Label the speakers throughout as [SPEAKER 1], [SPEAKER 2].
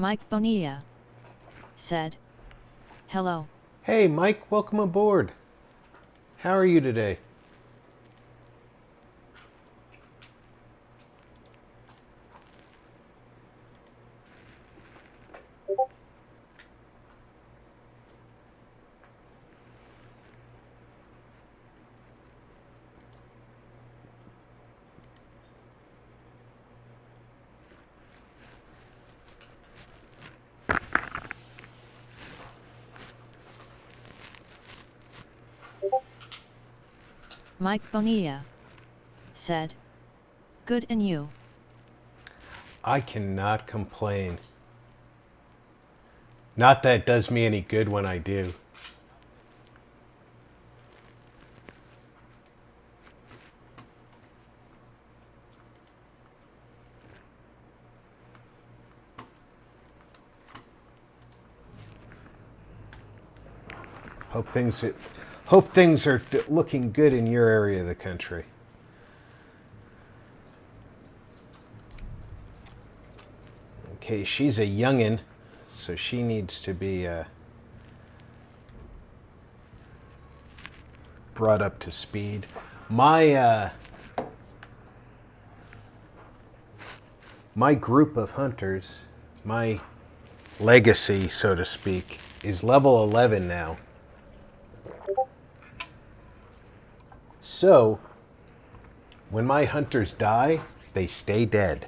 [SPEAKER 1] Mike Bonilla said, "Hello."
[SPEAKER 2] Hey, Mike, welcome aboard. How are you today?
[SPEAKER 1] Mike Bonilla said, "Good, and you?"
[SPEAKER 2] I cannot complain. Not that it does me any good when I do. Hope things are looking good in your area of the country. Okay, she's a youngin', so she needs to be brought up to speed. My group of hunters, my legacy, so to speak, is level 11 now. So, when my hunters die, they stay dead.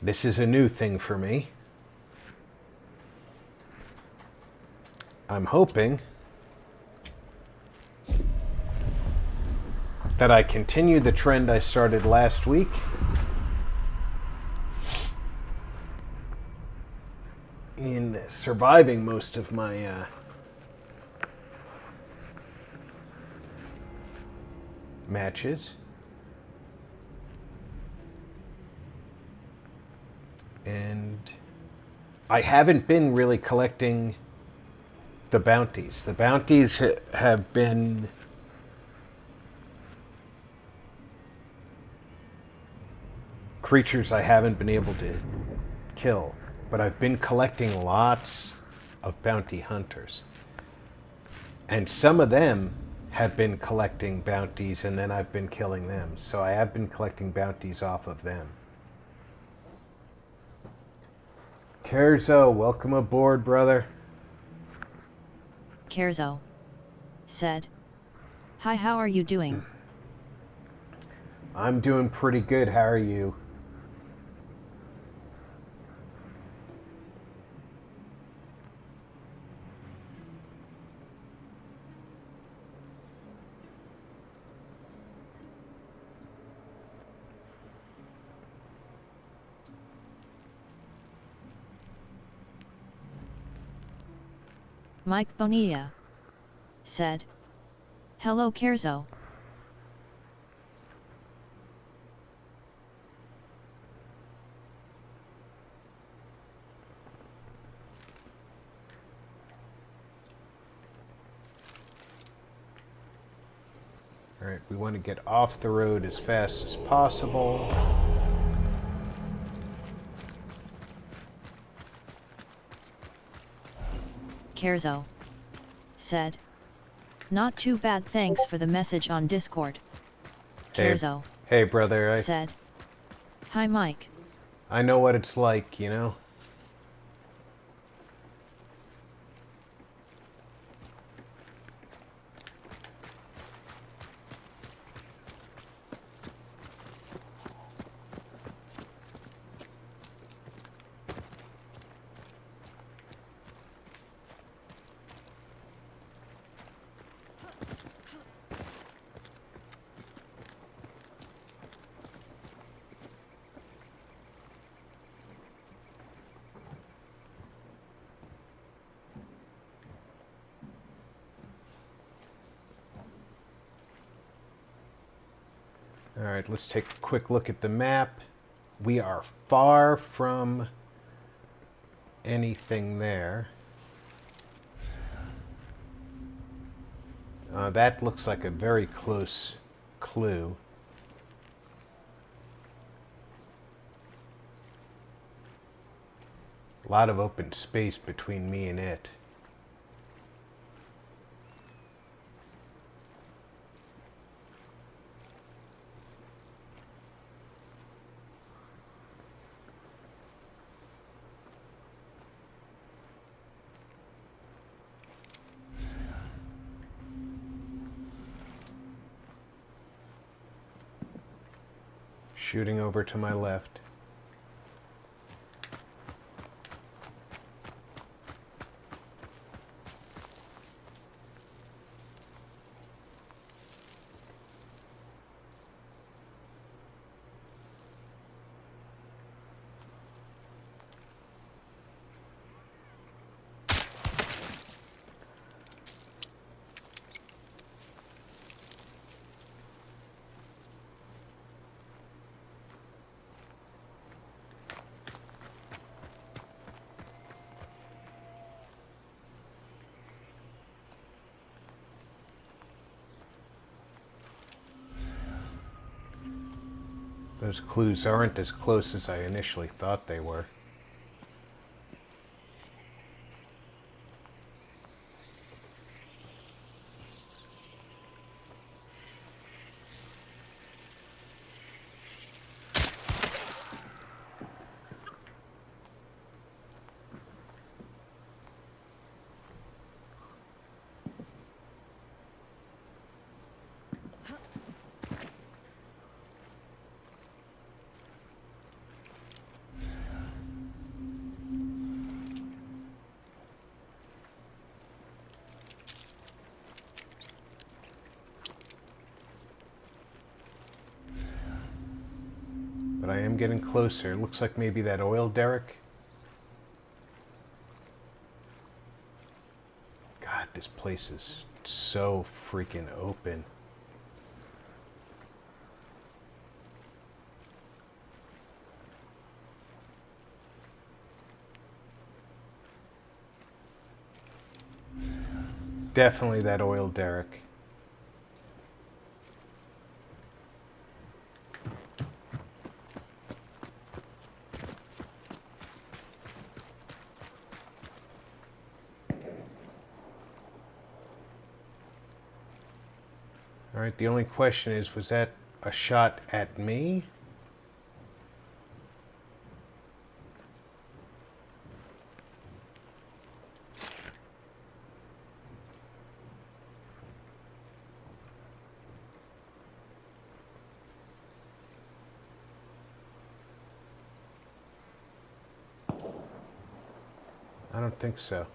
[SPEAKER 2] This is a new thing for me. I'm hoping that I continue the trend I started last week. In surviving most of my matches. And I haven't been really collecting the bounties. The bounties have been creatures I haven't been able to kill. But I've been collecting lots of bounty hunters. And some of them have been collecting bounties and then I've been killing them. So I have been collecting bounties off of them. Kerzo, welcome aboard, brother.
[SPEAKER 1] Kerzo said, "Hi, how are you doing?"
[SPEAKER 2] I'm doing pretty good. How are you?
[SPEAKER 1] Mike Bonilla said, "Hello, Kerzo."
[SPEAKER 2] All right, we want to get off the road as fast as possible.
[SPEAKER 1] Kerzo said, "Not too bad, thanks for the message on Discord." Kerzo
[SPEAKER 2] Hey, brother.
[SPEAKER 1] said, "Hi, Mike."
[SPEAKER 2] I know what it's like, you know? All right, let's take a quick look at the map. We are far from anything there. That looks like a very close clue. A lot of open space between me and it. Shooting over to my left. Those clues aren't as close as I initially thought they were. But I am getting closer. Looks like maybe that oil derrick. God, this place is so freaking open. Definitely that oil derrick. Alright, the only question is, was that a shot at me? I don't think so.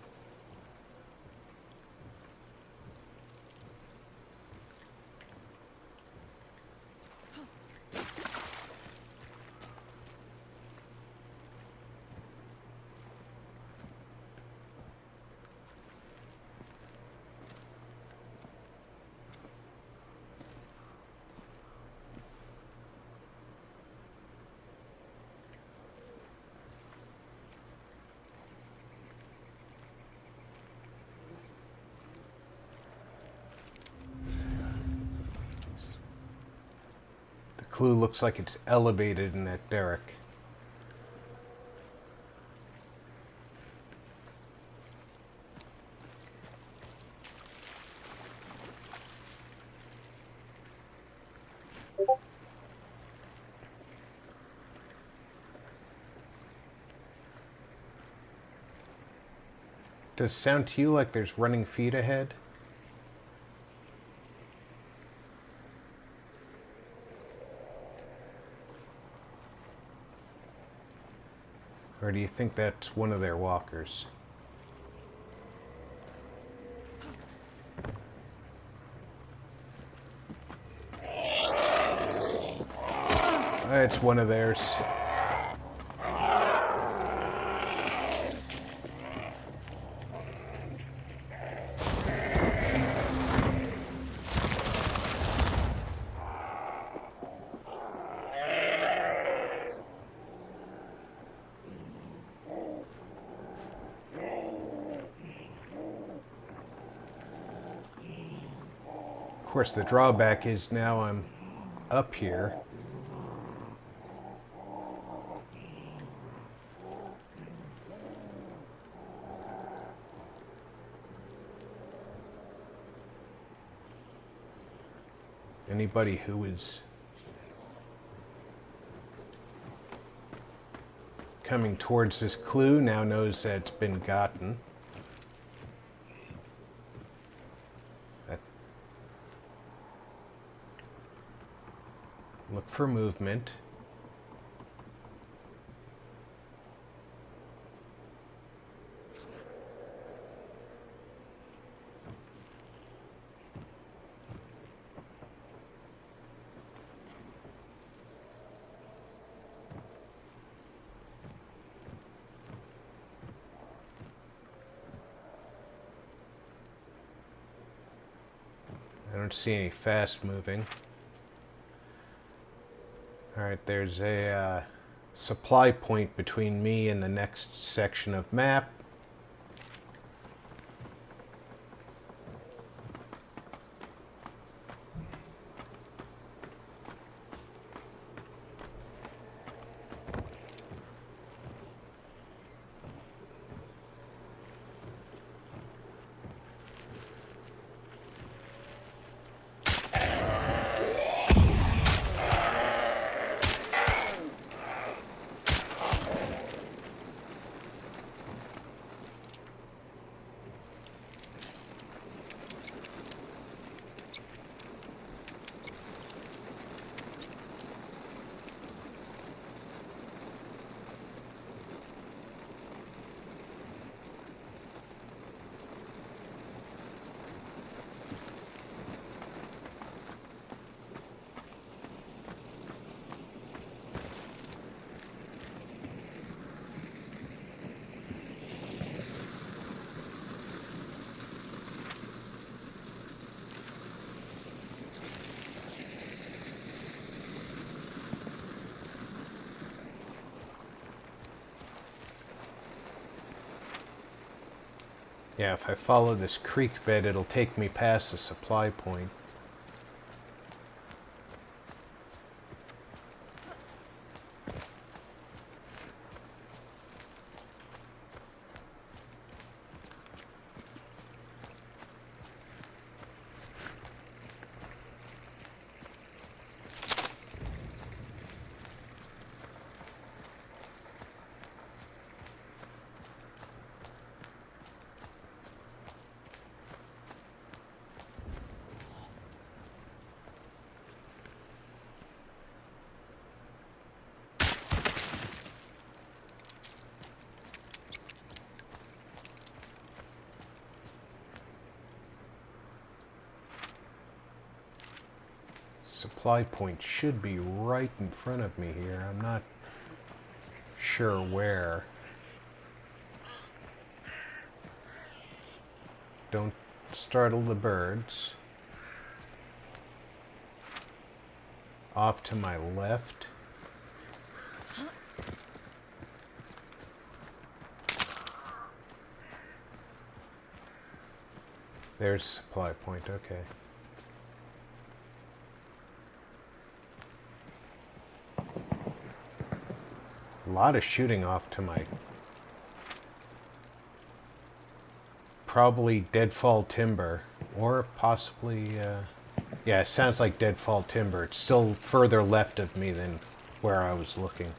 [SPEAKER 2] Clue looks like it's elevated in that derrick. Does it sound to you like there's running feet ahead? Or do you think that's one of their walkers? It's one of theirs. Of course, the drawback is now I'm up here. Anybody who is coming towards this clue now knows that it's been gotten. Look for movement. I don't see any fast moving. Alright, there's a supply point between me and the next section of map. Yeah, if I follow this creek bed, it'll take me past the supply point. Supply point should be right in front of me here. I'm not sure where. Don't startle the birds. Off to my left. There's supply point, okay. A lot of shooting off to my... Probably deadfall timber, or possibly, yeah, it sounds like deadfall timber. It's still further left of me than where I was looking.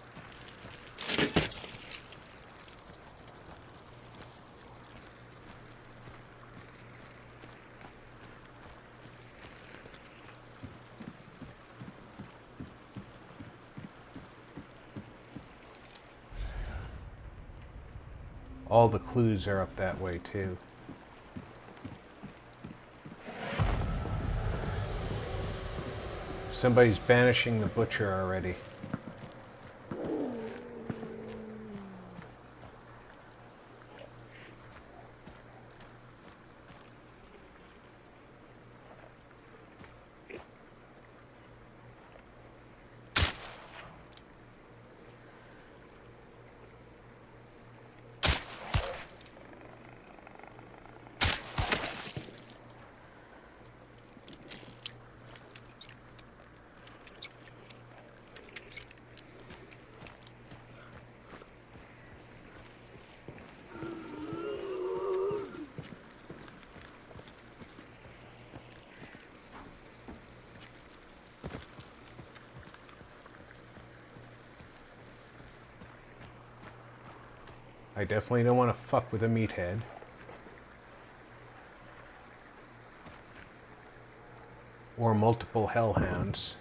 [SPEAKER 2] All the clues are up that way too. Somebody's banishing the butcher already. I definitely don't want to fuck with a meathead. Or multiple hellhounds.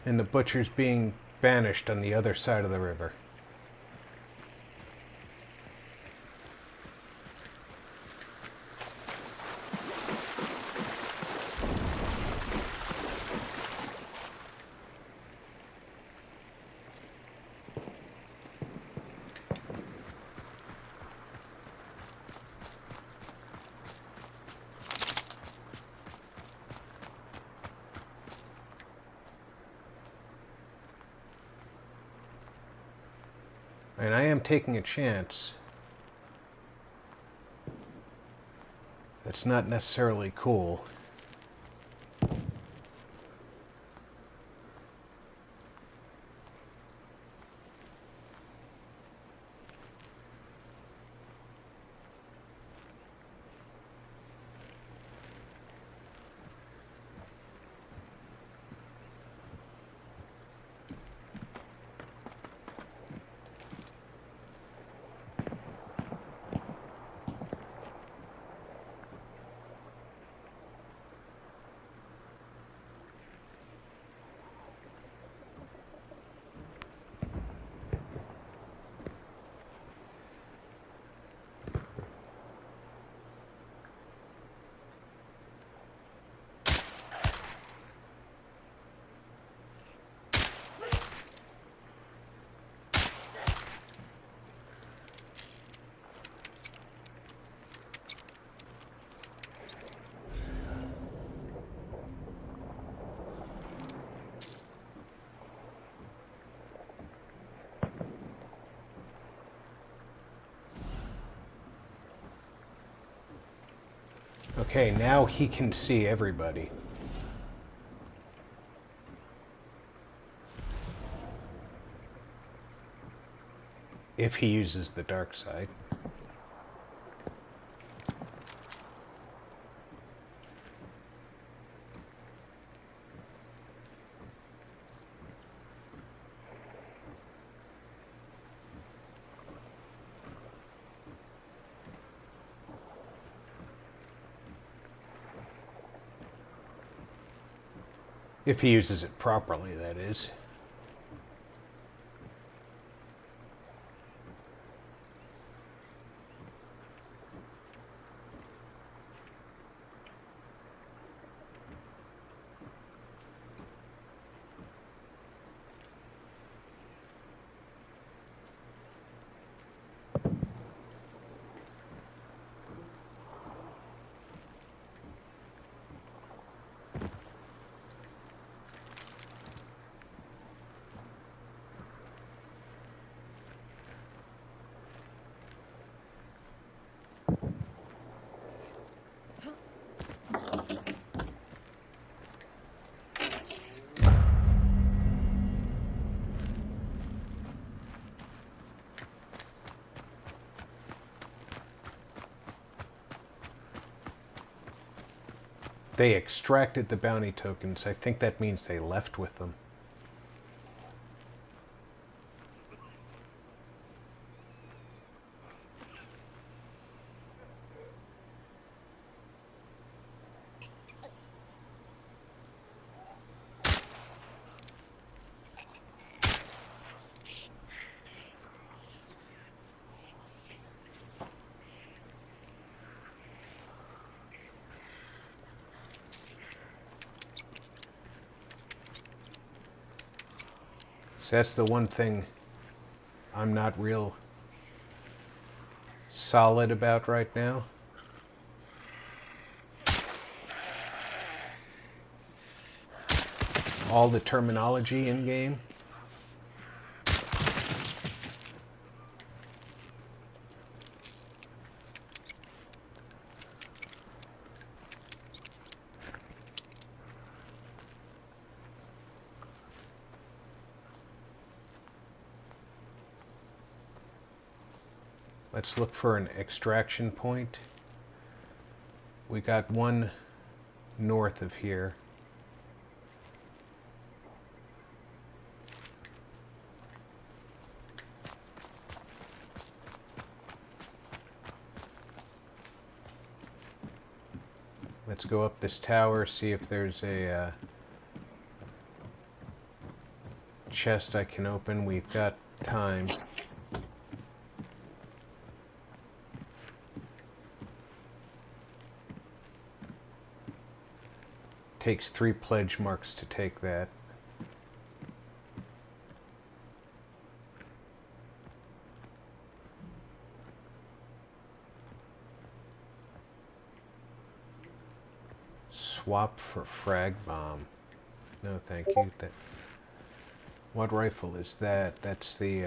[SPEAKER 2] And the butcher's being banished on the other side of the river. And I am taking a chance. That's not necessarily cool. Okay, now he can see everybody. If he uses the dark side. If he uses it properly, that is. They extracted the bounty tokens. I think that means they left with them. So that's the one thing I'm not real solid about right now. All the terminology in game. Let's look for an extraction point. We got one north of here. Let's go up this tower, see if there's a chest I can open. We've got time. Takes 3 pledge marks to take that. Swap for frag bomb. No, thank you. What rifle is that? That's the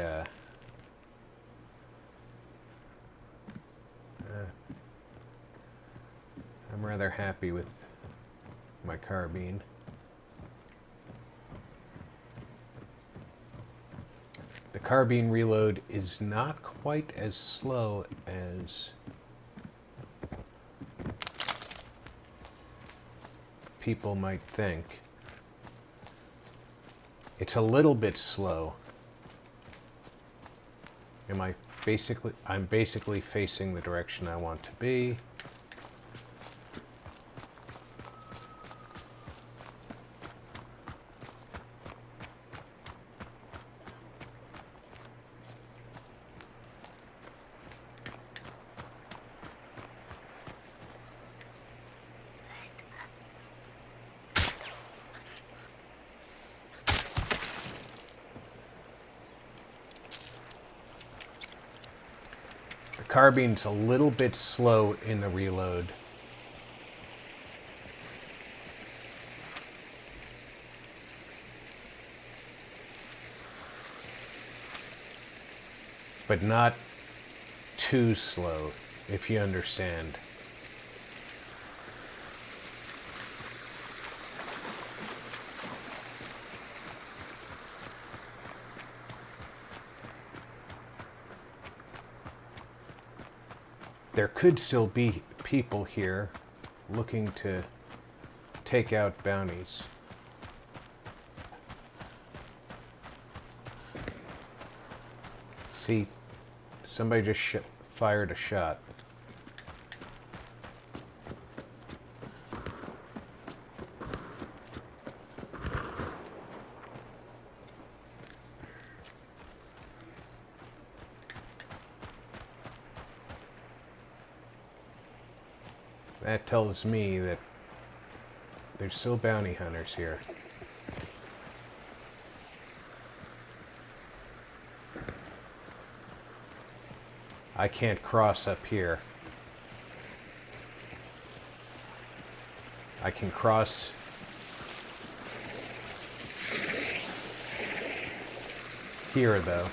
[SPEAKER 2] I'm rather happy with my carbine. The carbine reload is not quite as slow as people might think. It's a little bit slow. I'm basically facing the direction I want to be. Carbine's a little bit slow in the reload. But not too slow, if you understand. There could still be people here looking to take out bounties. See, somebody just fired a shot. That tells me that there's still bounty hunters here. I can't cross up here. I can cross here, though.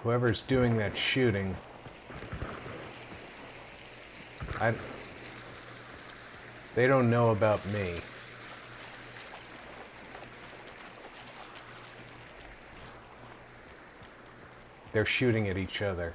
[SPEAKER 2] Whoever's doing that shooting, they don't know about me. They're shooting at each other.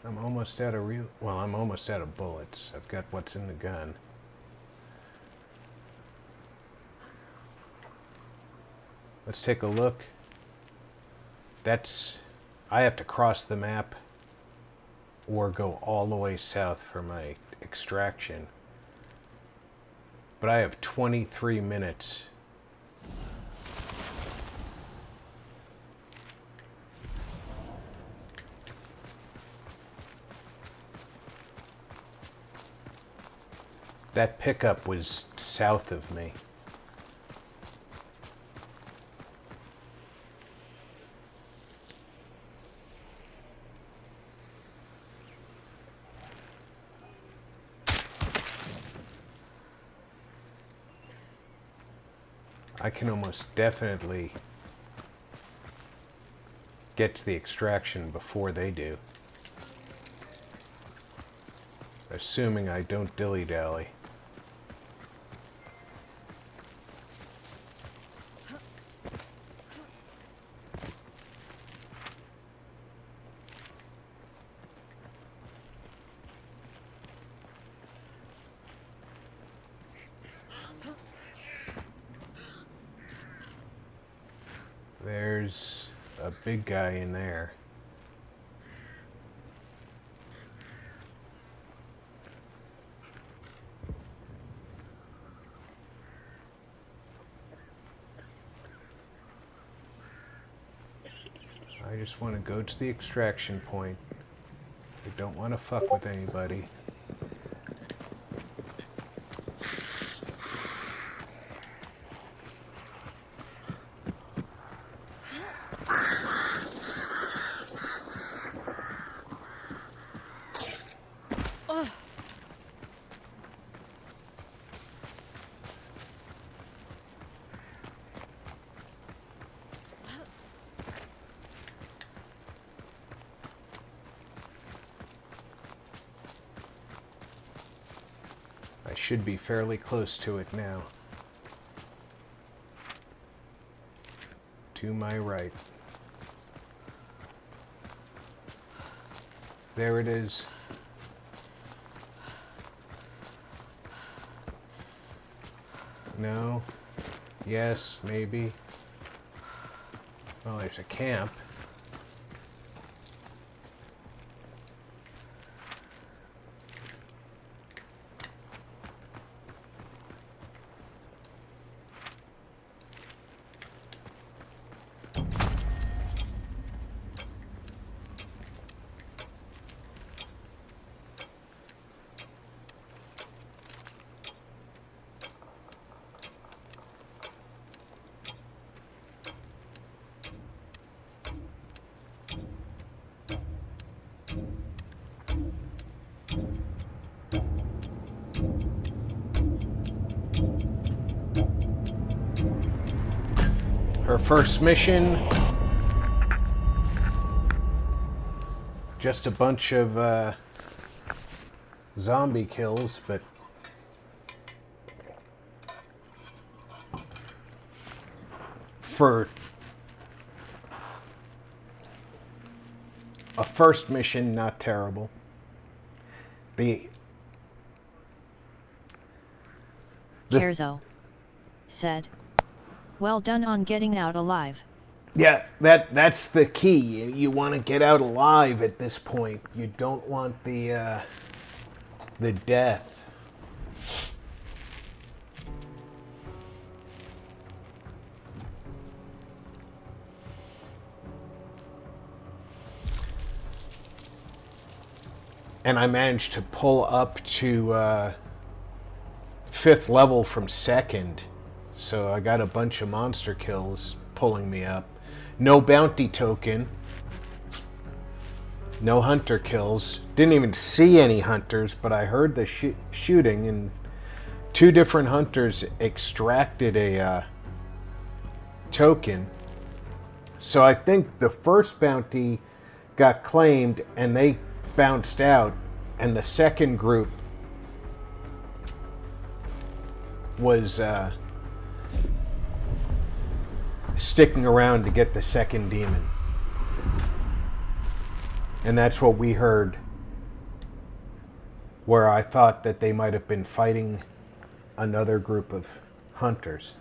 [SPEAKER 2] I'm almost out of I'm almost out of bullets. I've got what's in the gun. Let's take a look. I have to cross the map or go all the way south for my extraction. But I have 23 minutes. That pickup was south of me. I can almost definitely get to the extraction before they do. Assuming I don't dilly-dally. There's a big guy in there. I just want to go to the extraction point. I don't want to fuck with anybody. I should be fairly close to it now. To my right. There it is. No. Yes, maybe. Well, there's a camp. Her first mission, just a bunch of zombie kills, but for a first mission, not terrible.
[SPEAKER 1] Kerzo said, "Well done on getting out alive."
[SPEAKER 2] Yeah, that's the key. You want to get out alive at this point. You don't want the death. And I managed to pull up to 5th level from 2nd. So I got a bunch of monster kills pulling me up. No bounty token. No hunter kills. Didn't even see any hunters, but I heard the shooting, and 2 different hunters extracted a token. So I think the first bounty got claimed and they bounced out, and the second group was sticking around to get the second demon. And that's what we heard, where I thought that they might have been fighting another group of hunters.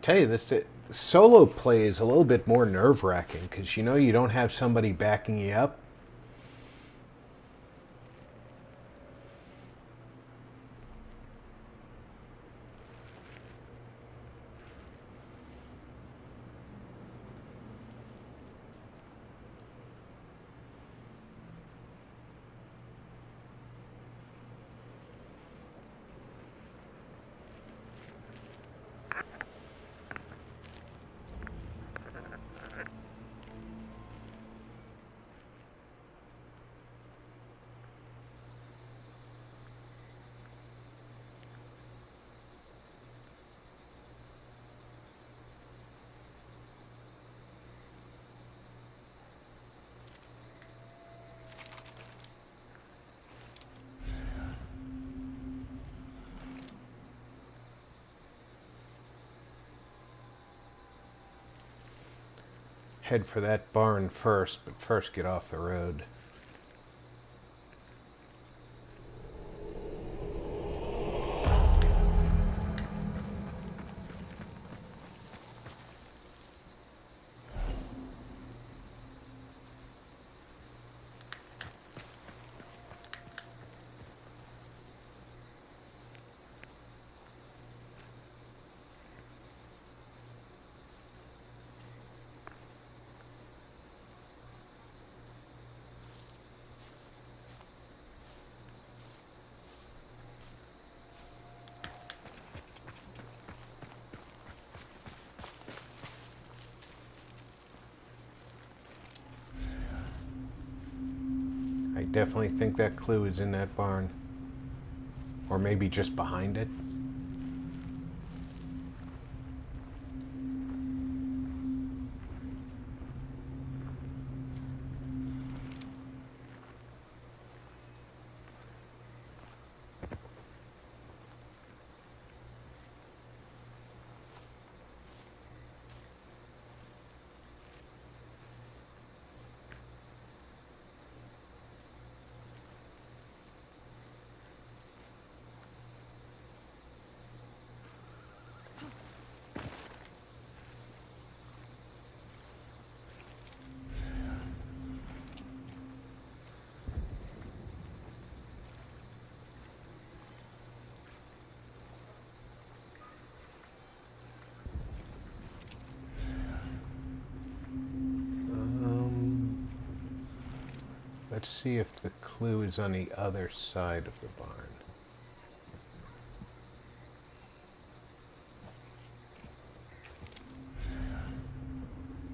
[SPEAKER 2] tell you this, solo play is a little bit more nerve-wracking because you know you don't have somebody backing you up. Head for that barn first, but first get off the road. I definitely think that clue is in that barn. Or maybe just behind it. Let's see if the clue is on the other side of the barn.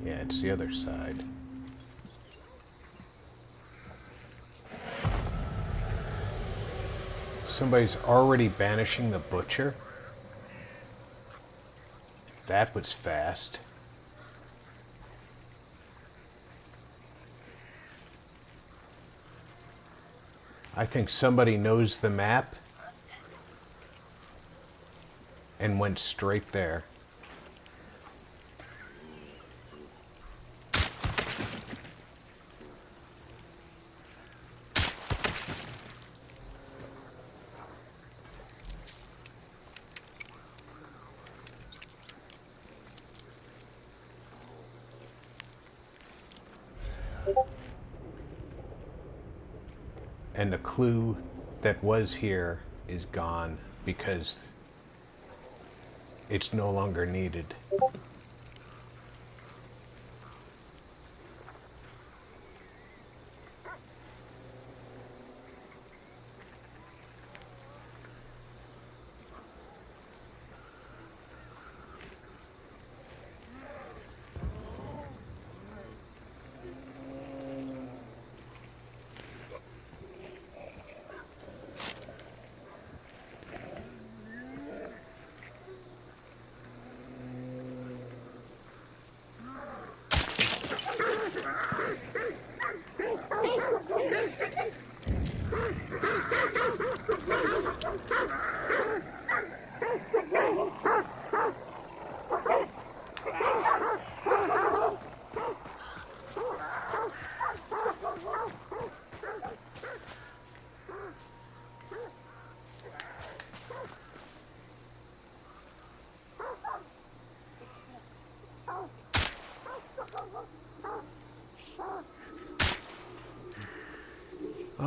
[SPEAKER 2] Yeah, it's the other side. Somebody's already banishing the butcher? That was fast. I think somebody knows the map and went straight there. And the clue that was here is gone because it's no longer needed.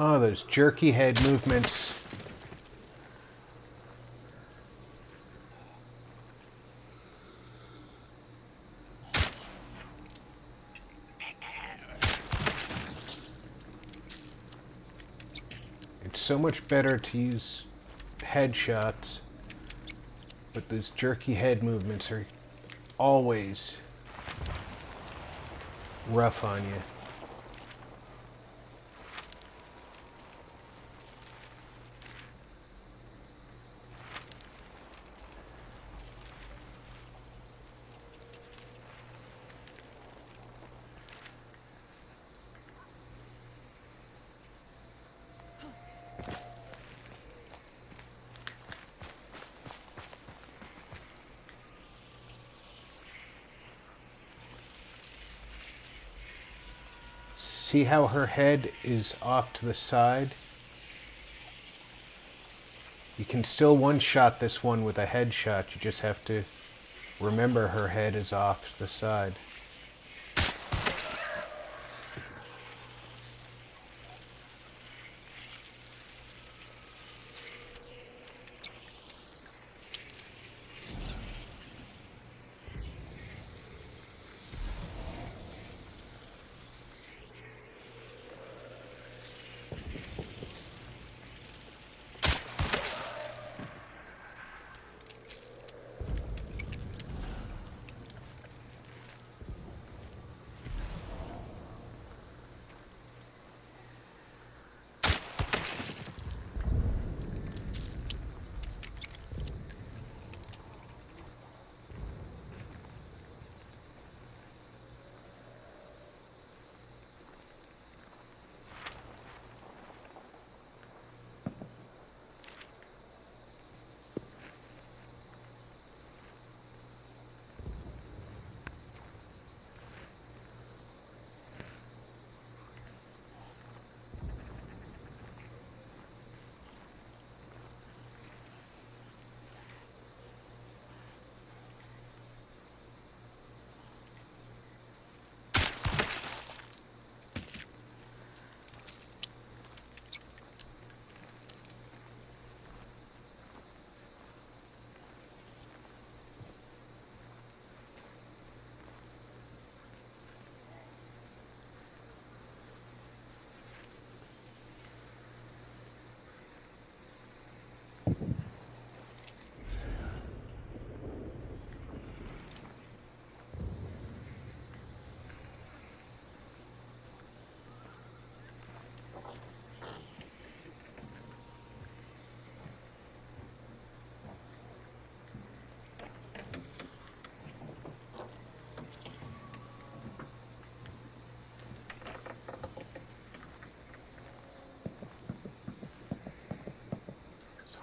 [SPEAKER 2] Oh, those jerky head movements. It's so much better to use headshots, but those jerky head movements are always rough on you. See how her head is off to the side? You can still one-shot this one with a headshot. You just have to remember her head is off to the side.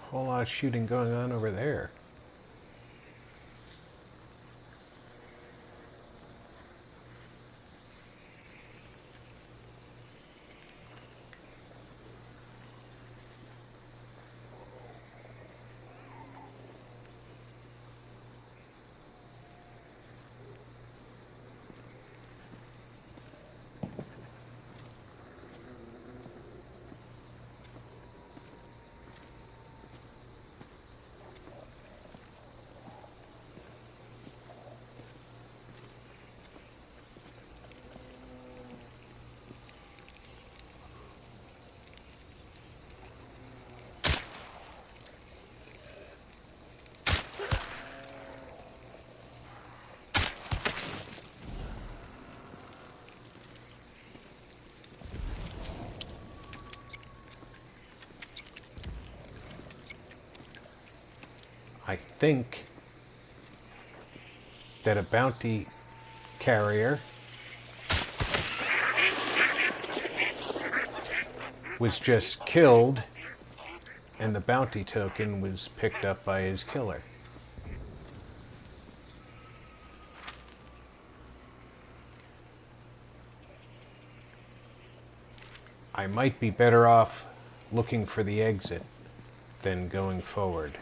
[SPEAKER 2] A whole lot of shooting going on over there. I think that a bounty carrier was just killed and the bounty token was picked up by his killer. I might be better off looking for the exit than going forward.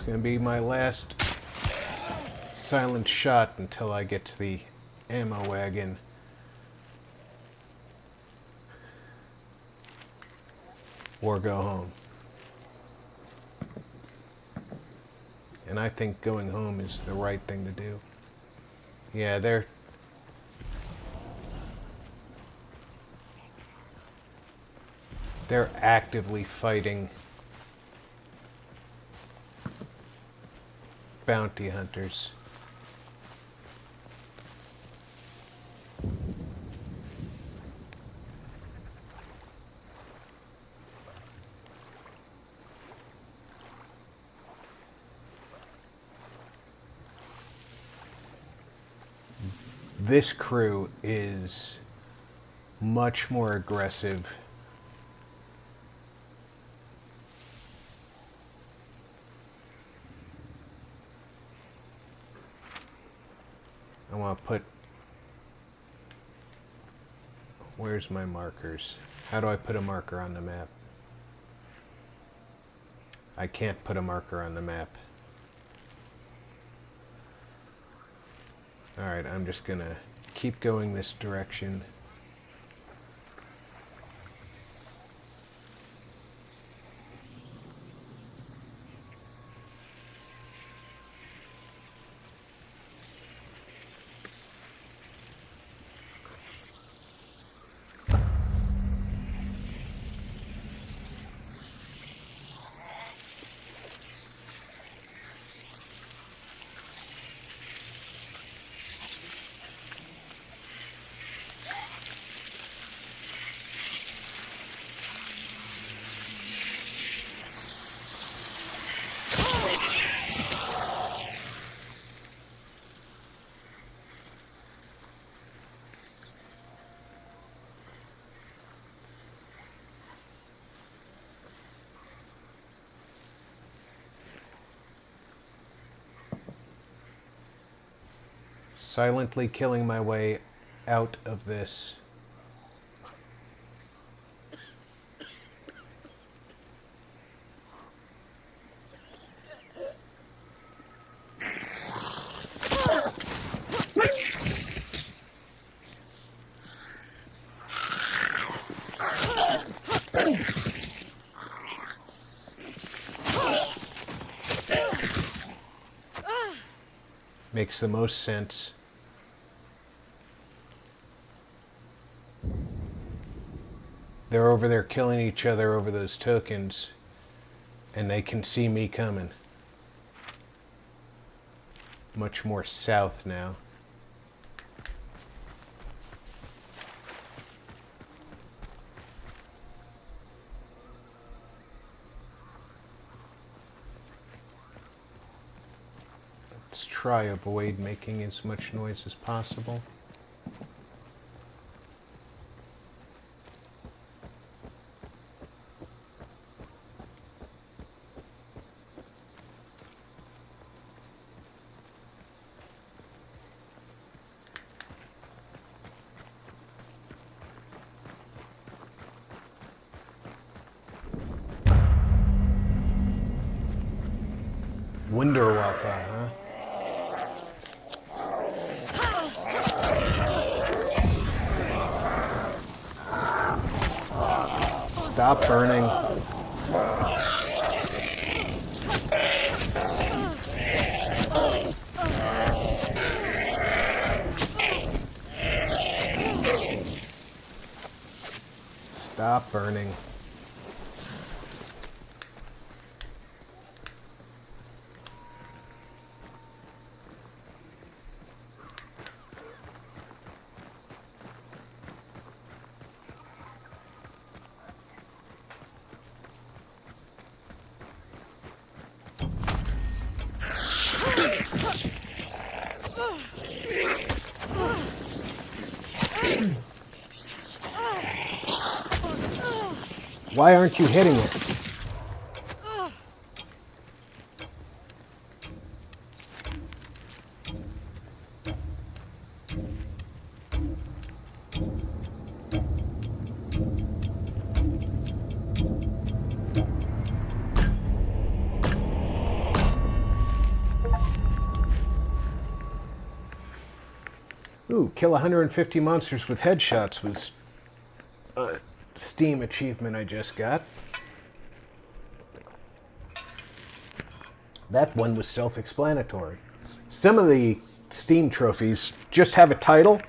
[SPEAKER 2] It's going to be my last silent shot until I get to the ammo wagon. Or go home. And I think going home is the right thing to do. Yeah, they're actively fighting bounty hunters. This crew is much more aggressive. I want to put... Where's my markers? How do I put a marker on the map? I can't put a marker on the map. Alright, I'm just gonna keep going this direction. Silently killing my way out of this. Makes the most sense. They're over there killing each other over those tokens, and they can see me coming. Much more south now. Let's try avoid making as much noise as possible. Wunderwaffe, huh? Stop burning. Stop burning. Why aren't you hitting it? Ooh, kill 150 monsters with headshots was a Steam achievement I just got. That one was self-explanatory. Some of the Steam trophies just have a title,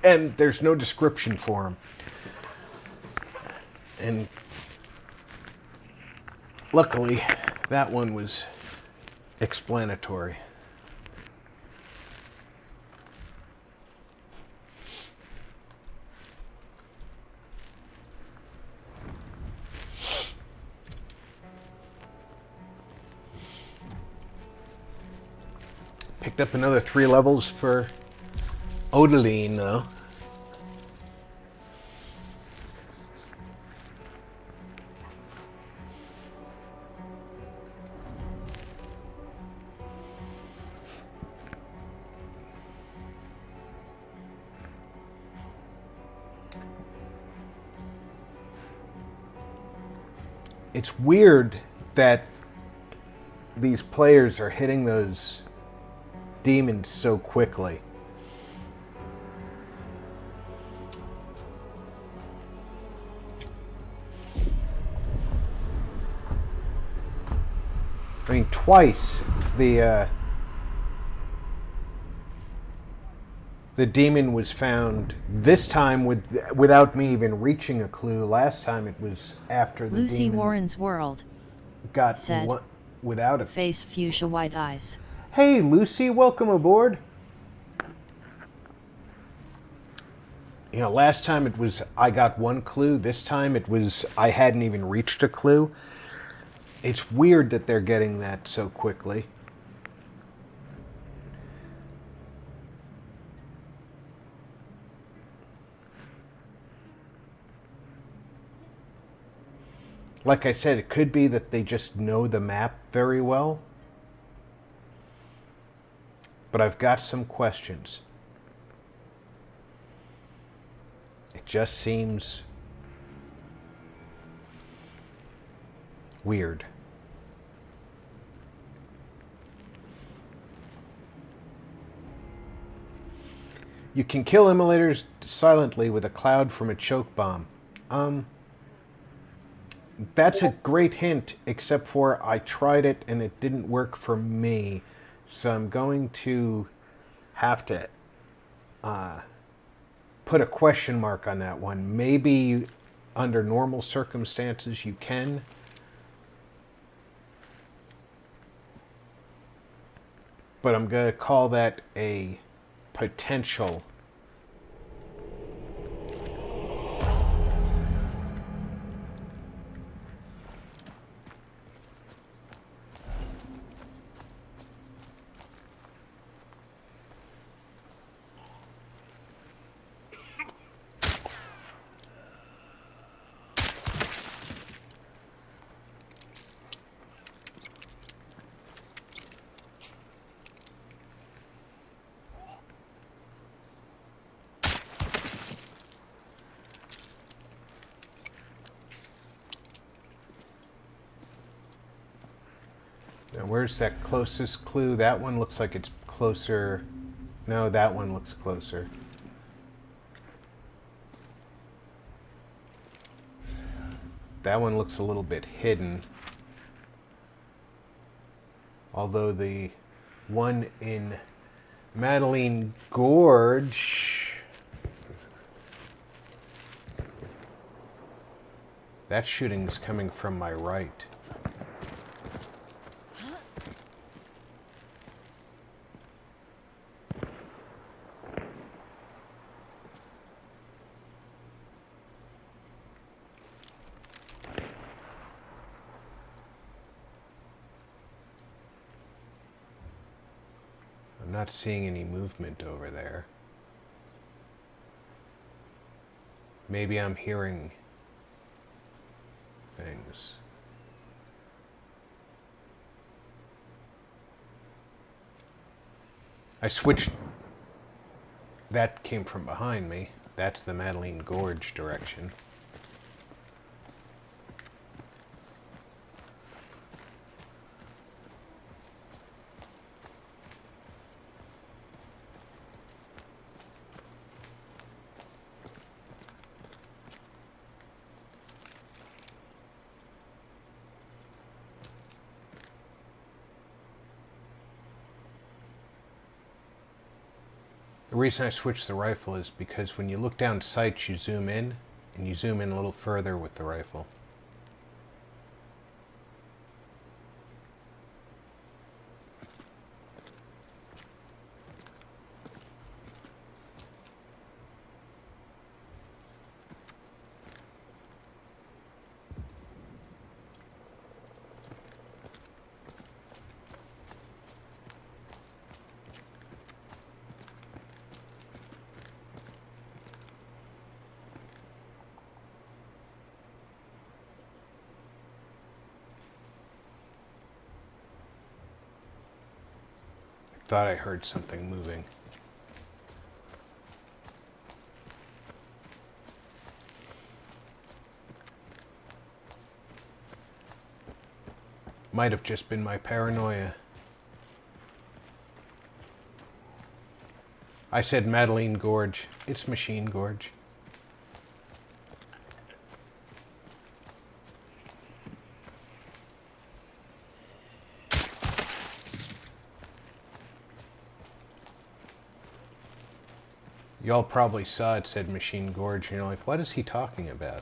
[SPEAKER 2] and there's no description for them. And luckily, that one was explanatory. Picked up another 3 levels for Odeline, though. It's weird that these players are hitting those demons so quickly. I mean, twice the demon was found. This time without me even reaching a clue. Last time it was after the
[SPEAKER 1] Lucy
[SPEAKER 2] demon
[SPEAKER 1] Warren's world
[SPEAKER 2] got
[SPEAKER 1] said,
[SPEAKER 2] one, without a
[SPEAKER 1] face fuchsia white eyes.
[SPEAKER 2] Hey Lucy, welcome aboard. You know, last time it was I got one clue. This time it was I hadn't even reached a clue. It's weird that they're getting that so quickly. Like I said, it could be that they just know the map very well. But I've got some questions. It just seems weird. You can kill immolators silently with a cloud from a choke bomb. That's a great hint, except for I tried it and it didn't work for me. So I'm going to have to put a question mark on that one. Maybe under normal circumstances you can. But I'm going to call that a potential. Now, where's that closest clue? That one looks like it's closer. No, that one looks closer. That one looks a little bit hidden. Although the one in Madeline Gorge, that shooting's coming from my right. I'm not seeing any movement over there. Maybe I'm hearing things. I switched. That came from behind me. That's the Madeline Gorge direction. reason I switched the rifle is because when you look down sights, you zoom in, and you zoom in a little further with the rifle. Thought I heard something moving. Might have just been my paranoia. I said Madeline Gorge. It's Machine Gorge. Y'all probably saw it said Machine Gorge, and you're like, what is he talking about?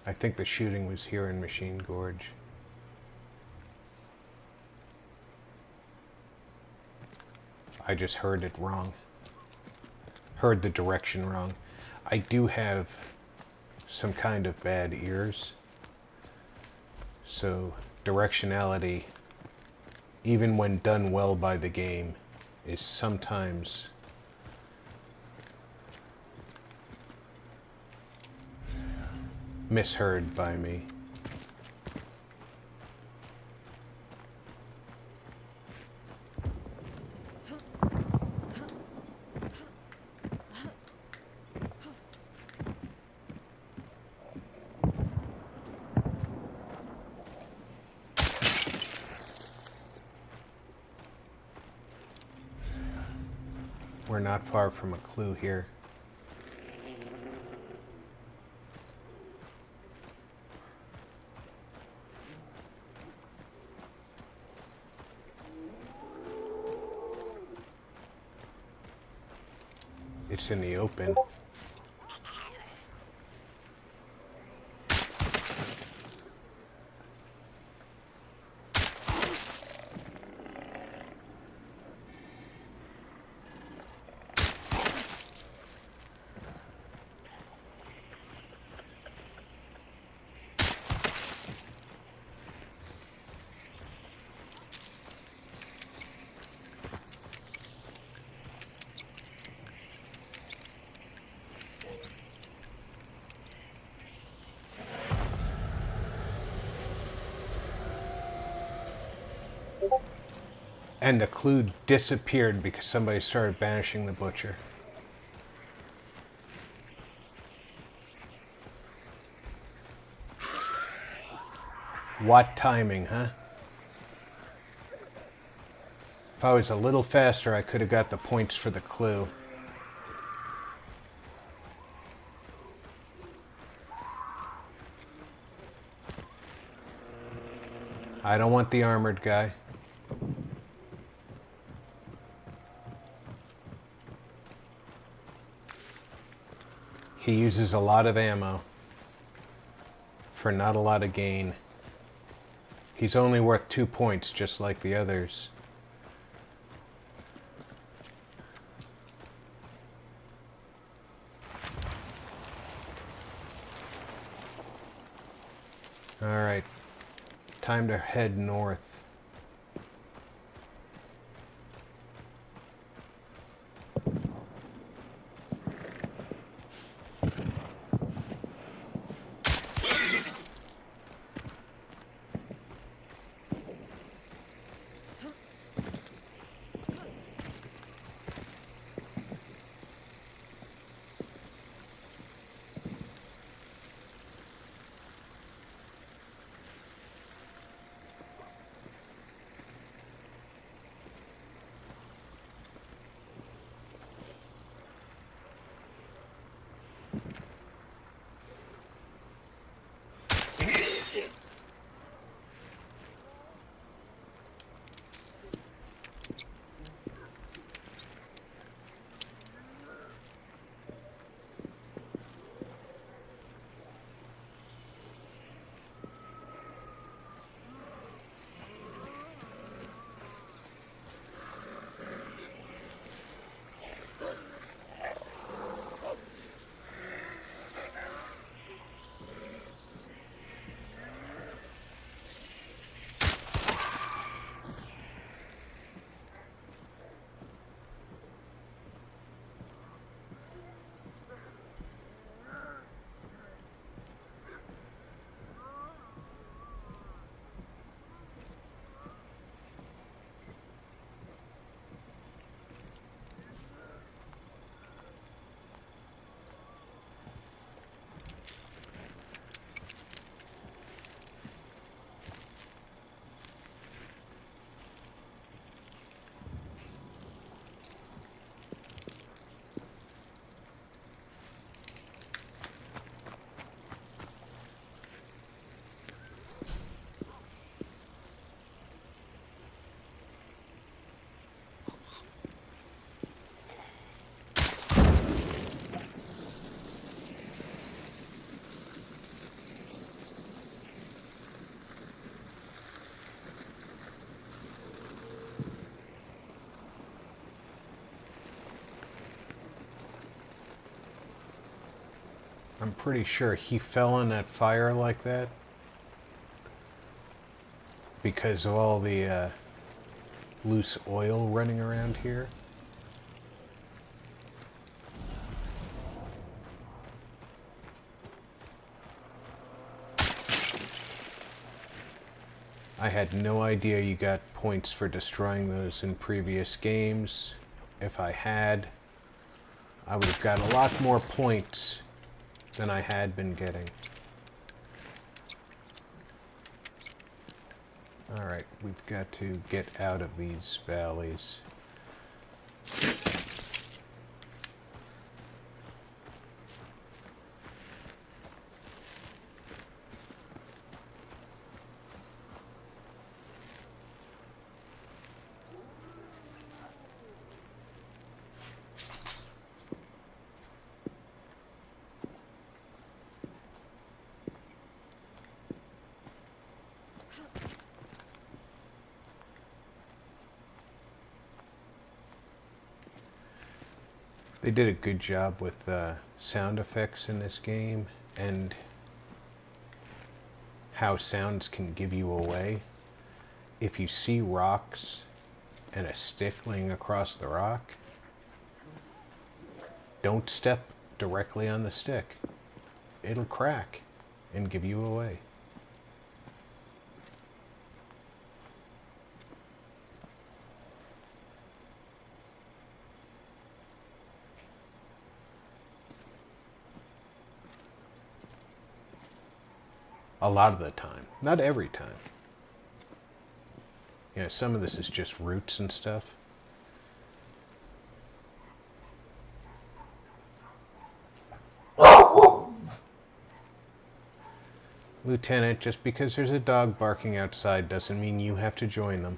[SPEAKER 2] I think the shooting was here in Machine Gorge. I just heard it wrong. Heard the direction wrong. I do have some kind of bad ears. So directionality, even when done well by the game, is sometimes misheard by me. We're not far from a clue here. It's in the open. And the clue disappeared because somebody started banishing the butcher. What timing, huh? If I was a little faster, I could have got the points for the clue. I don't want the armored guy. He uses a lot of ammo for not a lot of gain. He's only worth 2 points, just like the others. All right, time to head north. I'm pretty sure he fell in that fire like that because of all the loose oil running around here. I had no idea you got points for destroying those in previous games. If I had, I would have got a lot more points than I had been getting. Alright, we've got to get out of these valleys. They did a good job with sound effects in this game and how sounds can give you away. If you see rocks and a stick laying across the rock, don't step directly on the stick. It'll crack and give you away. A lot of the time. Not every time. You know, some of this is just roots and stuff. Lieutenant, just because there's a dog barking outside doesn't mean you have to join them.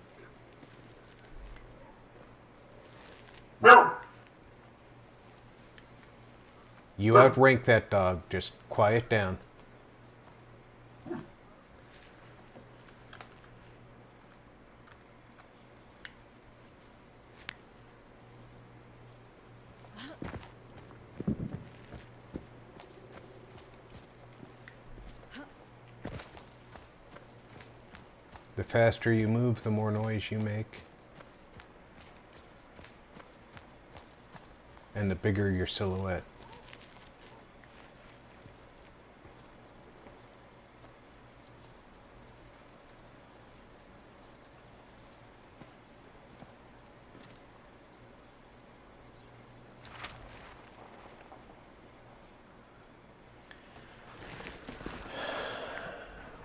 [SPEAKER 2] You outrank that dog. Just quiet down. The faster you move, the more noise you make. And the bigger your silhouette.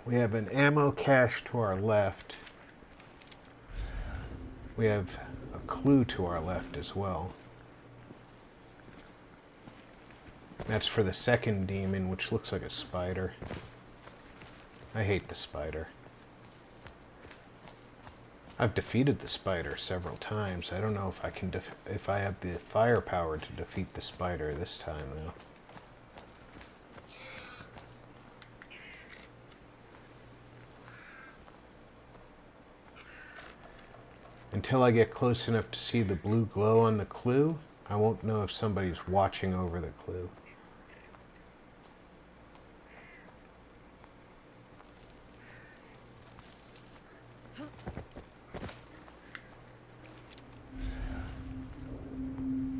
[SPEAKER 2] We have an ammo cache to our left. We have a clue to our left as well. That's for the second demon, which looks like a spider. I hate the spider. I've defeated the spider several times. I don't know if I can if I have the firepower to defeat the spider this time though. Until I get close enough to see the blue glow on the clue, I won't know if somebody's watching over the clue.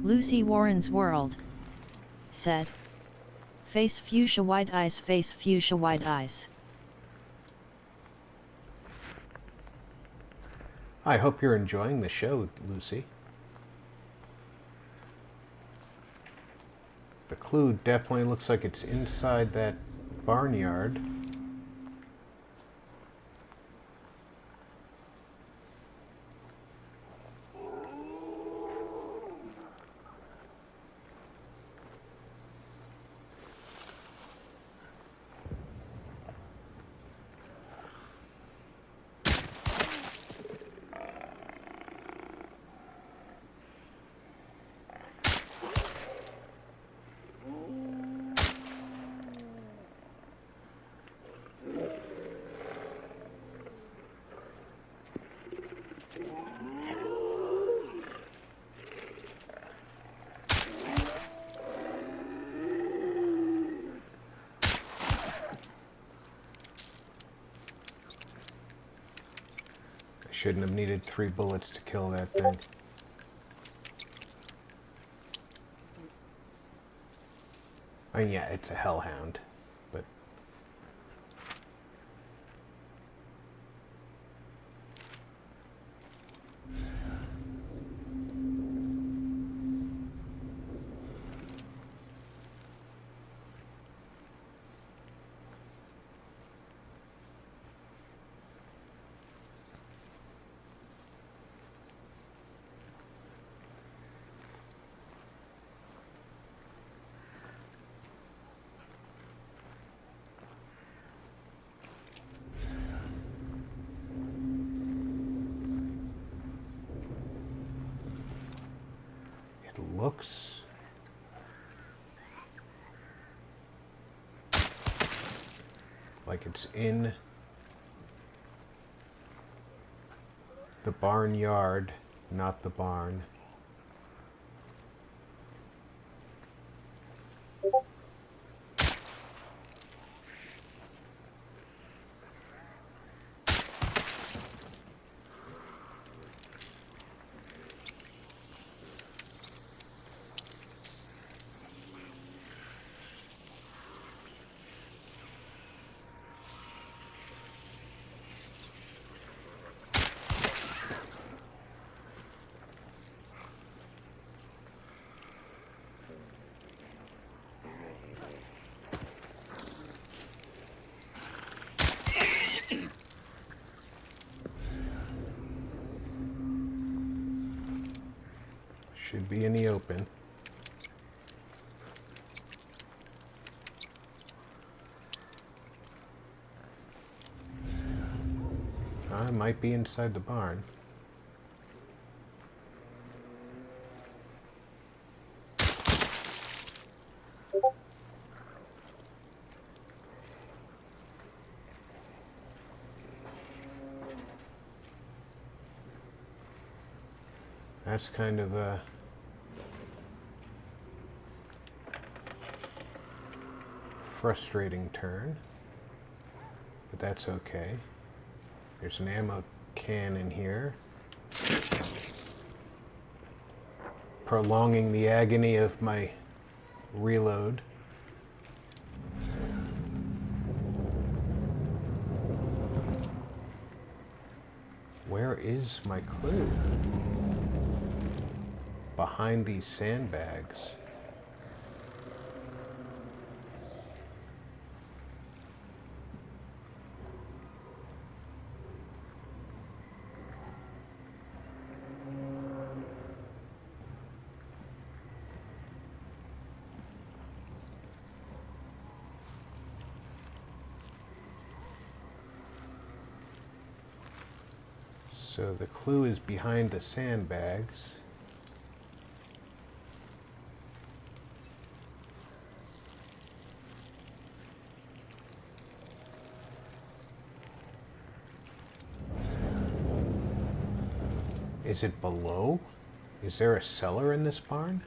[SPEAKER 1] Lucy Warren's World said, "Face fuchsia white eyes, face fuchsia white eyes."
[SPEAKER 2] I hope you're enjoying the show, Lucy. The clue definitely looks like it's inside that barnyard. shouldn't have needed 3 bullets to kill that thing. I mean, yeah, it's a hellhound, but... looks like it's in the barnyard, not the barn. Should be in the open. I might be inside the barn. That's kind of a frustrating turn, but that's okay. There's an ammo can in here, prolonging the agony of my reload. Where is my clue? Behind these sandbags. So the clue is behind the sandbags. Is it below? Is there a cellar in this barn?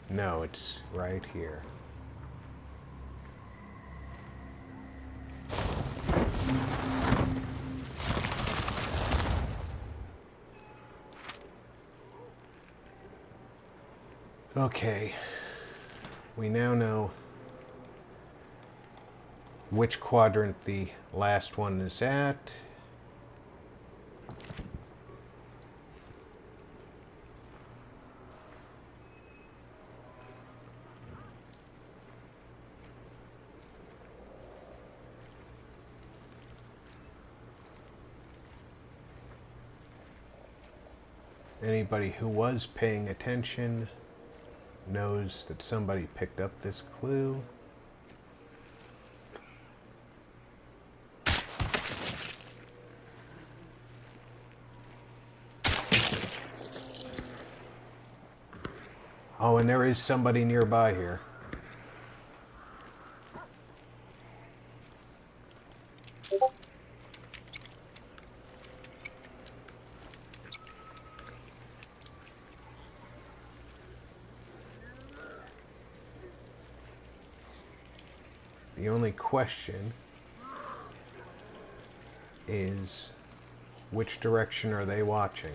[SPEAKER 2] No, it's right here. Okay, we now know which quadrant the last one is at. Anybody who was paying attention knows that somebody picked up this clue. Oh, and there is somebody nearby here. The only question is, which direction are they watching?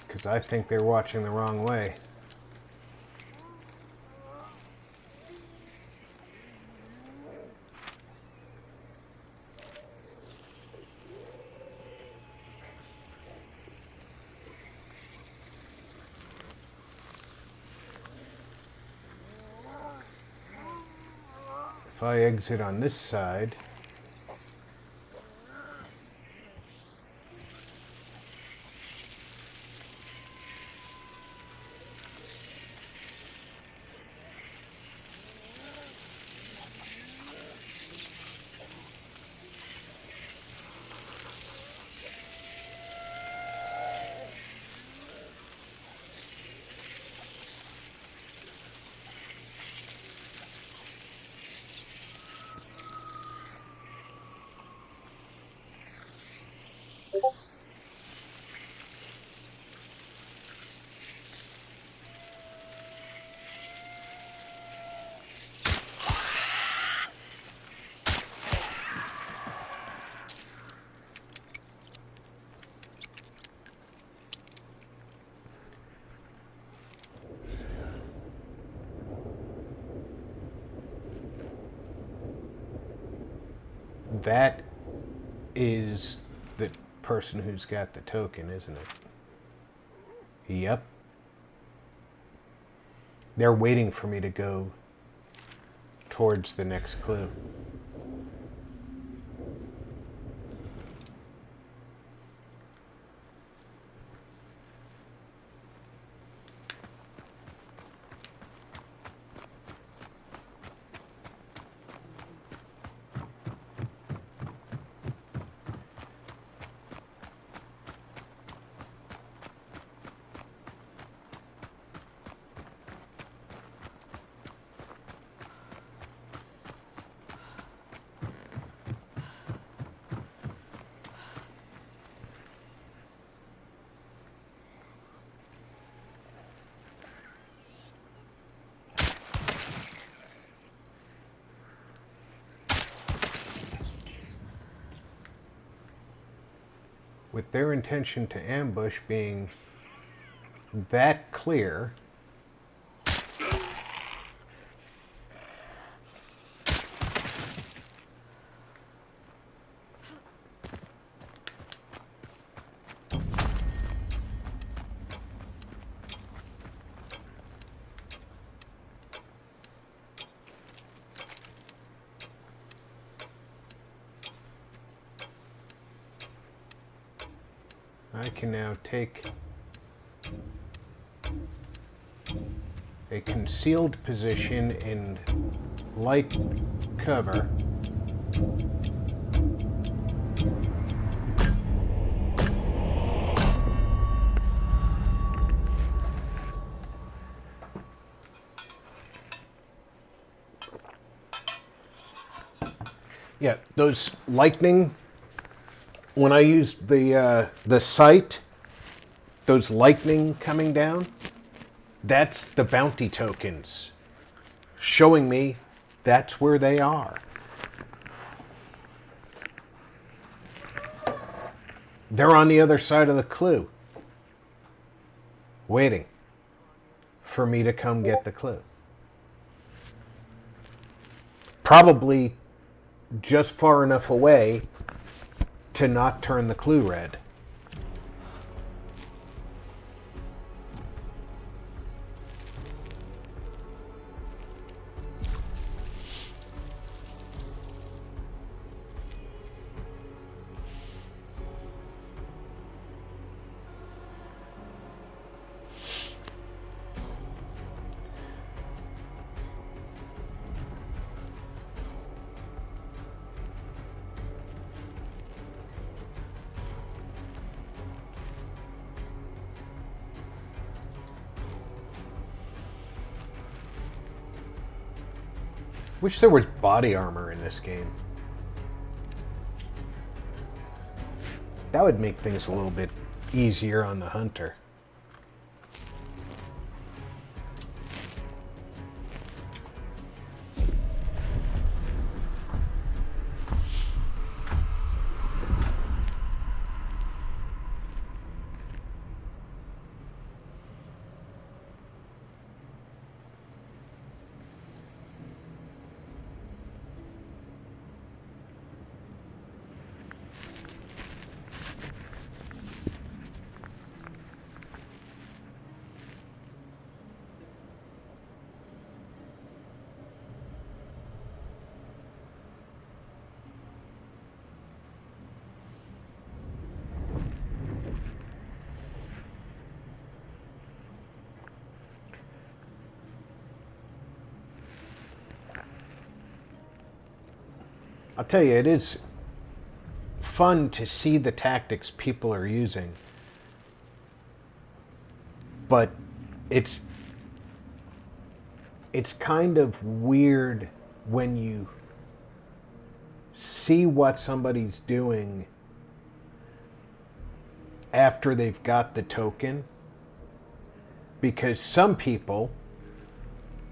[SPEAKER 2] Because I think they're watching the wrong way. If I exit on this side, that is the person who's got the token, isn't it? Yep. They're waiting for me to go towards the next clue. With their intention to ambush being that clear, I can now take a concealed position in light cover . Yeah, those lightning, when I used the sight, those lightning coming down, that's the bounty tokens showing me that's where they are. They're on the other side of the clue, waiting for me to come get the clue. Probably just far enough away to not turn the clue red. Wish there was body armor in this game. That would make things a little bit easier on the hunter. I'll tell you, it is fun to see the tactics people are using. But it's kind of weird when you see what somebody's doing after they've got the token. Because some people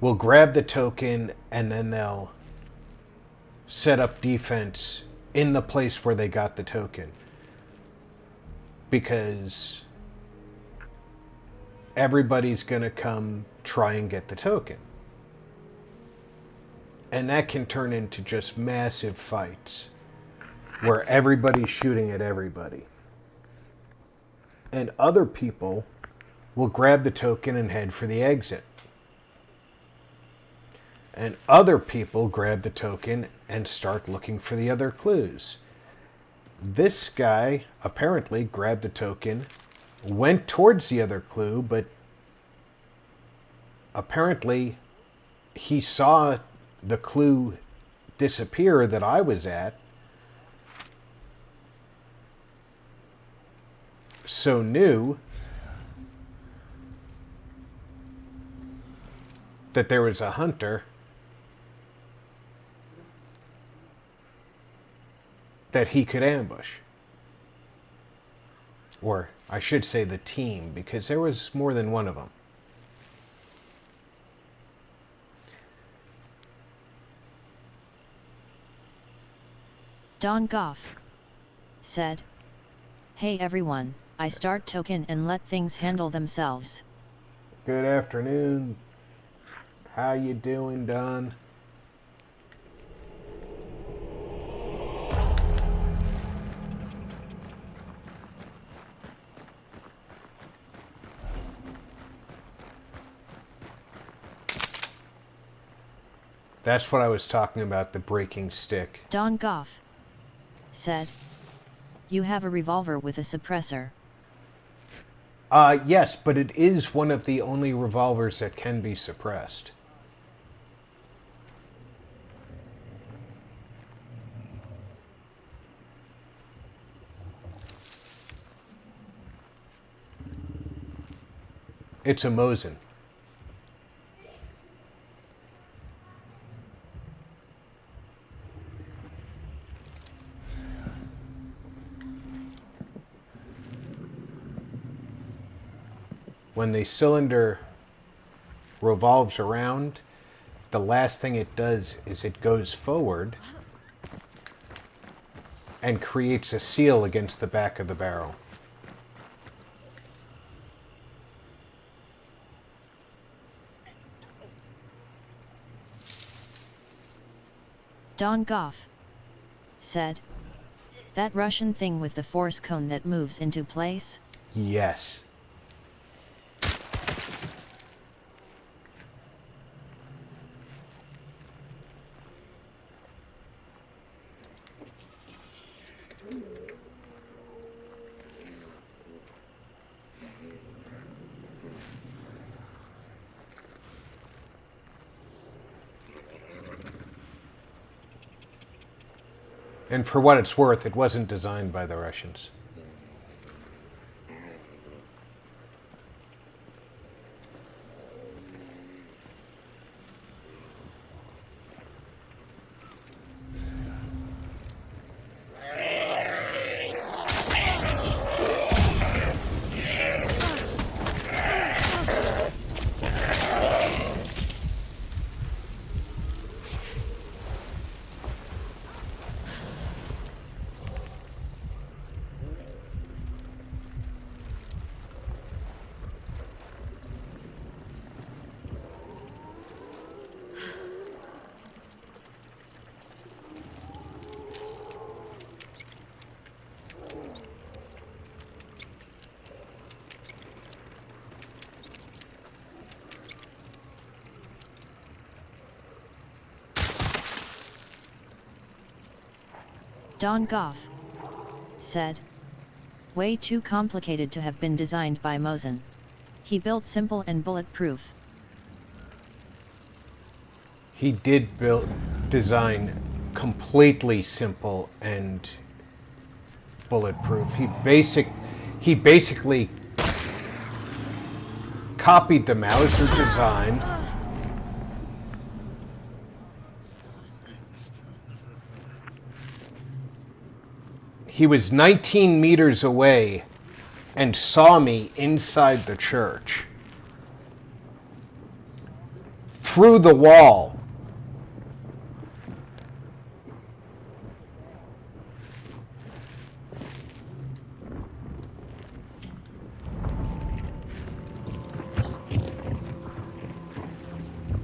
[SPEAKER 2] will grab the token and then they'll set up defense in the place where they got the token. Because everybody's going to come try and get the token. And that can turn into just massive fights where everybody's shooting at everybody. And other people will grab the token and head for the exit. And other people grab the token and start looking for the other clues. This guy apparently grabbed the token, went towards the other clue, but apparently he saw the clue disappear that I was at. So knew that there was a hunter that he could ambush. Or I should say the team, because there was more than one of them.
[SPEAKER 1] Don Goff said, "Hey everyone, I start token and let things handle themselves."
[SPEAKER 2] Good afternoon. How you doing, Don? That's what I was talking about, the breaking stick.
[SPEAKER 1] Don Goff said, "You have a revolver with a suppressor."
[SPEAKER 2] Yes, but it is one of the only revolvers that can be suppressed. It's a Mosin. When the cylinder revolves around, the last thing it does is it goes forward and creates a seal against the back of the barrel.
[SPEAKER 1] Don Goff said, "That Russian thing with the force cone that moves into place?"
[SPEAKER 2] Yes. And for what it's worth, it wasn't designed by the Russians.
[SPEAKER 1] Don Goff said. Way too complicated to have been designed by Mosin. He built simple and bulletproof.
[SPEAKER 2] He did design completely simple and bulletproof. He basically copied the Mauser design. He was 19 meters away and saw me inside the church. Through the wall.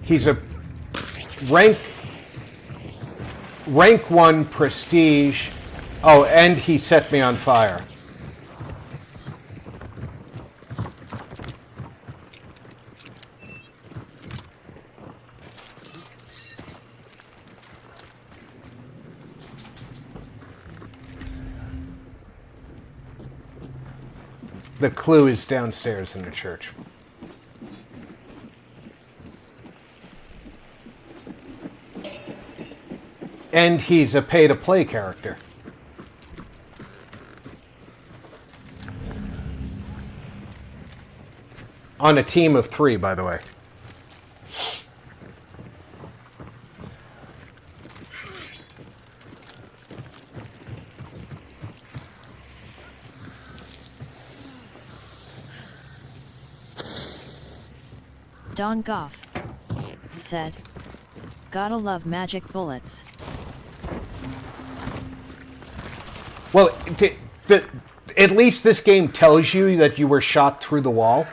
[SPEAKER 2] He's a rank 1 prestige. Oh, and he set me on fire. The clue is downstairs in the church. And he's a pay-to-play character. On a team of 3, by the way.
[SPEAKER 1] Don Goff said. Gotta love magic bullets.
[SPEAKER 2] Well, at least this game tells you that you were shot through the wall.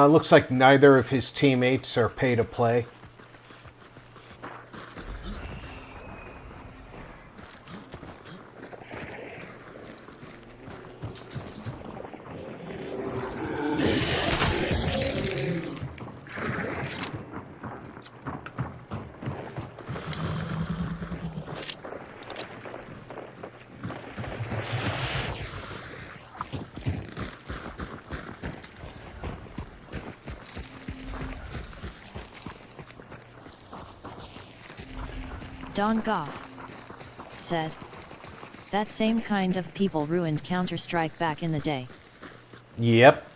[SPEAKER 2] Looks like neither of his teammates are pay to play.
[SPEAKER 1] Don Goff said. That same kind of people ruined Counter-Strike back in the day.
[SPEAKER 2] Yep.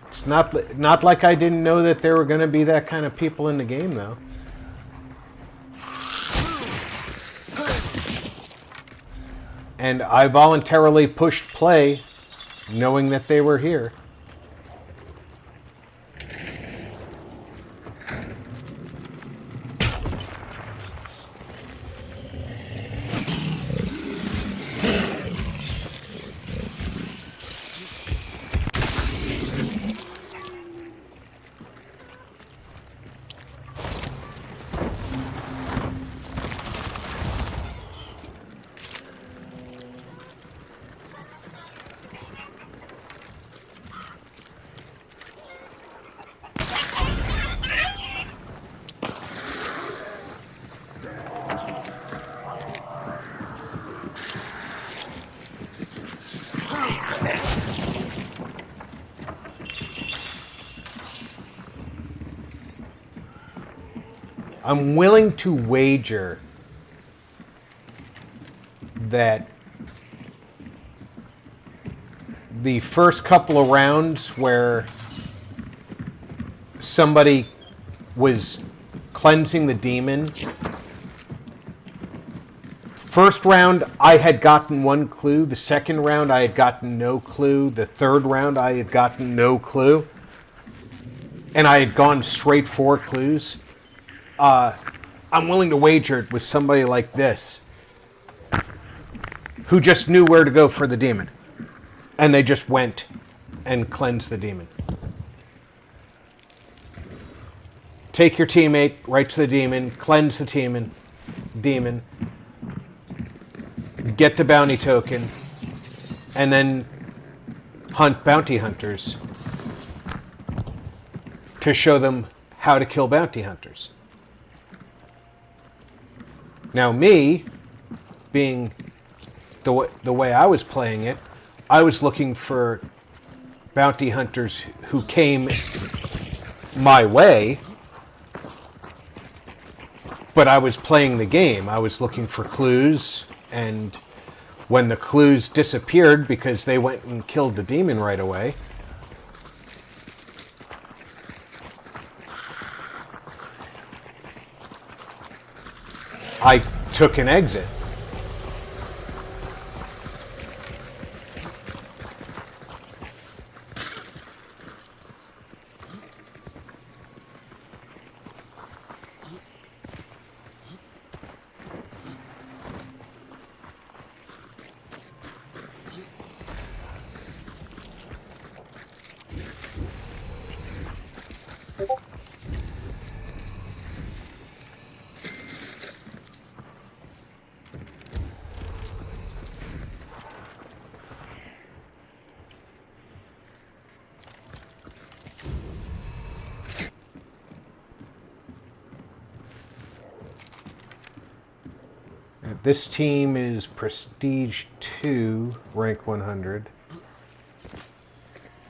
[SPEAKER 2] It's not like I didn't know that there were going to be that kind of people in the game, though. And I voluntarily pushed play, knowing that they were here. I'm willing to wager that the first couple of rounds where somebody was cleansing the demon, first round I had gotten 1 clue, the second round I had gotten no clue, the third round I had gotten no clue, and I had gone straight for clues. I'm willing to wager it was somebody like this, who just knew where to go for the demon. And they just went and cleansed the demon. Take your teammate, right to the demon, cleanse the demon, get the bounty token, and then hunt bounty hunters to show them how to kill bounty hunters. Now me, being the way I was playing it, I was looking for bounty hunters who came my way, but I was playing the game. I was looking for clues, and when the clues disappeared because they went and killed the demon right away, I took an exit. This team is Prestige 2, rank 100.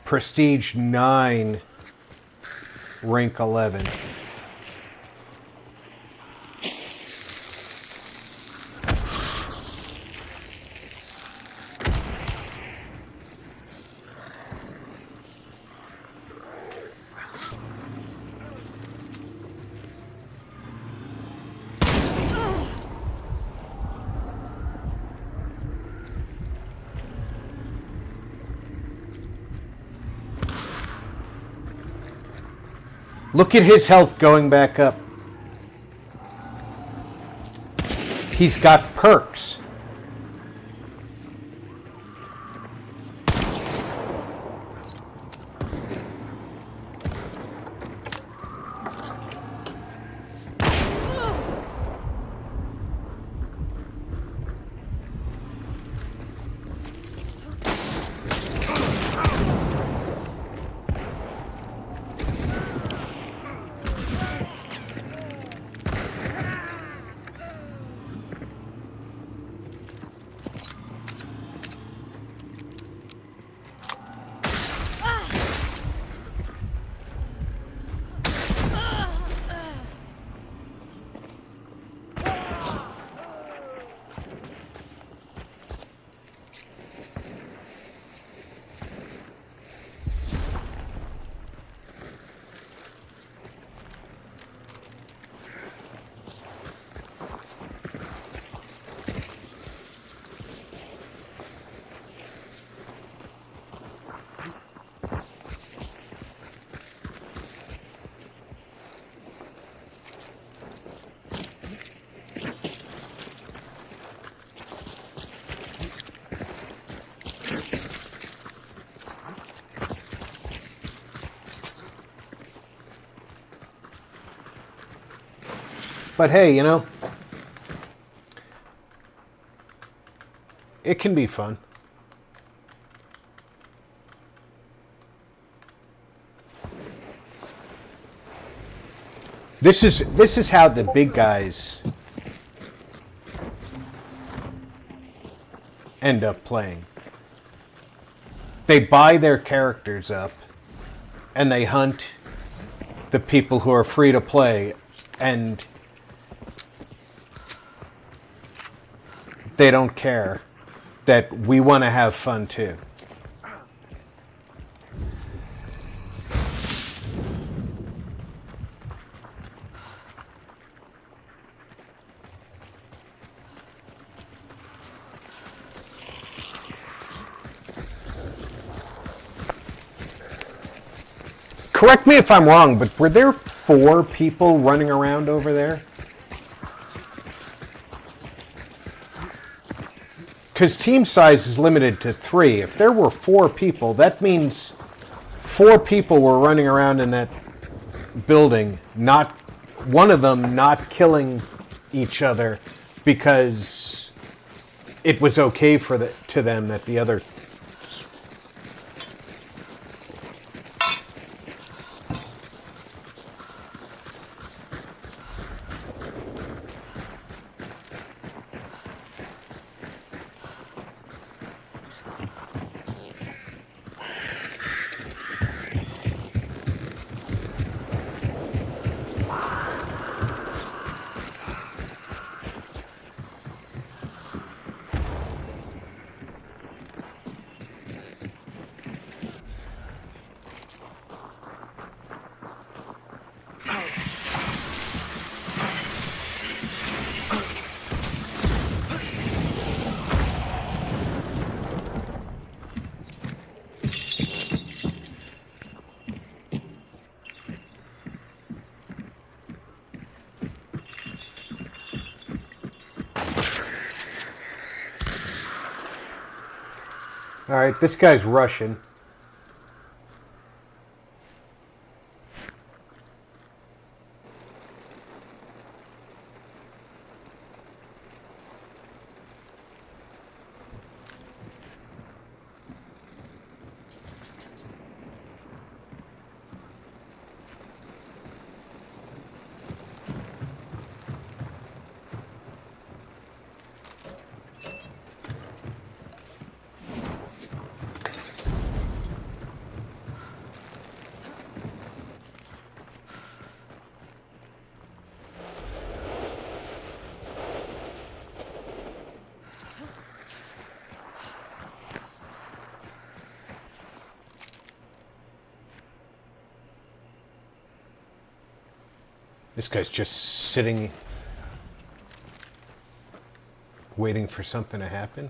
[SPEAKER 2] Prestige 9, rank 11. Look at his health going back up. He's got perks. But hey, you know, it can be fun. This is how the big guys end up playing. They buy their characters up and they hunt the people who are free to play, and they don't care that we want to have fun too. Correct me if I'm wrong, but were there 4 people running around over there? because team size is limited to 3. If there were 4 people, that means 4 people were running around in that building, not one of them not killing each other because it was okay to them that the other. All right, this guy's Russian. This guy's just sitting, waiting for something to happen.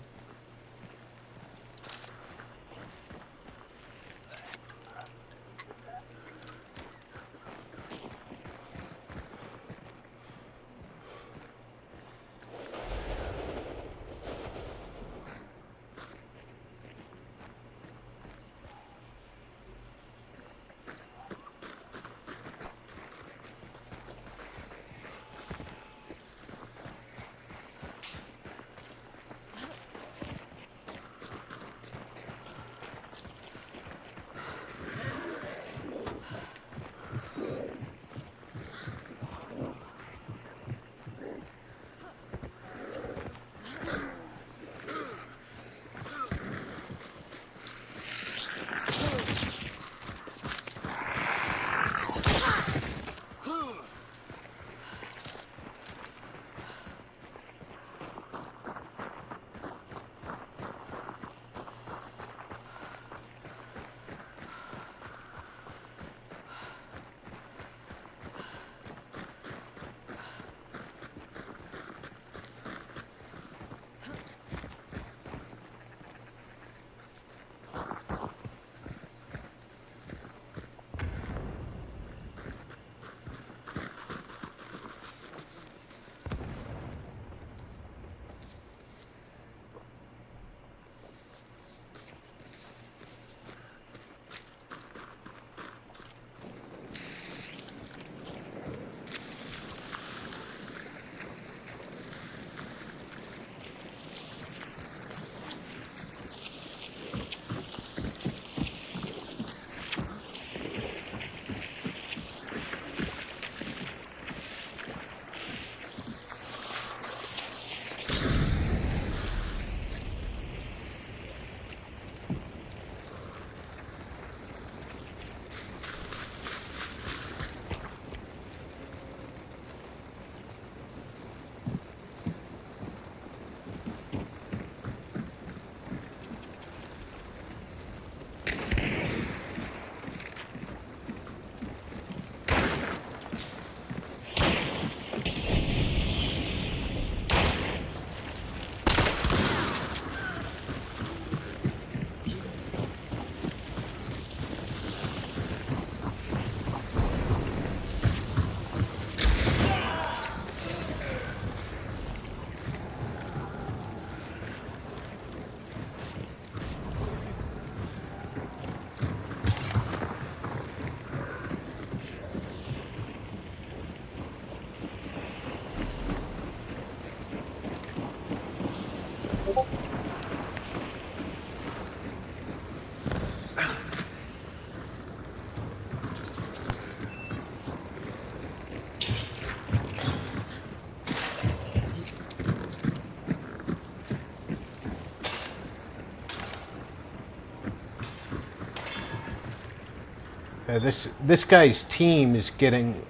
[SPEAKER 2] This guy's team is getting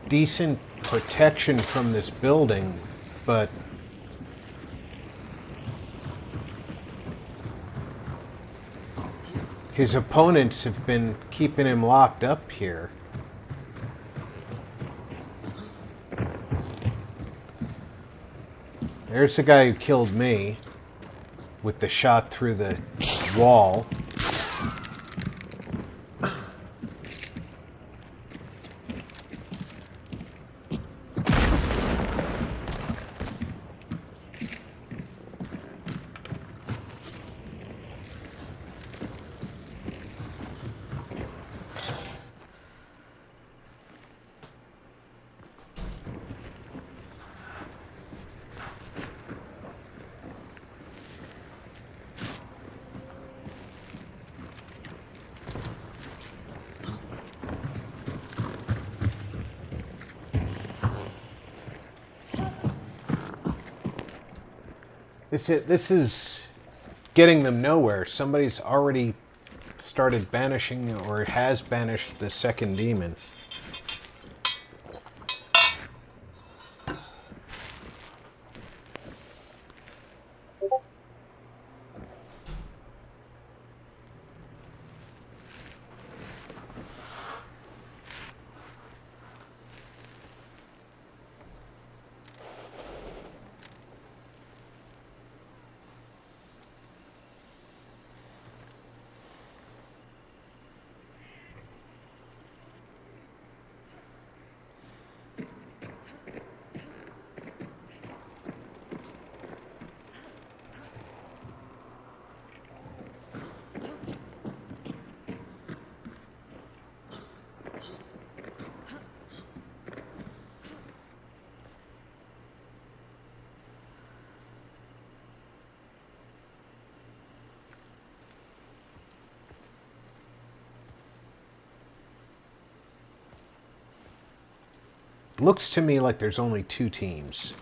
[SPEAKER 2] decent protection from this building, but his opponents have been keeping him locked up here. There's the guy who killed me with the shot through the wall. This is getting them nowhere. Somebody's already started banishing or has banished the second demon. Looks to me like there's only two teams.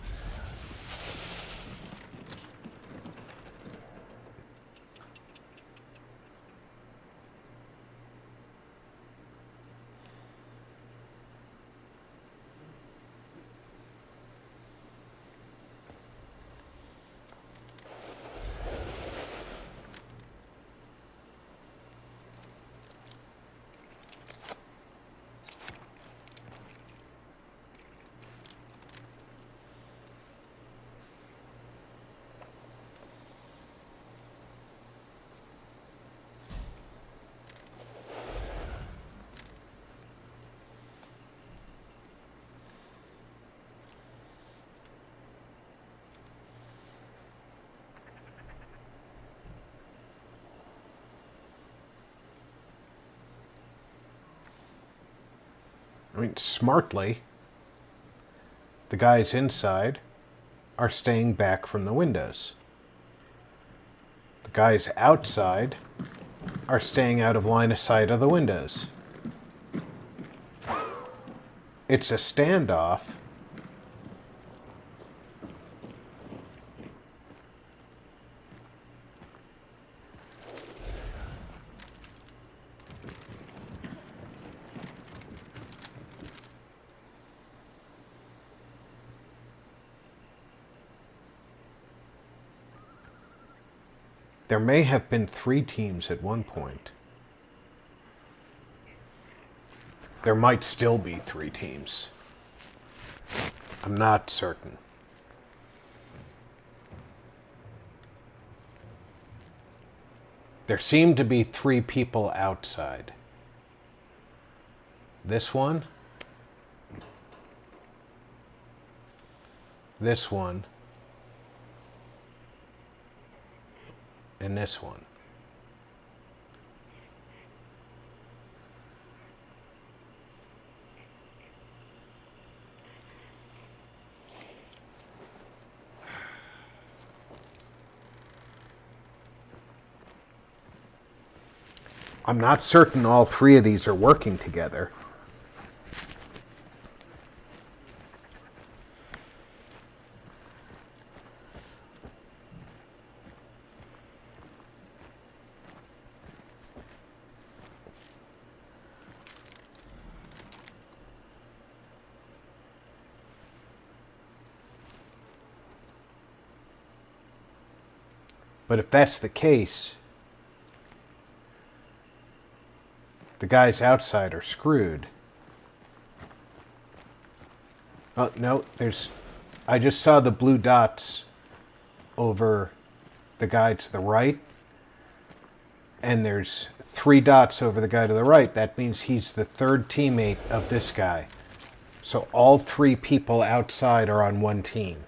[SPEAKER 2] I mean, smartly, the guys inside are staying back from the windows. The guys outside are staying out of line of sight of the windows. It's a standoff. There may have been 3 teams at one point. There might still be 3 teams. I'm not certain. There seem to be 3 people outside. This one. This one. And this one. I'm not certain all 3 of these are working together. But if that's the case, the guys outside are screwed. Oh, no, I just saw the blue dots over the guy to the right. And there's 3 dots over the guy to the right. That means he's the third teammate of this guy. So all 3 people outside are on one team.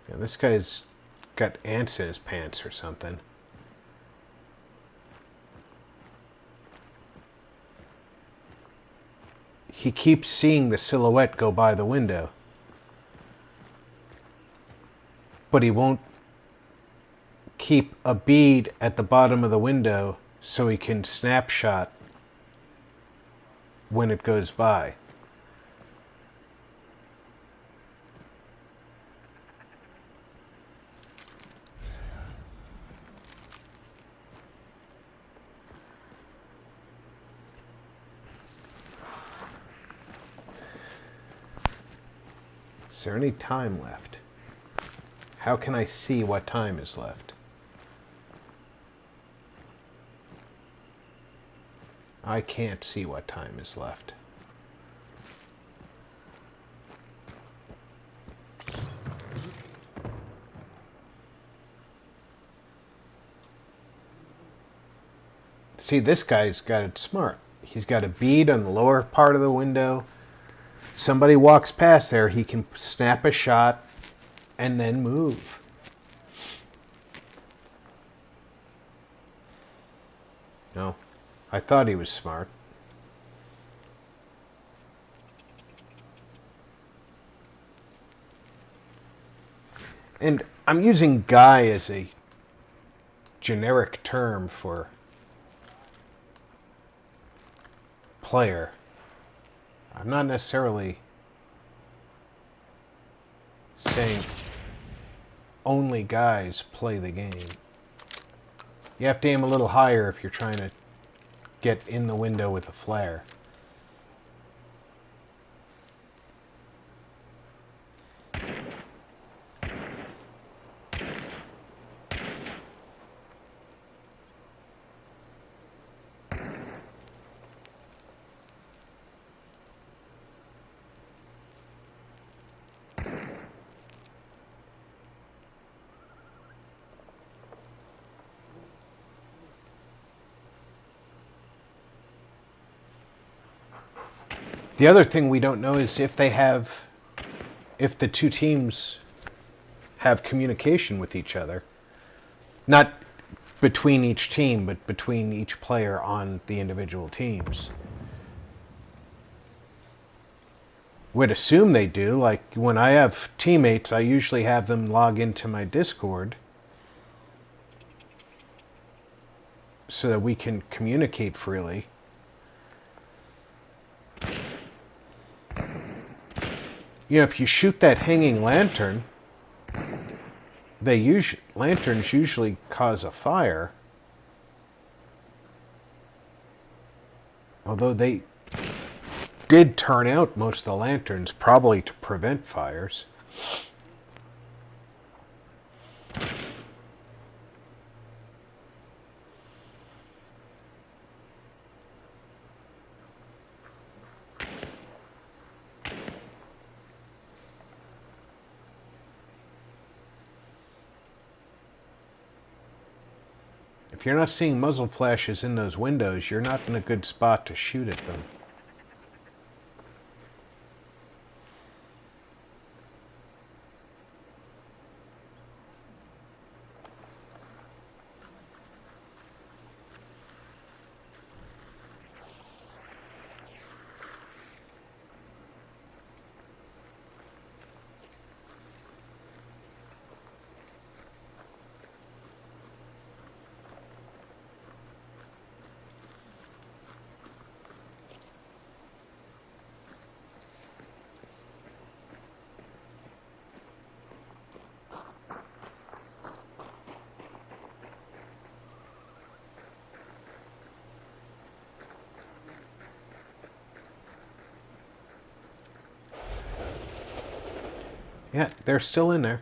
[SPEAKER 2] Yeah, this guy's got ants in his pants or something. He keeps seeing the silhouette go by the window. But he won't keep a bead at the bottom of the window so he can snapshot when it goes by. Is there any time left? How can I see what time is left? I can't see what time is left. See, this guy's got it smart. He's got a bead on the lower part of the window. Somebody walks past there, he can snap a shot and then move. No, I thought he was smart. And I'm using guy as a generic term for player. I'm not necessarily saying only guys play the game. You have to aim a little higher if you're trying to get in the window with a flare. The other thing we don't know is if the 2 teams have communication with each other. Not between each team, but between each player on the individual teams. Would assume they do. Like when I have teammates, I usually have them log into my Discord so that we can communicate freely. You know, if you shoot that hanging lantern, lanterns usually cause a fire. Although they did turn out most of the lanterns, probably to prevent fires. If you're not seeing muzzle flashes in those windows, you're not in a good spot to shoot at them. Yeah, they're still in there.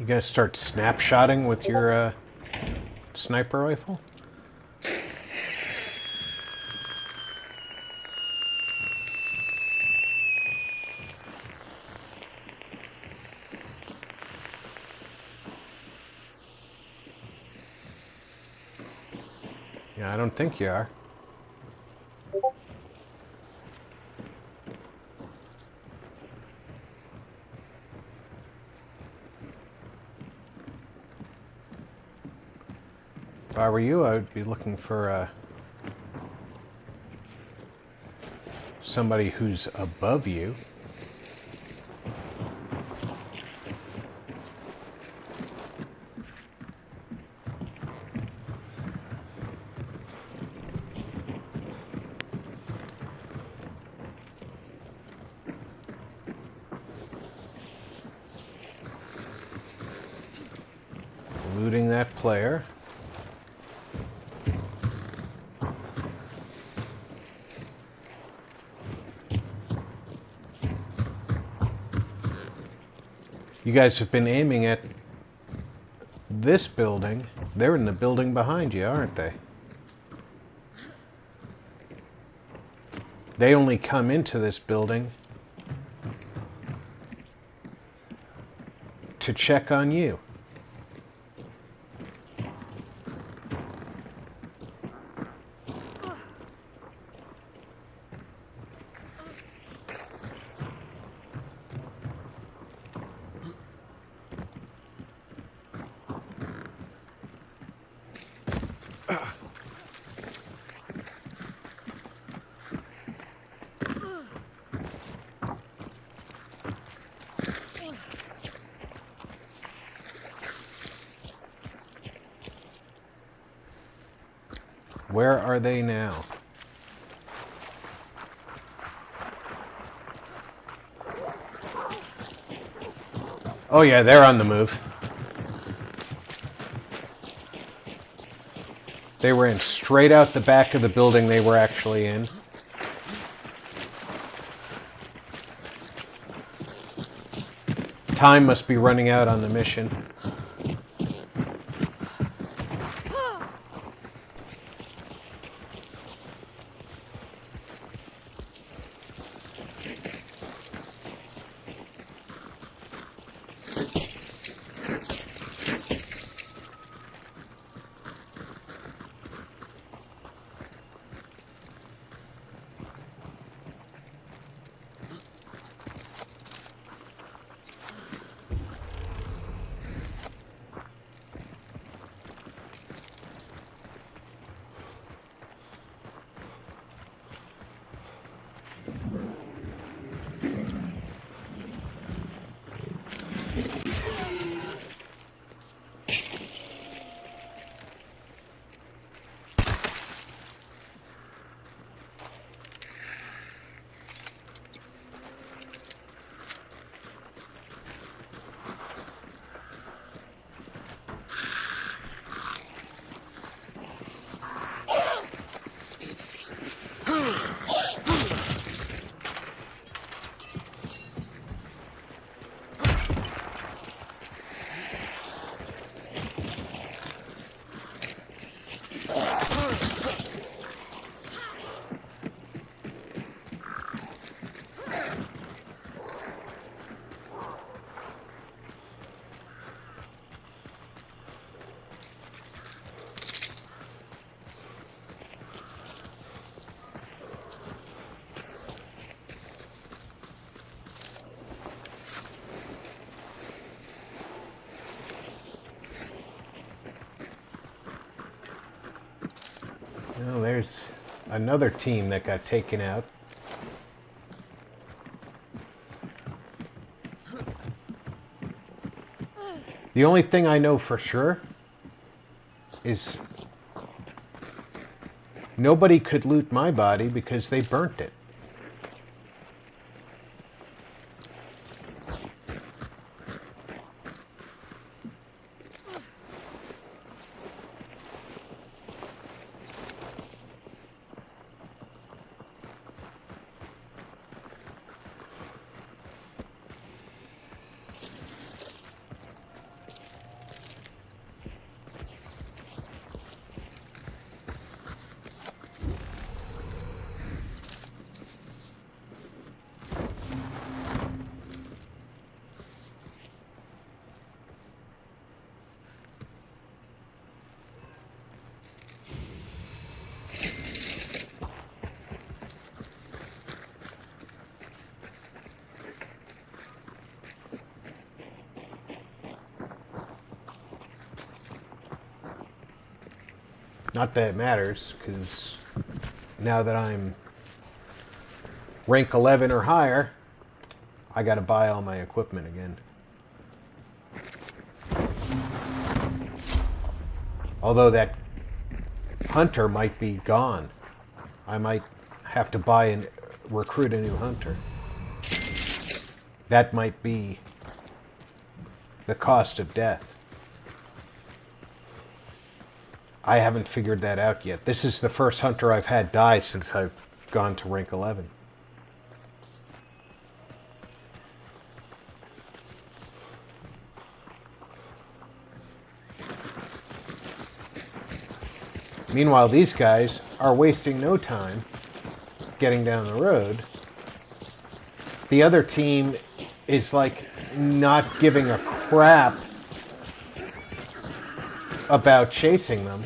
[SPEAKER 2] You gonna start snapshotting with your sniper rifle? Yeah, I don't think you are. If I were you, I would be looking for somebody who's above you. Looting that player. You guys have been aiming at this building. They're in the building behind you, aren't they? They only come into this building to check on you. Where are they now? Oh yeah, they're on the move. They ran straight out the back of the building they were actually in. Time must be running out on the mission. another team that got taken out. The only thing I know for sure is nobody could loot my body because they burnt it. Not that it matters, because now that I'm rank 11 or higher, I gotta buy all my equipment again. Although that hunter might be gone. I might have to buy and recruit a new hunter. That might be the cost of death. I haven't figured that out yet. This is the first hunter I've had die since I've gone to rank 11. Meanwhile, these guys are wasting no time getting down the road. The other team is like not giving a crap about chasing them.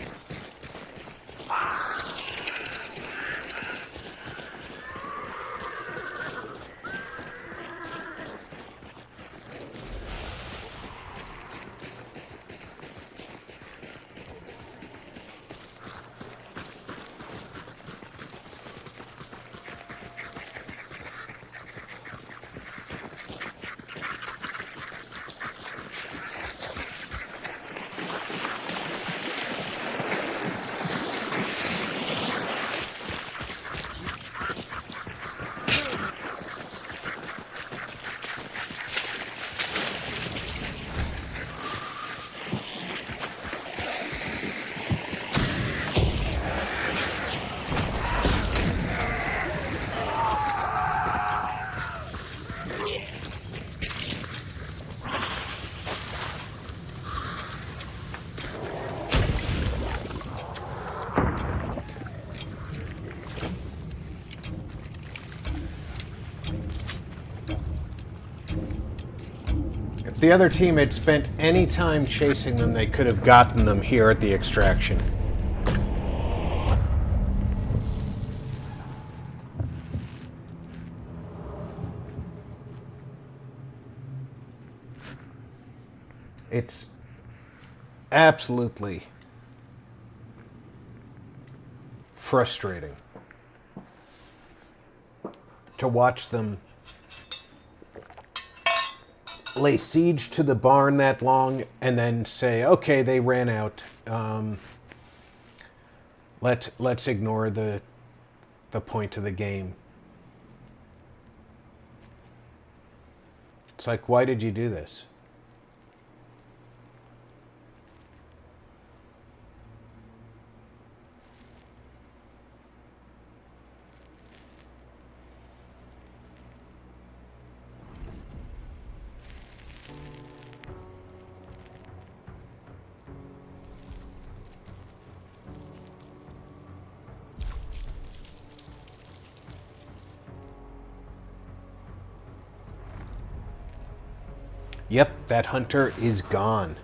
[SPEAKER 2] If the other team had spent any time chasing them, they could have gotten them here at the extraction. It's absolutely frustrating to watch them lay siege to the barn that long and then say, okay, they ran out. Let's ignore the point of the game. It's like, why did you do this? Yep, that hunter is gone.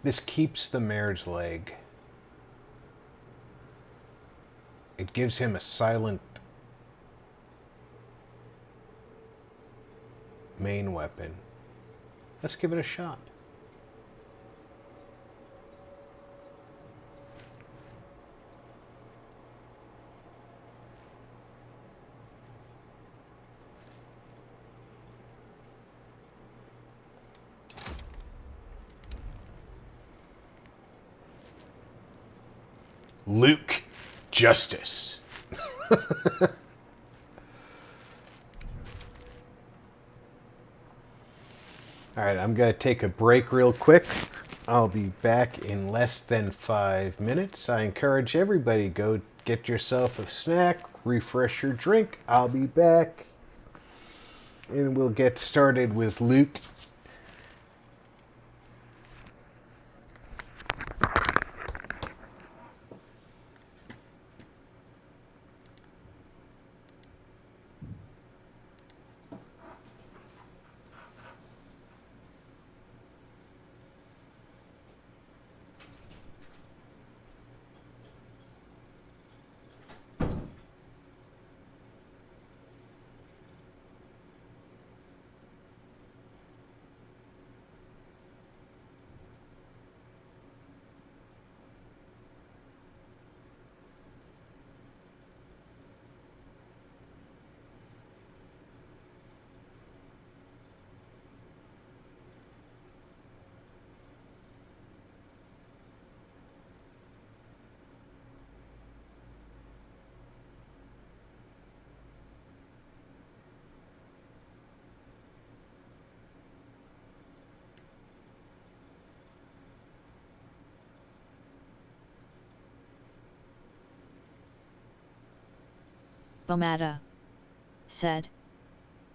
[SPEAKER 2] This keeps the mare's leg. It gives him a silent main weapon. Let's give it a shot. Luke Justice. All right, I'm going to take a break real quick. I'll be back in less than 5 minutes. I encourage everybody, go get yourself a snack, refresh your drink. I'll be back. And we'll get started with Luke.
[SPEAKER 1] Bomata. Said.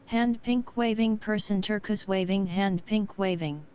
[SPEAKER 1] Hand pink waving person turquoise waving hand pink waving.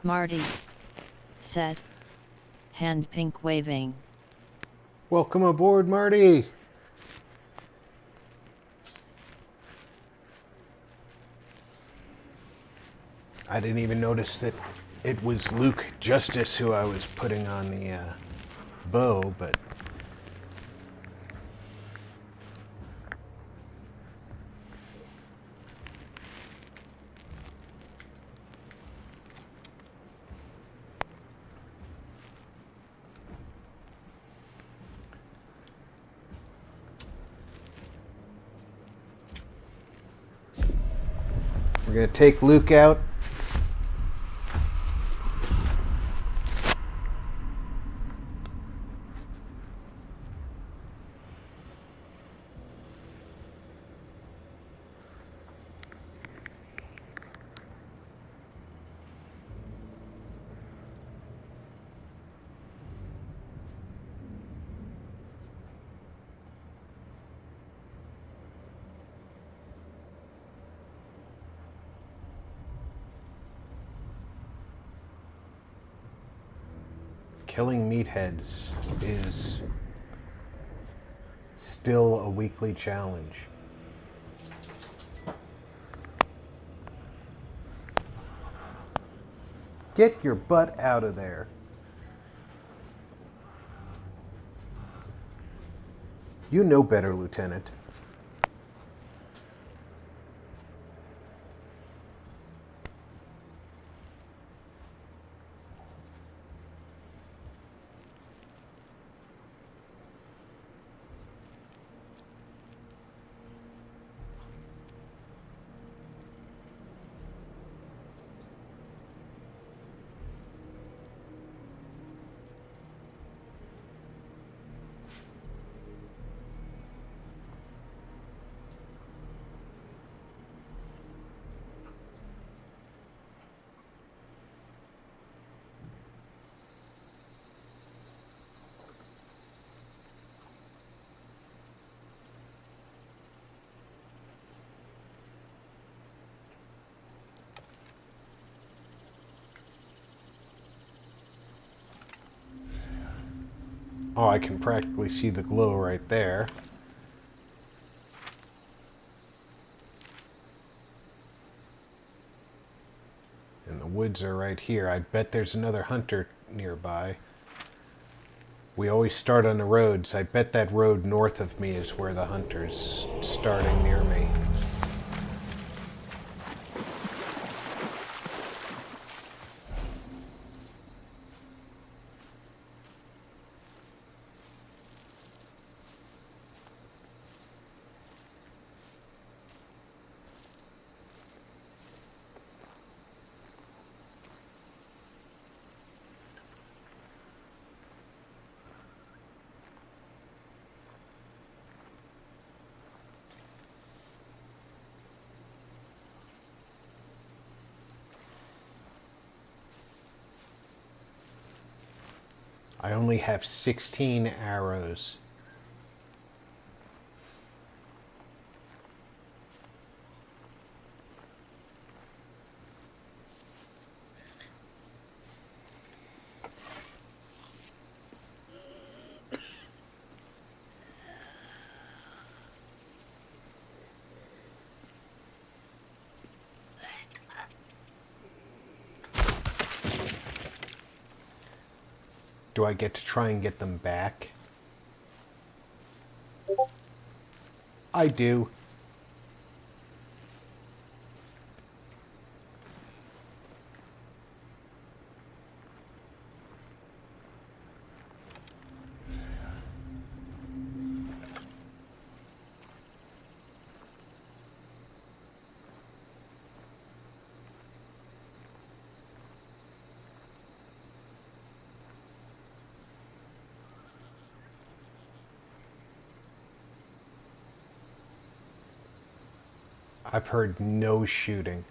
[SPEAKER 1] Marty. Said. Hand pink waving.
[SPEAKER 2] Welcome aboard, Marty. I didn't even notice that it was Luke Justice who I was putting on the bow, but we're going to take Luke out. killing meatheads is still a weekly challenge. Get your butt out of there. You know better, Lieutenant. Oh, I can practically see the glow right there. And the woods are right here. I bet there's another hunter nearby. We always start on the roads. I bet that road north of me is where the hunter's starting near me. I only have 16 arrows. Do I get to try and get them back? I do. I've heard no shooting.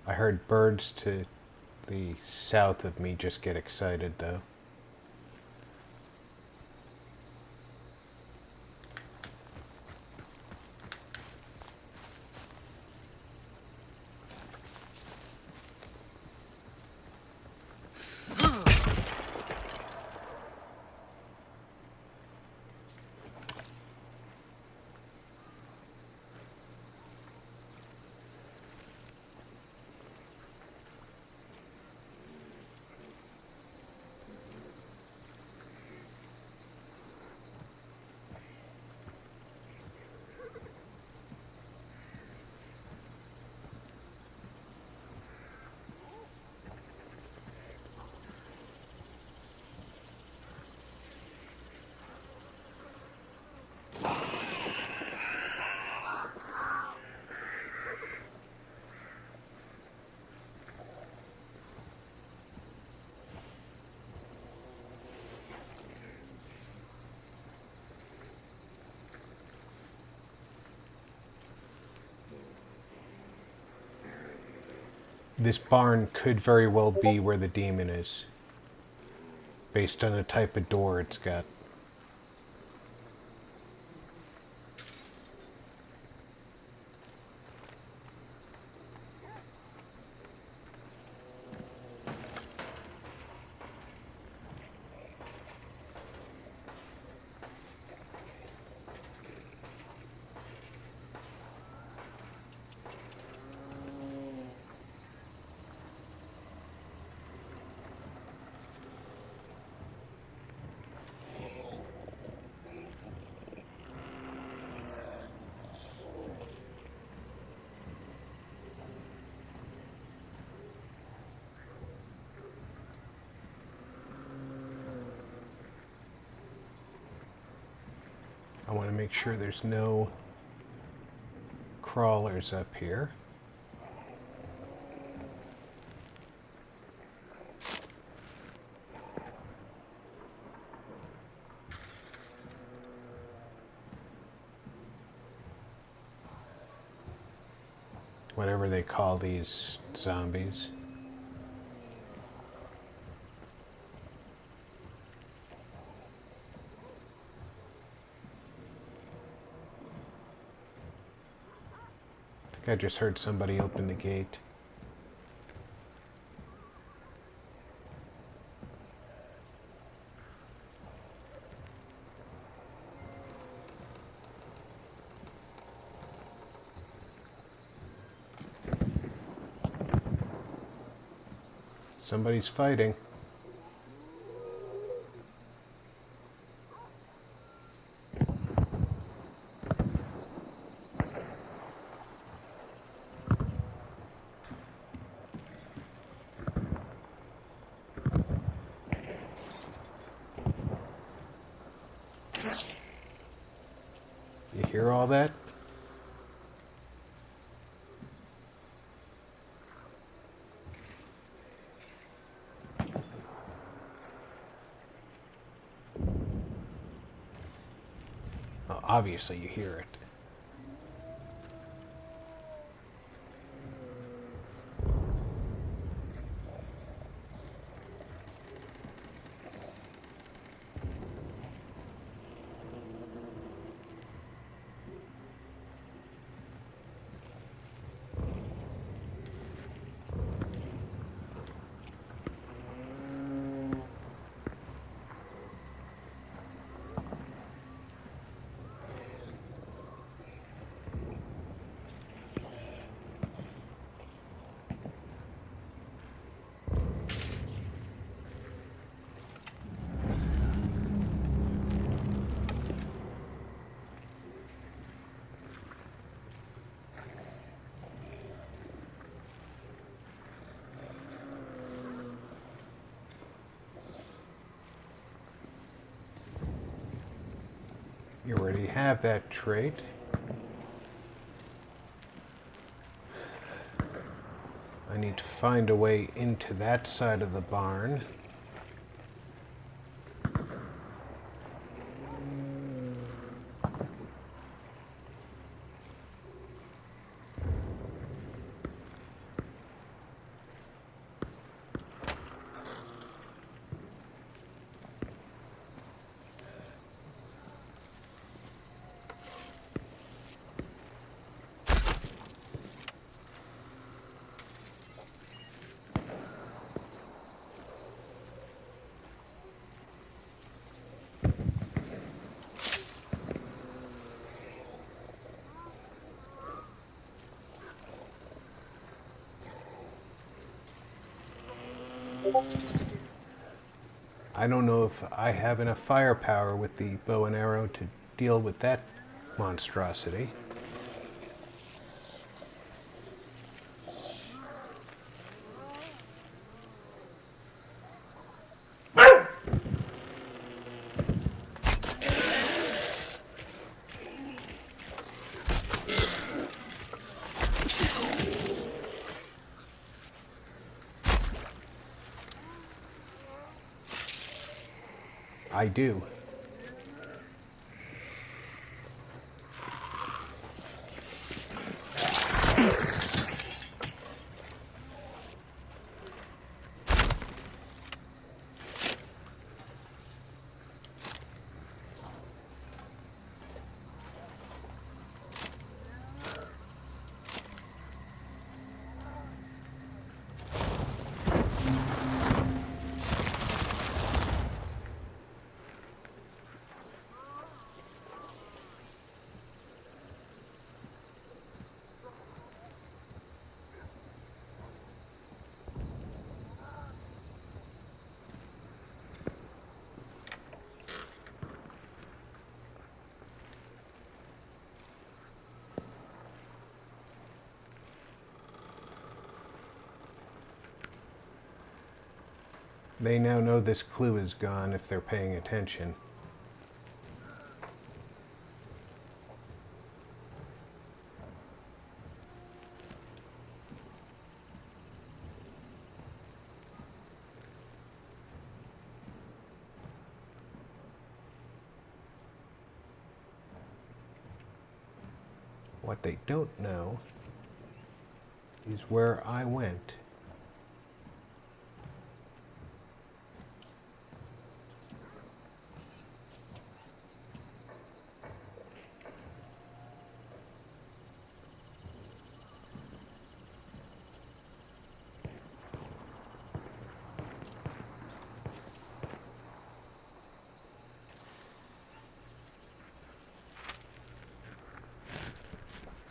[SPEAKER 2] I heard birds to the south of me just get excited, though. This barn could very well be where the demon is, based on the type of door it's got. I want to make sure there's no crawlers up here. Whatever they call these zombies. I think I just heard somebody open the gate. Somebody's fighting. You hear all that? Well, obviously you hear it. You already have that trait. I need to find a way into that side of the barn. I don't know if I have enough firepower with the bow and arrow to deal with that monstrosity. I do. They now know this clue is gone if they're paying attention. What they don't know is where I went.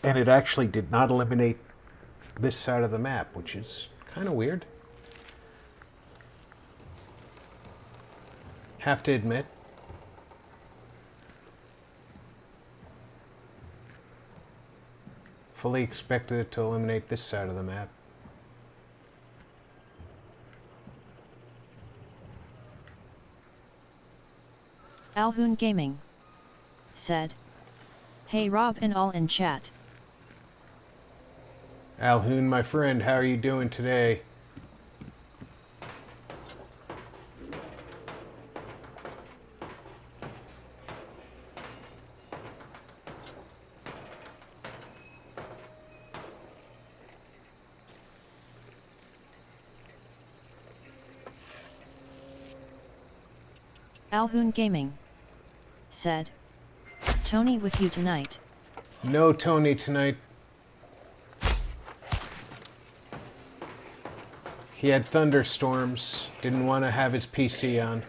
[SPEAKER 2] And it actually did not eliminate this side of the map, which is kind of weird. Have to admit. Fully expected it to eliminate this side of the map.
[SPEAKER 1] Alhoon Gaming said, "Hey Rob and all in chat.
[SPEAKER 2] Alhoon, my friend, how are you doing today?
[SPEAKER 1] Alhoon Gaming said, Tony with you tonight.
[SPEAKER 2] No Tony tonight. He had thunderstorms, didn't want to have his PC on.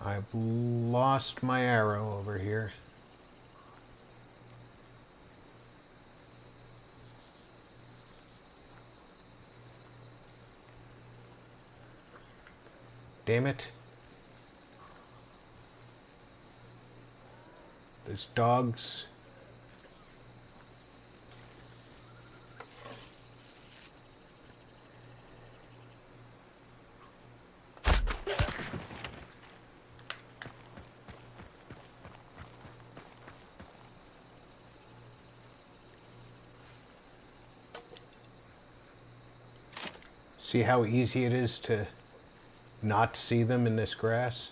[SPEAKER 2] I've lost my arrow over here. Damn it. There's dogs. See how easy it is to not see them in this grass?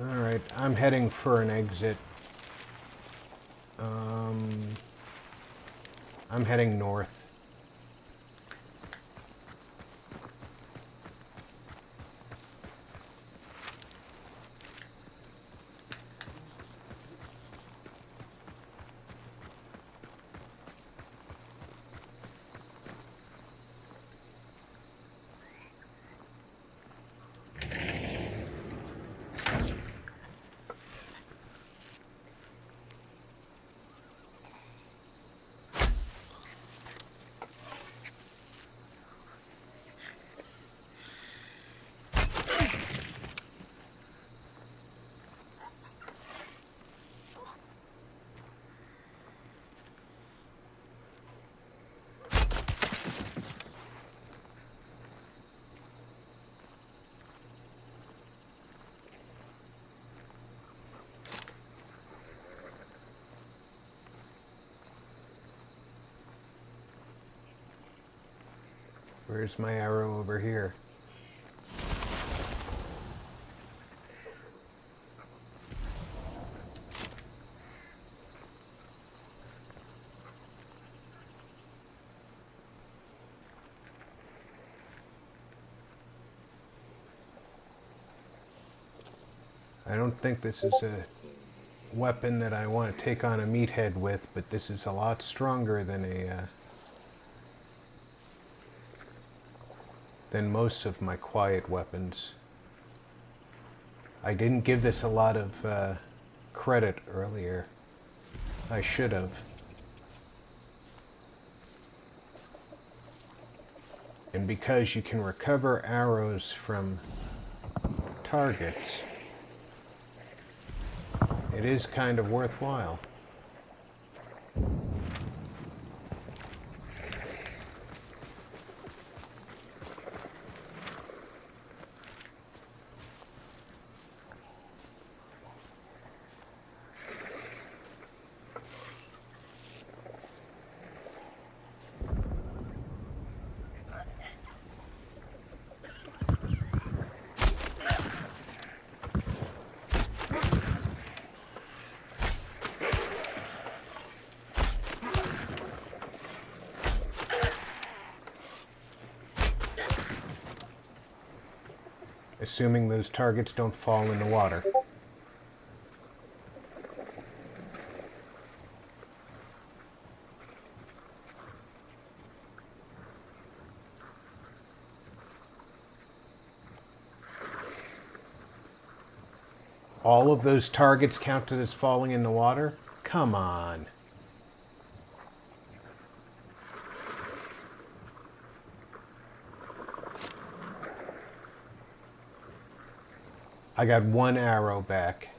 [SPEAKER 2] Alright, I'm heading for an exit. I'm heading north. Where's my arrow over here? I don't think this is a weapon that I want to take on a meathead with, but this is a lot stronger than than most of my quiet weapons. I didn't give this a lot of credit earlier. I should have. And because you can recover arrows from targets, it is kind of worthwhile. Assuming those targets don't fall in the water. All of those targets counted as falling in the water? Come on. I got one arrow back.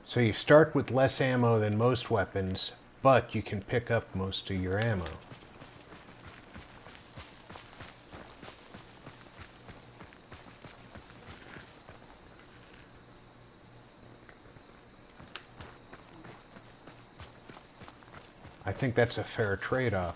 [SPEAKER 2] So you start with less ammo than most weapons, but you can pick up most of your ammo. I think that's a fair trade-off.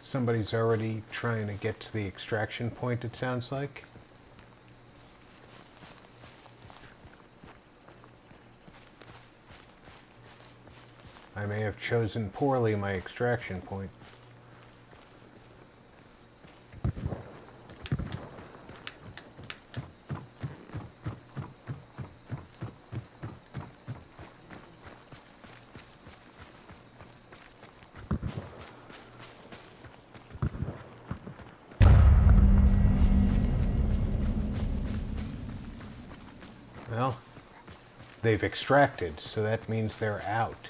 [SPEAKER 2] Somebody's already trying to get to the extraction point, it sounds like. I may have chosen poorly my extraction point. they've extracted, so that means they're out.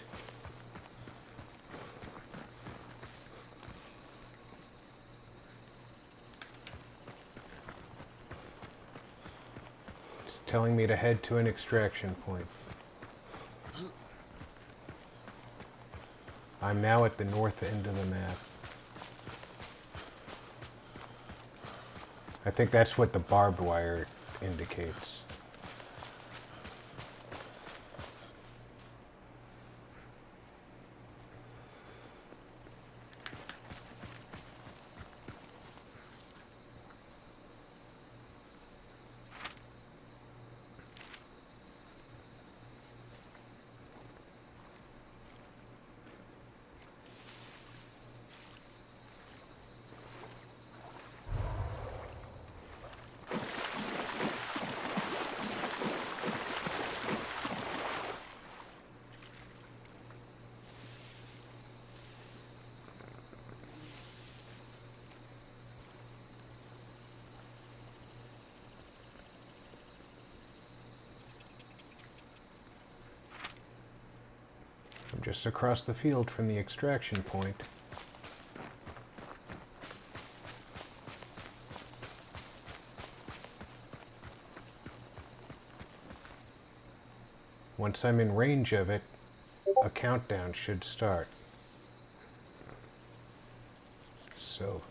[SPEAKER 2] It's telling me to head to an extraction point. I'm now at the north end of the map. I think that's what the barbed wire indicates. I'm just across the field from the extraction point. Once I'm in range of it, a countdown should start. So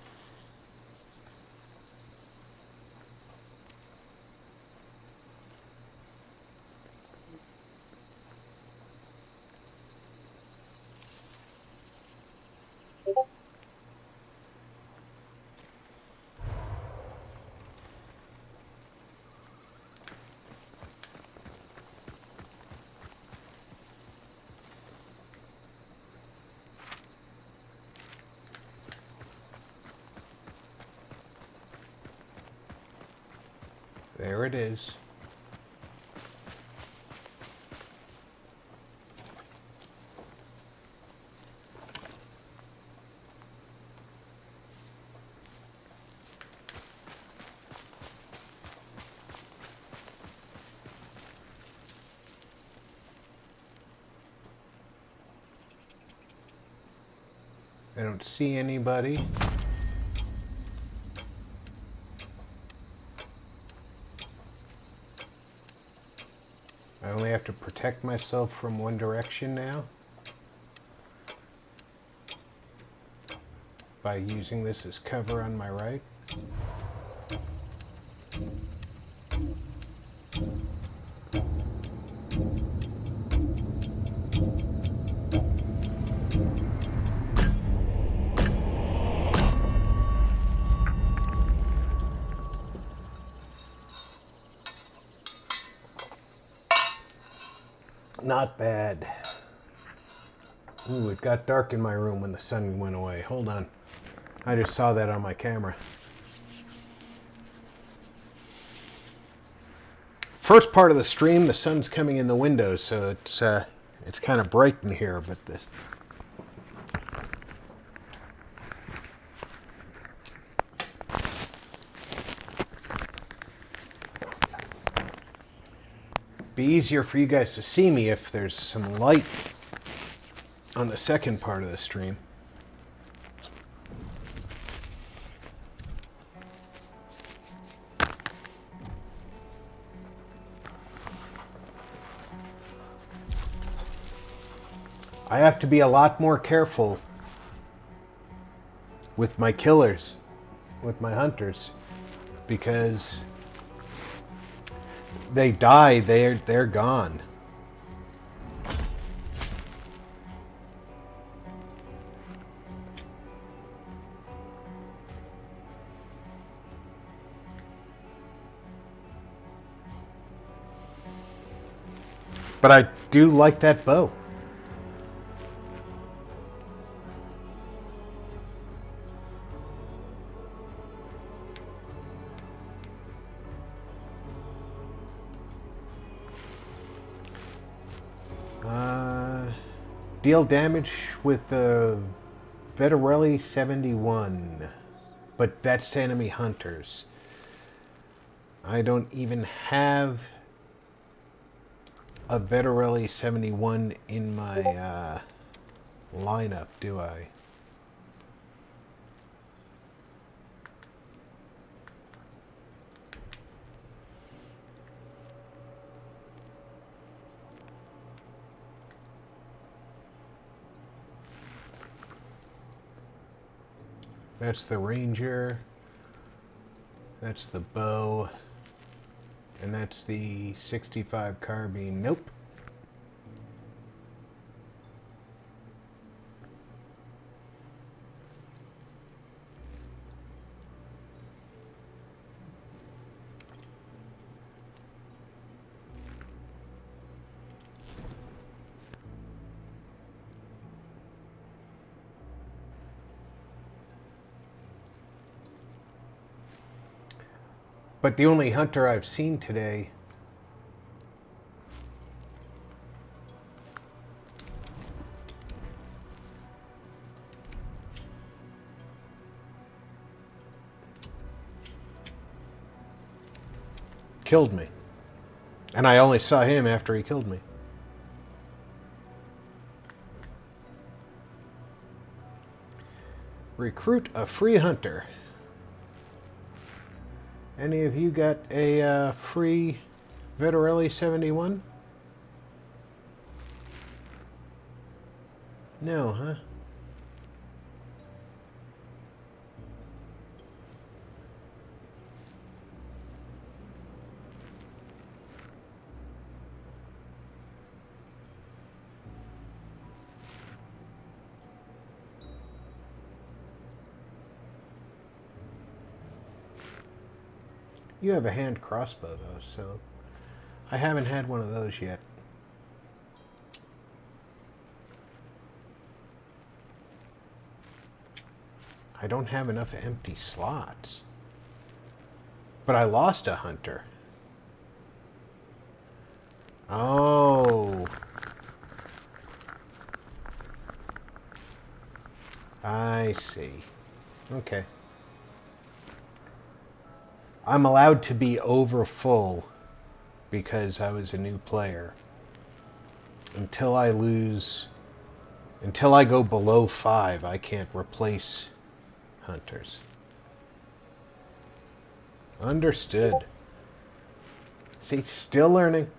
[SPEAKER 2] there it is. I don't see anybody. I only have to protect myself from one direction now by using this as cover on my right. Not bad. Ooh, it got dark in my room when the sun went away. Hold on. I just saw that on my camera. First part of the stream, the sun's coming in the windows, so it's kind of bright in here, but this... be easier for you guys to see me if there's some light on the second part of the stream. I have to be a lot more careful with my killers, with my hunters, because they die, they're gone. But I do like that bow. Deal damage with the Veterelli 71, but that's to enemy hunters. I don't even have a Veterelli 71 in my lineup, do I? That's the Ranger. That's the bow. And that's the 65 carbine. Nope. But the only hunter I've seen today killed me. And I only saw him after he killed me. Recruit a free hunter. Any of you got a free Veterelli 71? No, huh? You have a hand crossbow, though, so I haven't had one of those yet. I don't have enough empty slots. But I lost a hunter. Oh. I see. Okay. I'm allowed to be over full because I was a new player. Until I go below 5, I can't replace hunters. Understood. See, still learning.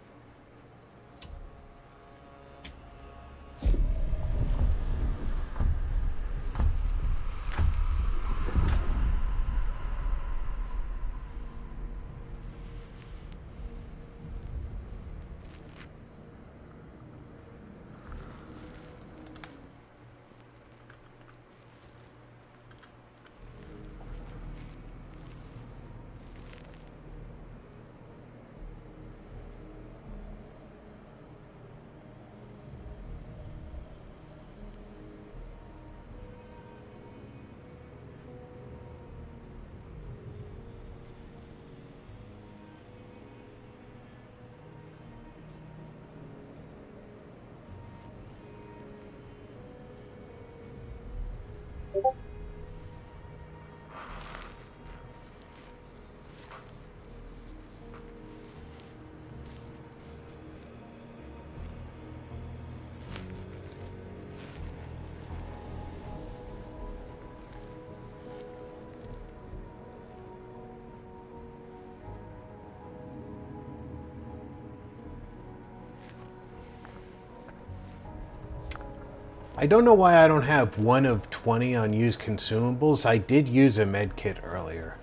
[SPEAKER 2] I don't know why I don't have 1 of 20 on used consumables. I did use a med kit earlier.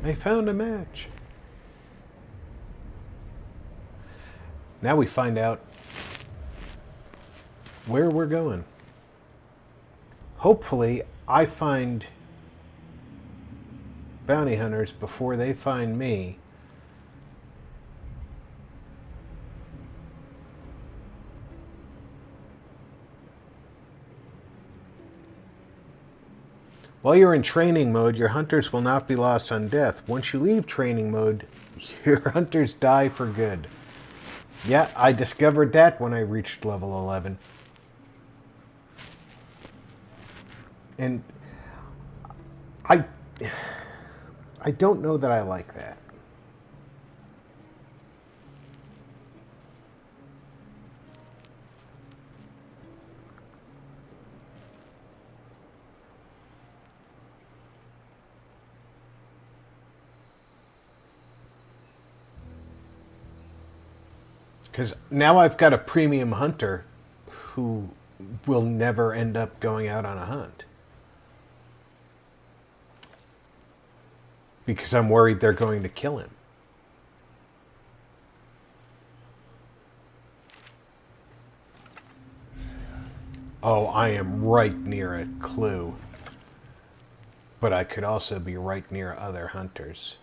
[SPEAKER 2] I found a match. Now we find out where we're going. Hopefully, I find bounty hunters before they find me. While you're in training mode, your hunters will not be lost on death. Once you leave training mode, Your hunters die for good. Yeah, I discovered that when I reached level 11. And I don't know that I like that. Because now I've got a premium hunter who will never end up going out on a hunt. Because I'm worried they're going to kill him. Oh, I am right near a clue. But I could also be right near other hunters.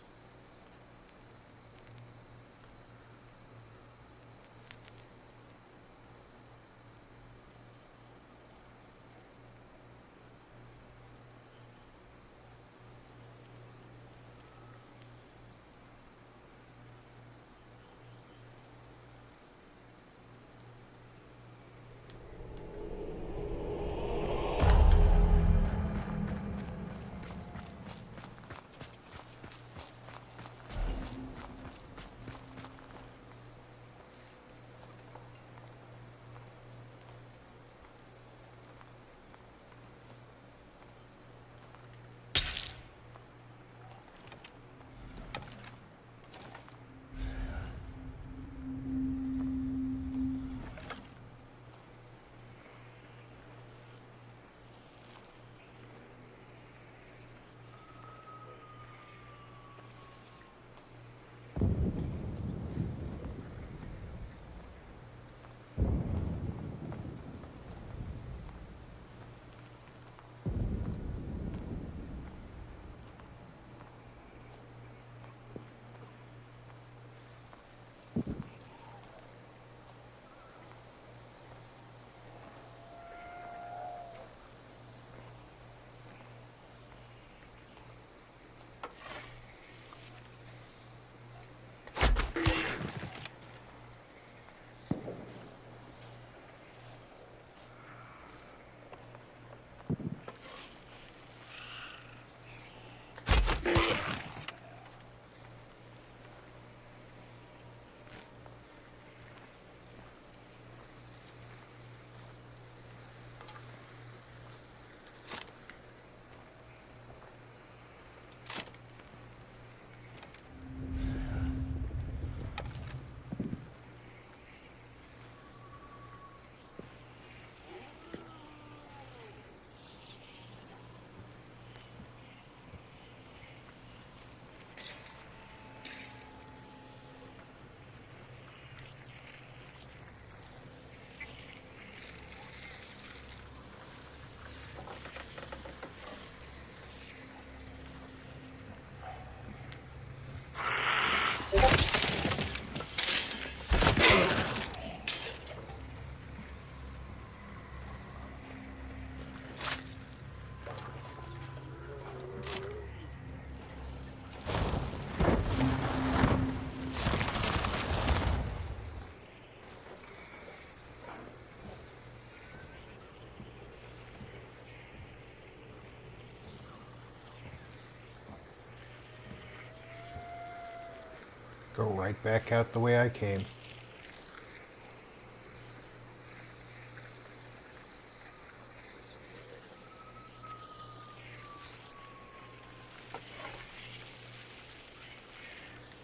[SPEAKER 2] Go right back out the way I came.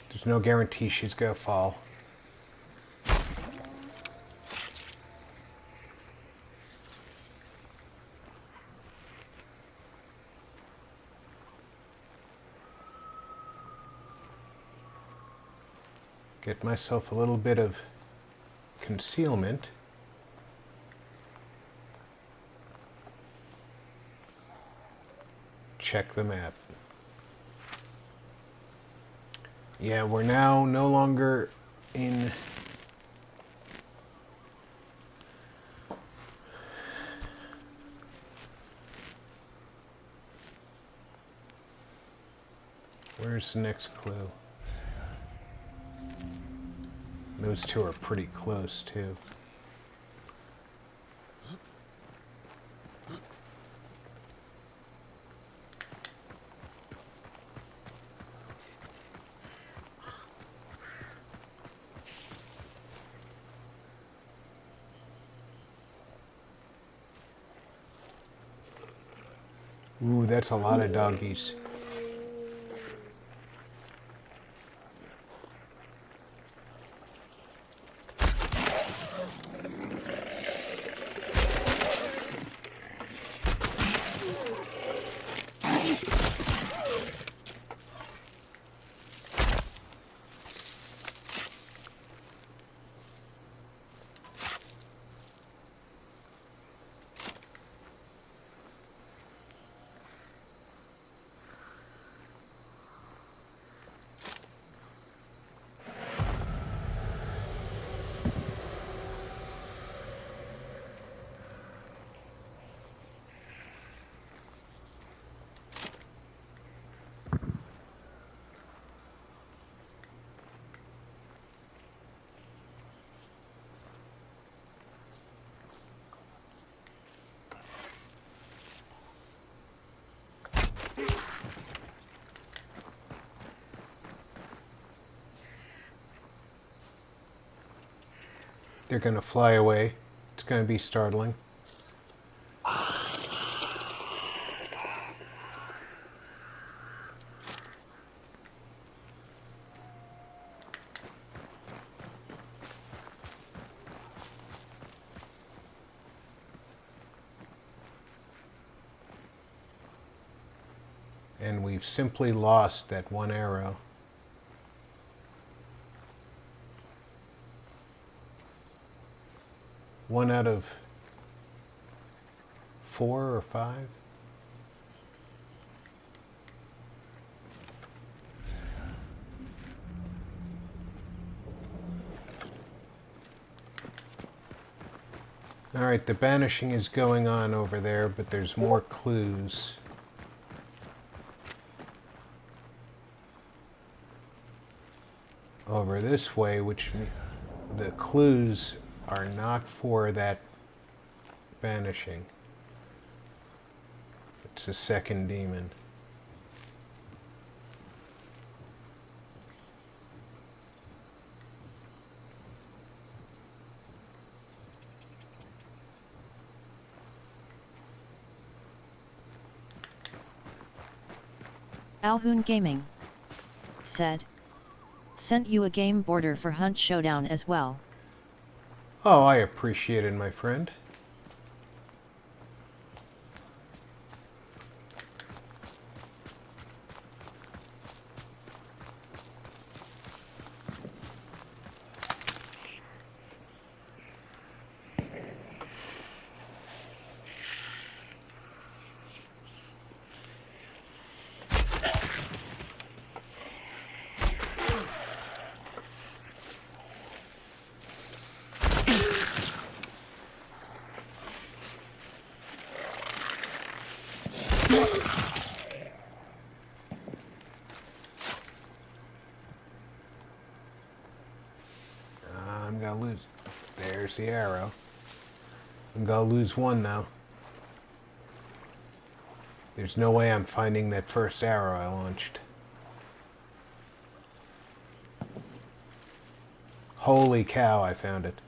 [SPEAKER 2] There's no guarantee she's gonna fall. Get myself a little bit of concealment. Check the map. Yeah, we're now no longer in... Where's the next clue? Those two are pretty close, too. Ooh, that's a lot of doggies. They're going to fly away. It's going to be startling. And we've simply lost that one arrow. One out of 4 or 5. All right, the banishing is going on over there, but there's more clues. Over this way, which the clues are not for that banishing. It's a second demon.
[SPEAKER 1] Alhoon Gaming said, sent you a game border for Hunt Showdown as well.
[SPEAKER 2] Oh, I appreciate it, my friend. I'm gonna lose. There's the arrow. I'm gonna lose one now. There's no way I'm finding that first arrow I launched. Holy cow, I found it.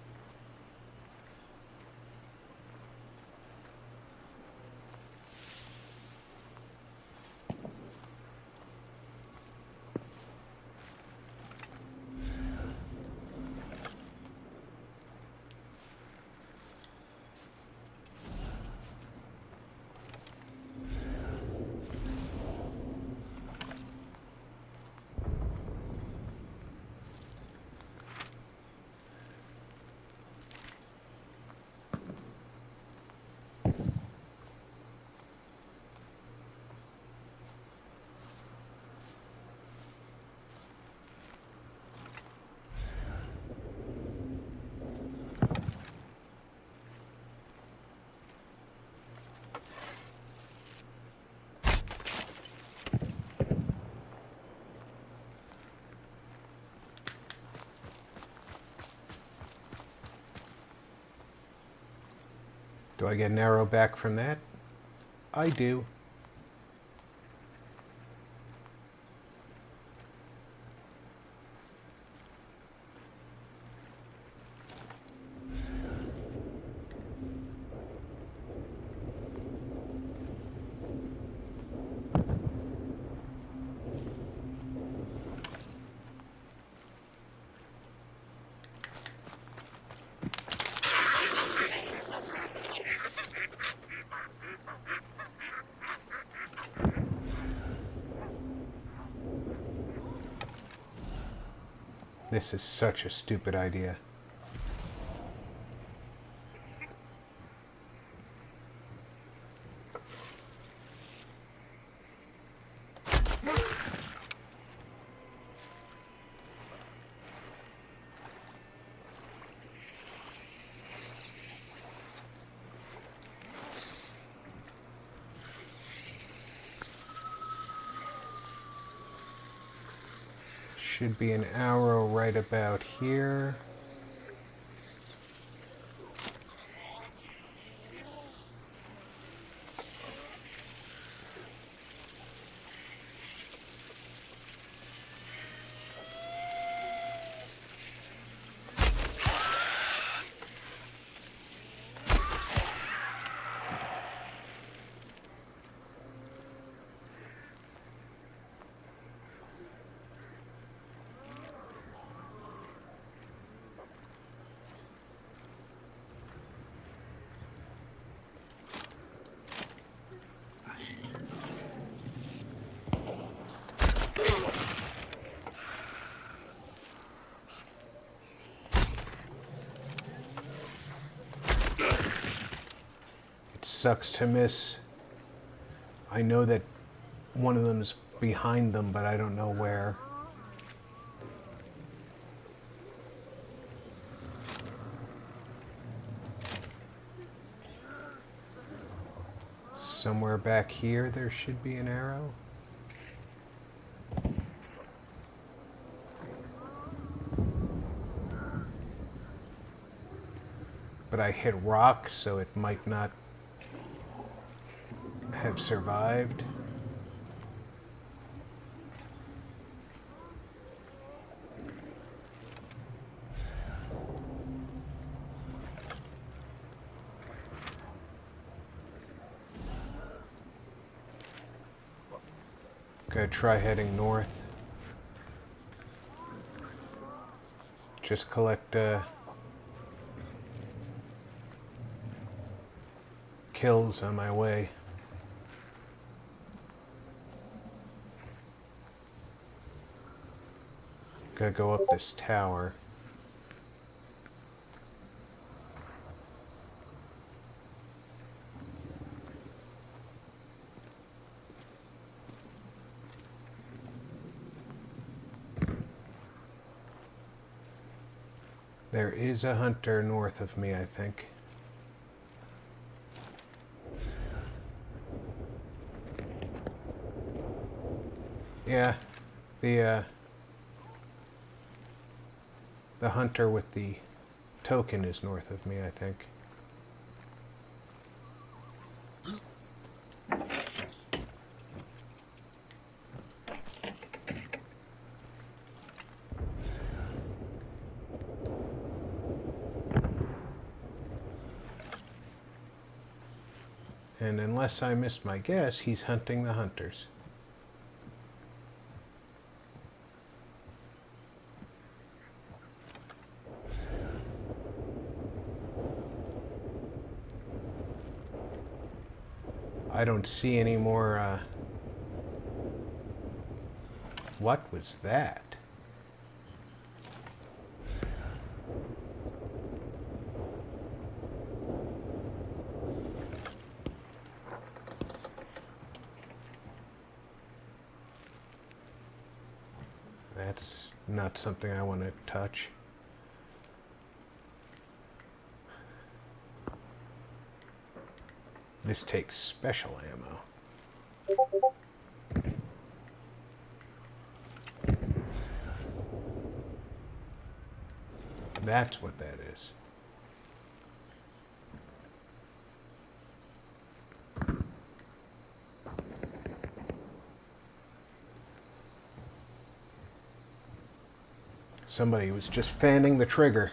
[SPEAKER 2] Do I get an arrow back from that? I do. This is such a stupid idea. Should be an arrow right about here. Sucks to miss. I know that one of them is behind them, but I don't know where. Somewhere back here there should be an arrow. But I hit rock, so it might not have survived. Gotta try heading north. Just collect kills on my way. Gotta go up this tower. There is a hunter north of me, I think. Yeah, the hunter with the token is north of me, I think. And unless I missed my guess, he's hunting the hunters. I don't see any more, what was that? That's not something I want to touch. This takes special ammo. That's what that is. Somebody was just fanning the trigger.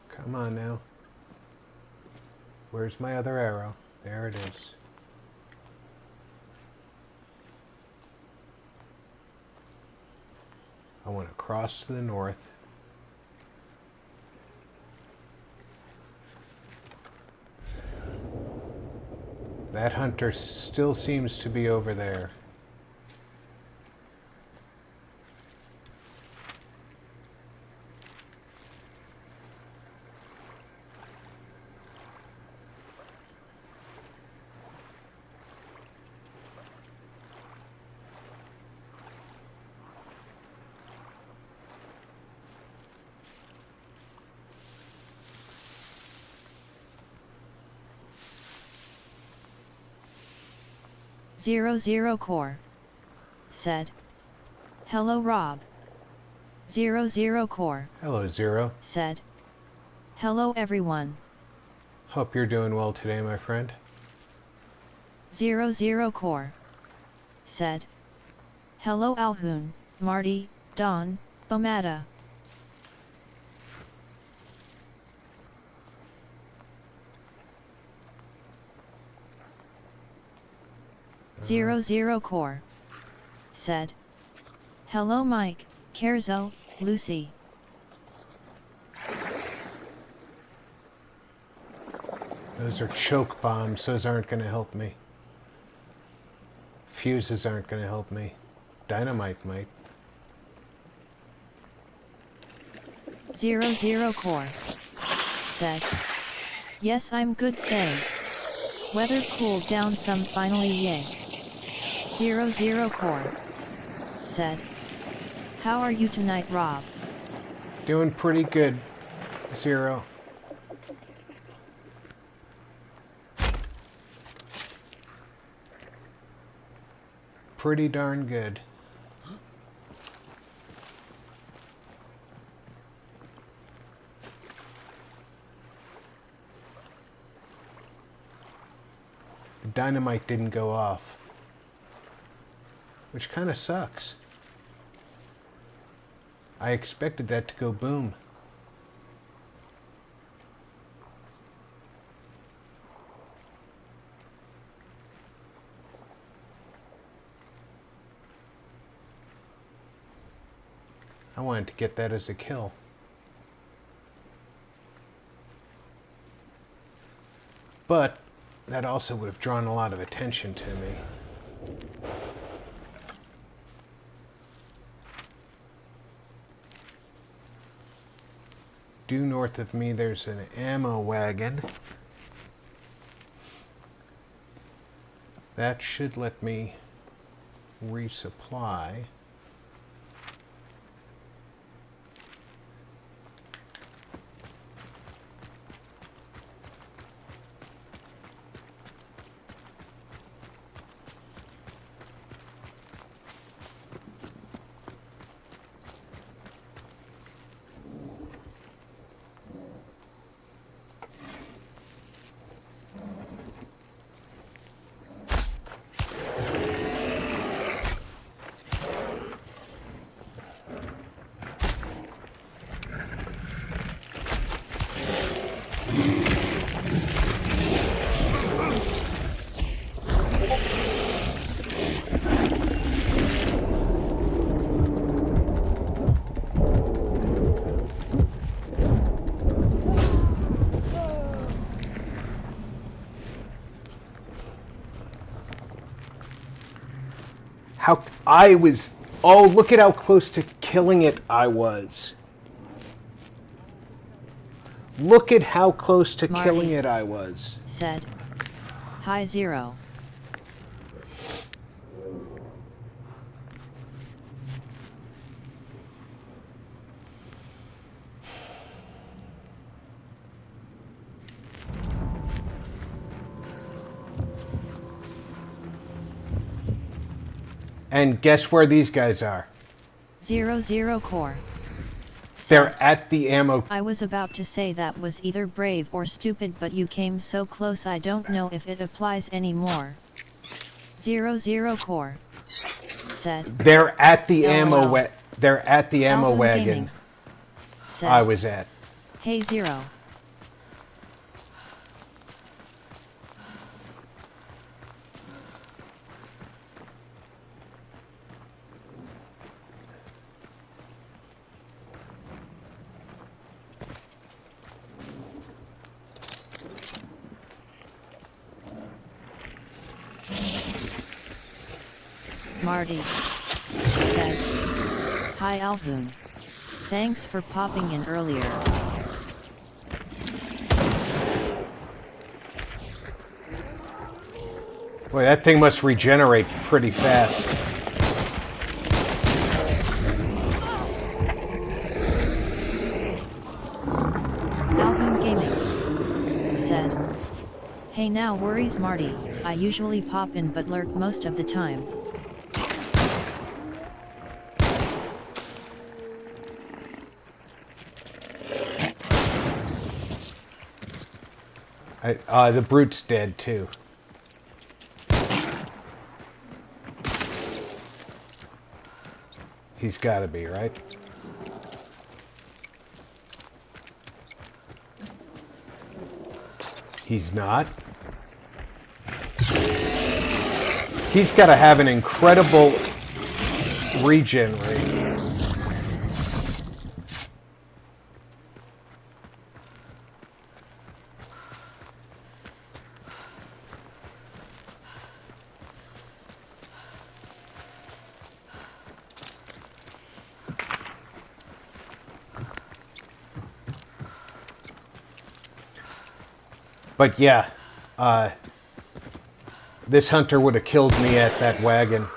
[SPEAKER 2] Come on now. Where's my other arrow? There it is. I want to cross to the north. That hunter still seems to be over there.
[SPEAKER 1] Zero Core said, "Hello Rob." 00 Core.
[SPEAKER 2] Hello, Zero.
[SPEAKER 1] Said, "Hello everyone."
[SPEAKER 2] Hope you're doing well today, my friend.
[SPEAKER 1] 00 Core. Said, "Hello Alhoon, Marty, Don, Bomata." 00 Core. Said, "Hello Mike, Kerzo, Lucy."
[SPEAKER 2] Those are choke bombs. Those aren't going to help me. Fuses aren't going to help me. Dynamite might.
[SPEAKER 1] 00 Core. Said, "Yes, I'm good, thanks. Weather cooled down some finally, yay." 00 Core. Said, "How are you tonight, Rob?"
[SPEAKER 2] Doing pretty good, Zero. Pretty darn good. The dynamite didn't go off, which kind of sucks. I expected that to go boom. I wanted to get that as a kill. But that also would have drawn a lot of attention to me. Due north of me, there's an ammo wagon. That should let me resupply. Oh, look at how close to killing it I was. Look at how close to
[SPEAKER 1] Marty
[SPEAKER 2] killing it I was.
[SPEAKER 1] Said. Hi, Zero.
[SPEAKER 2] And guess where these guys are?
[SPEAKER 1] 00 core.
[SPEAKER 2] They're at the ammo.
[SPEAKER 1] I was about to say that was either brave or stupid, but you came so close I don't know if it applies anymore. 00 core. Said.
[SPEAKER 2] They're at the
[SPEAKER 1] LOL.
[SPEAKER 2] they're at the ammo
[SPEAKER 1] Alvin
[SPEAKER 2] wagon
[SPEAKER 1] Gaming. Said.
[SPEAKER 2] I was at.
[SPEAKER 1] Hey, Zero. Marty said. Hi, Alvin. Thanks for popping in earlier.
[SPEAKER 2] Boy, that thing must regenerate pretty fast.
[SPEAKER 1] Alvin Gaming said. Hey, now worries Marty. I usually pop in but lurk most of the time.
[SPEAKER 2] The brute's dead too. He's got to be, right? He's not. He's got to have an incredible regen rate. But yeah, this hunter would have killed me at that wagon.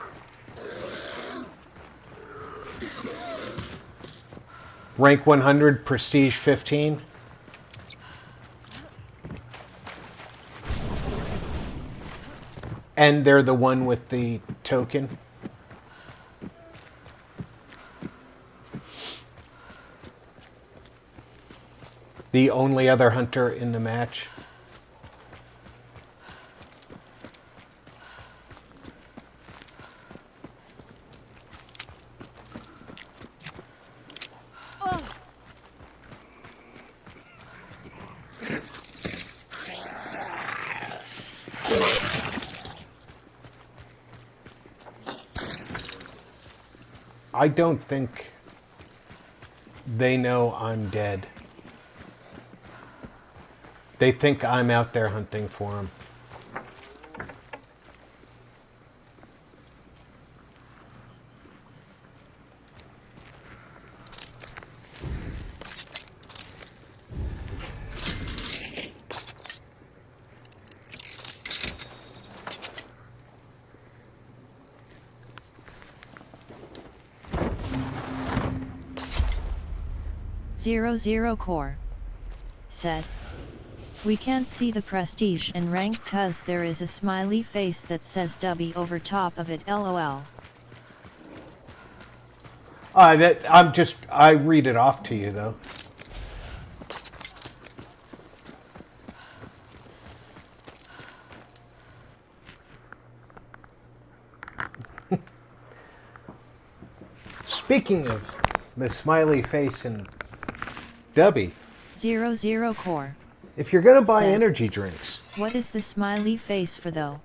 [SPEAKER 2] Rank 100, prestige 15. And they're the one with the token. The only other hunter in the match. I don't think they know I'm dead. They think I'm out there hunting for them.
[SPEAKER 1] Zero Core said, "We can't see the prestige and rank cause there is a smiley face that says W over top of it, lol."
[SPEAKER 2] I read it off to you though. Speaking of the smiley face and Dubby.
[SPEAKER 1] Zero Core.
[SPEAKER 2] If you're gonna buy energy drinks,
[SPEAKER 1] what is the smiley face for though?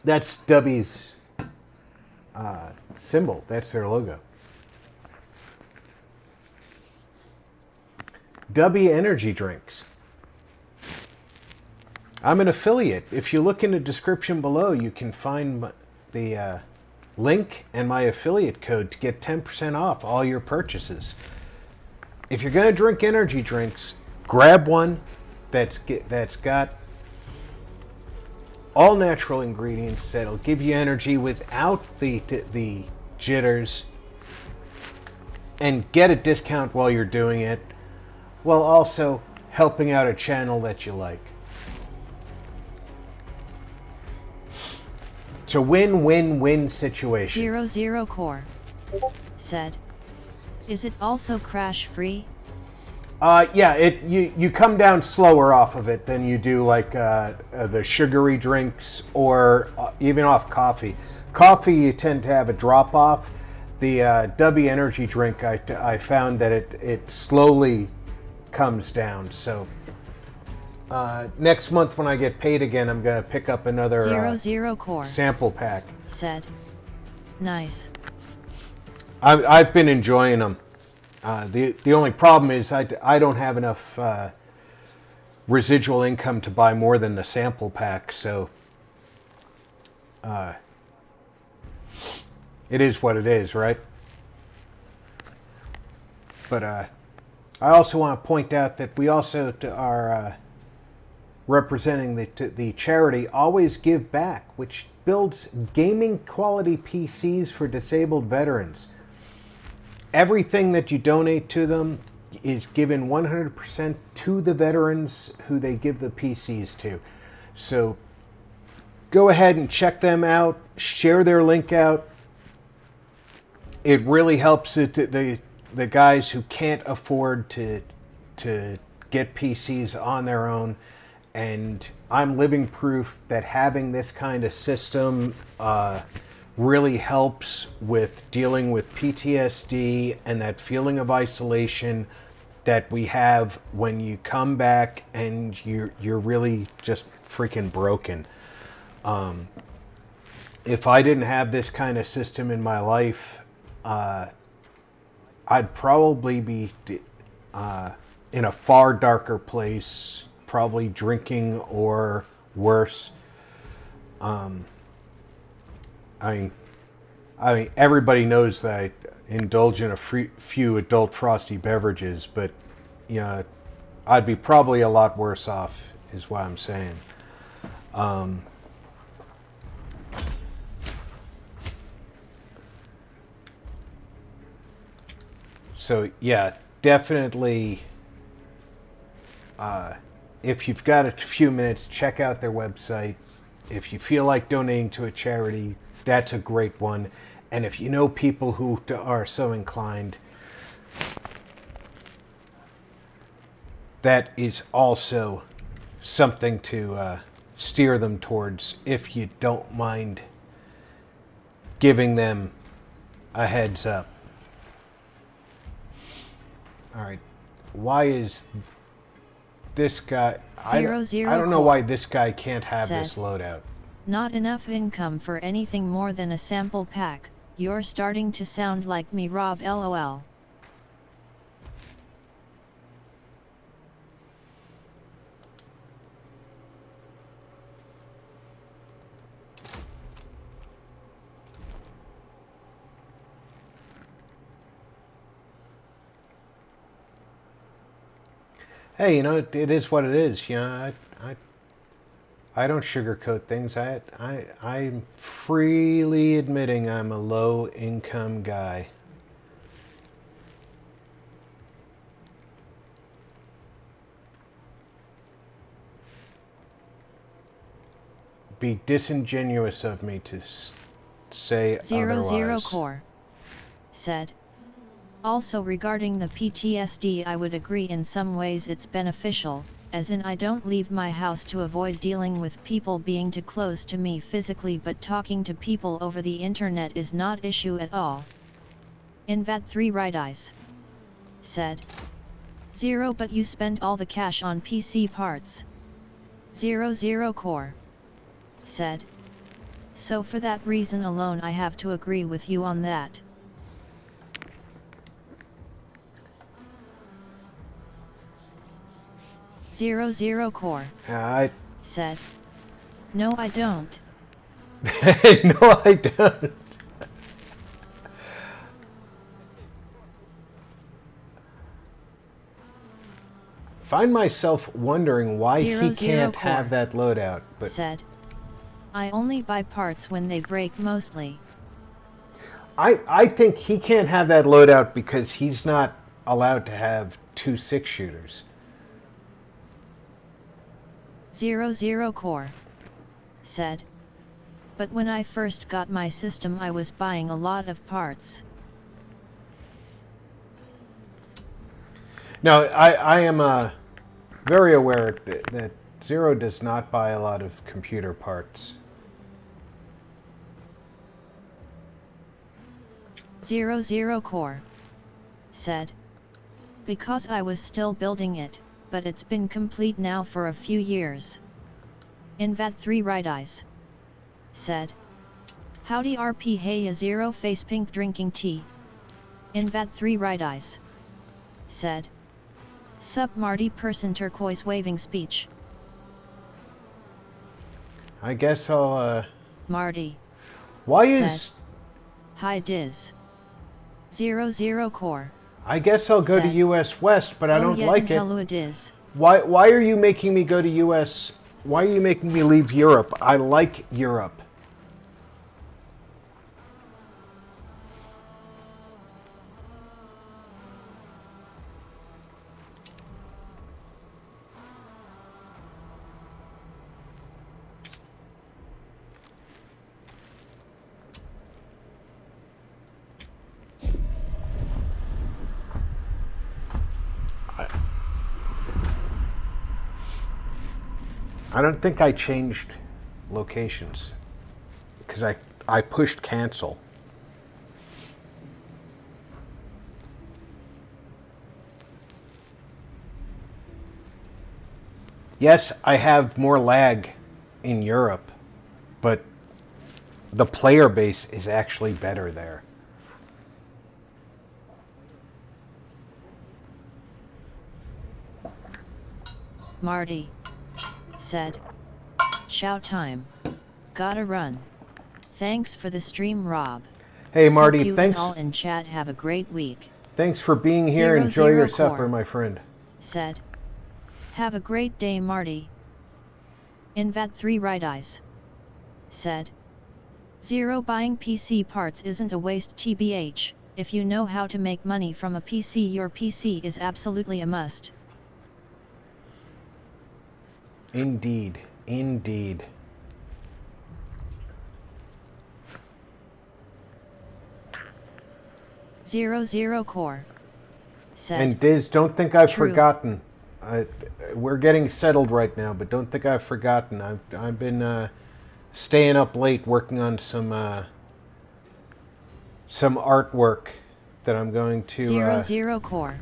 [SPEAKER 2] That's Dubby's symbol. That's their logo. Dubby Energy Drinks. I'm an affiliate. If you look in the description below, you can find the link and my affiliate code to get 10% off all your purchases. If you're going to drink energy drinks, grab one that's got all natural ingredients that'll give you energy without the jitters, and get a discount while you're doing it, while also helping out a channel that you like. It's a win-win-win situation.
[SPEAKER 1] Zero Core said, "Is it also crash free?"
[SPEAKER 2] Yeah, you come down slower off of it than you do like the sugary drinks or even off coffee. Coffee, you tend to have a drop off. The W energy drink, I found that it slowly comes down. So next month when I get paid again, I'm gonna pick up another
[SPEAKER 1] Zero Core
[SPEAKER 2] sample pack.
[SPEAKER 1] Said, "Nice."
[SPEAKER 2] I've been enjoying them. The only problem is I don't have enough residual income to buy more than the sample pack, so it is what it is, right? But I also want to point out that we also are representing the charity Always Give Back, which builds gaming quality PCs for disabled veterans. Everything that you donate to them is given 100% to the veterans who they give the PCs to. So go ahead and check them out. Share their link out. It really helps the guys who can't afford to get PCs on their own. And I'm living proof that having this kind of system really helps with dealing with PTSD and that feeling of isolation that we have when you come back and you're really just freaking broken. If I didn't have this kind of system in my life, I'd probably be in a far darker place, probably drinking or worse. I mean, everybody knows that I indulge in a few adult frosty beverages, but you know, I'd be probably a lot worse off, is what I'm saying. So yeah, definitely. If you've got a few minutes, check out their website. If you feel like donating to a charity, that's a great one. And if you know people who are so inclined, that is also something to steer them towards if you don't mind giving them a heads up. All right. Why is this guy... I don't know why this guy can't have this loadout.
[SPEAKER 1] "Not enough income for anything more than a sample pack. You're starting to sound like me, Rob, lol."
[SPEAKER 2] Hey, it is what it is. I don't sugarcoat things. I'm freely admitting I'm a low-income guy. Be disingenuous of me to say otherwise.
[SPEAKER 1] 00 Core said. Also regarding the PTSD, I would agree in some ways it's beneficial, as in I don't leave my house to avoid dealing with people being too close to me physically, but talking to people over the internet is not issue at all. Invad3 Right Eyes said. 0 But you spend all the cash on PC parts. 00 Core said. So for that reason alone I have to agree with you on that. Zero Core said. No I don't.
[SPEAKER 2] No I don't. Find myself wondering why he can't have that loadout, but
[SPEAKER 1] said. I only buy parts when they break mostly.
[SPEAKER 2] I think he can't have that loadout because he's not allowed to have 2 6-shooters.
[SPEAKER 1] 00 Core said. But when I first got my system I was buying a lot of parts.
[SPEAKER 2] No, I am very aware that Zero does not buy a lot of computer parts.
[SPEAKER 1] 00 Core said. Because I was still building it, but it's been complete now for a few years. Invad3 Right Eyes said. Howdy RP, hey a 0 face pink drinking tea. Invad3 Right Eyes said. Sup Marty person turquoise waving speech.
[SPEAKER 2] I guess I'll
[SPEAKER 1] Marty.
[SPEAKER 2] Why
[SPEAKER 1] said,
[SPEAKER 2] is
[SPEAKER 1] Hi Diz. 00 Core.
[SPEAKER 2] I guess I'll go to US West, but I don't like it.
[SPEAKER 1] Hello Diz.
[SPEAKER 2] Why are you making me go to US? Why are you making me leave Europe? I like Europe. I don't think I changed locations because I pushed cancel. Yes, I have more lag in Europe, but the player base is actually better there.
[SPEAKER 1] Marty said. Chow time. Gotta run. Thanks for the stream, Rob.
[SPEAKER 2] Hey Marty,
[SPEAKER 1] Hope you
[SPEAKER 2] thanks.
[SPEAKER 1] And all in chat have a great week.
[SPEAKER 2] Thanks for being here. Enjoy your supper, my friend.
[SPEAKER 1] Said. Have a great day, Marty. Invad3 Right Eyes said. 0 Buying PC parts isn't a waste TBH. If you know how to make money from a PC, your PC is absolutely a must.
[SPEAKER 2] Indeed, indeed.
[SPEAKER 1] 00 Core said.
[SPEAKER 2] And Diz, don't think I've
[SPEAKER 1] True.
[SPEAKER 2] forgotten. We're getting settled right now, but don't think I've forgotten. I've been staying up late working on some artwork that I'm going to.
[SPEAKER 1] 00 Core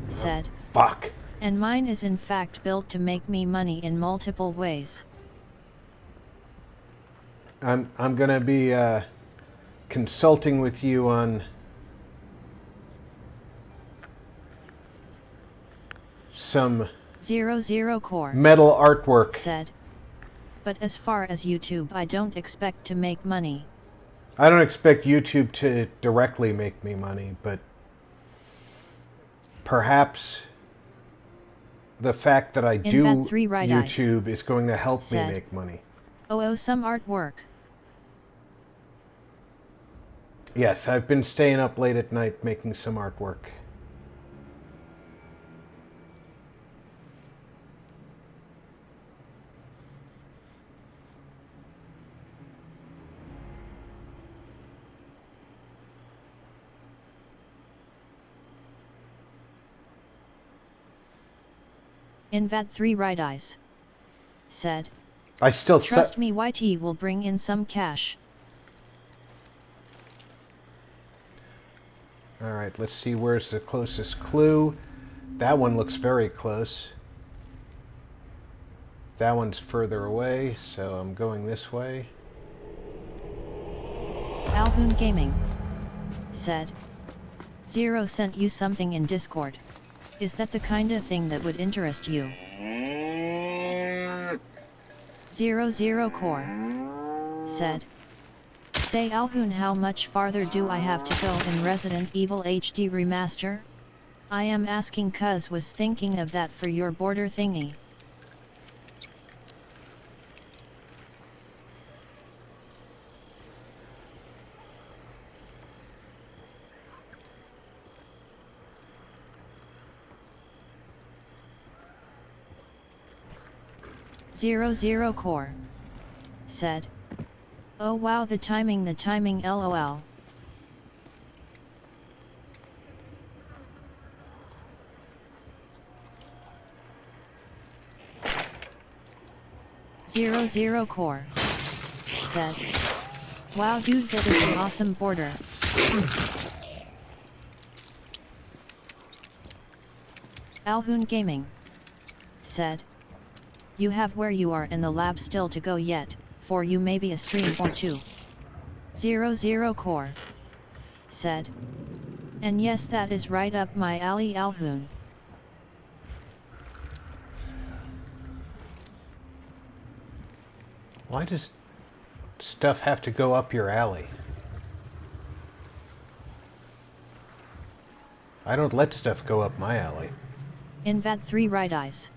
[SPEAKER 1] said.
[SPEAKER 2] Fuck.
[SPEAKER 1] And mine is in fact built to make me money in multiple ways.
[SPEAKER 2] I'm gonna be consulting with you on some
[SPEAKER 1] 00 Core
[SPEAKER 2] metal artwork.
[SPEAKER 1] Said. But as far as YouTube, I don't expect to make money.
[SPEAKER 2] I don't expect YouTube to directly make me money, but perhaps the fact that I do
[SPEAKER 1] Invat 3 right eyes.
[SPEAKER 2] YouTube is going to help me
[SPEAKER 1] Said.
[SPEAKER 2] make money.
[SPEAKER 1] Oh, some artwork.
[SPEAKER 2] Yes, I've been staying up late at night making some artwork.
[SPEAKER 1] Invat 3 right eyes. Said.
[SPEAKER 2] I still
[SPEAKER 1] Trust me, YT will bring in some cash.
[SPEAKER 2] Alright, let's see where's the closest clue. That one looks very close. That one's further away, so I'm going this way.
[SPEAKER 1] Alhoon Gaming. Said. Zero sent you something in Discord. Is that the kinda thing that would interest you? 00 Core. Said. Say Alhoon, how much farther do I have to go in Resident Evil HD Remaster? I am asking cuz was thinking of that for your border thingy. Zero Core. Said. Oh wow, the timing lol. Zero Core. Said. Wow dude, that is an awesome border. Alhoon Gaming. Said. You have where you are in the lab still to go yet, for you maybe a stream or two. 00 Core. Said. And yes, that is right up my alley, Alhoon.
[SPEAKER 2] Why does stuff have to go up your alley? I don't let stuff go up my alley.
[SPEAKER 1] Invat 3 right eyes.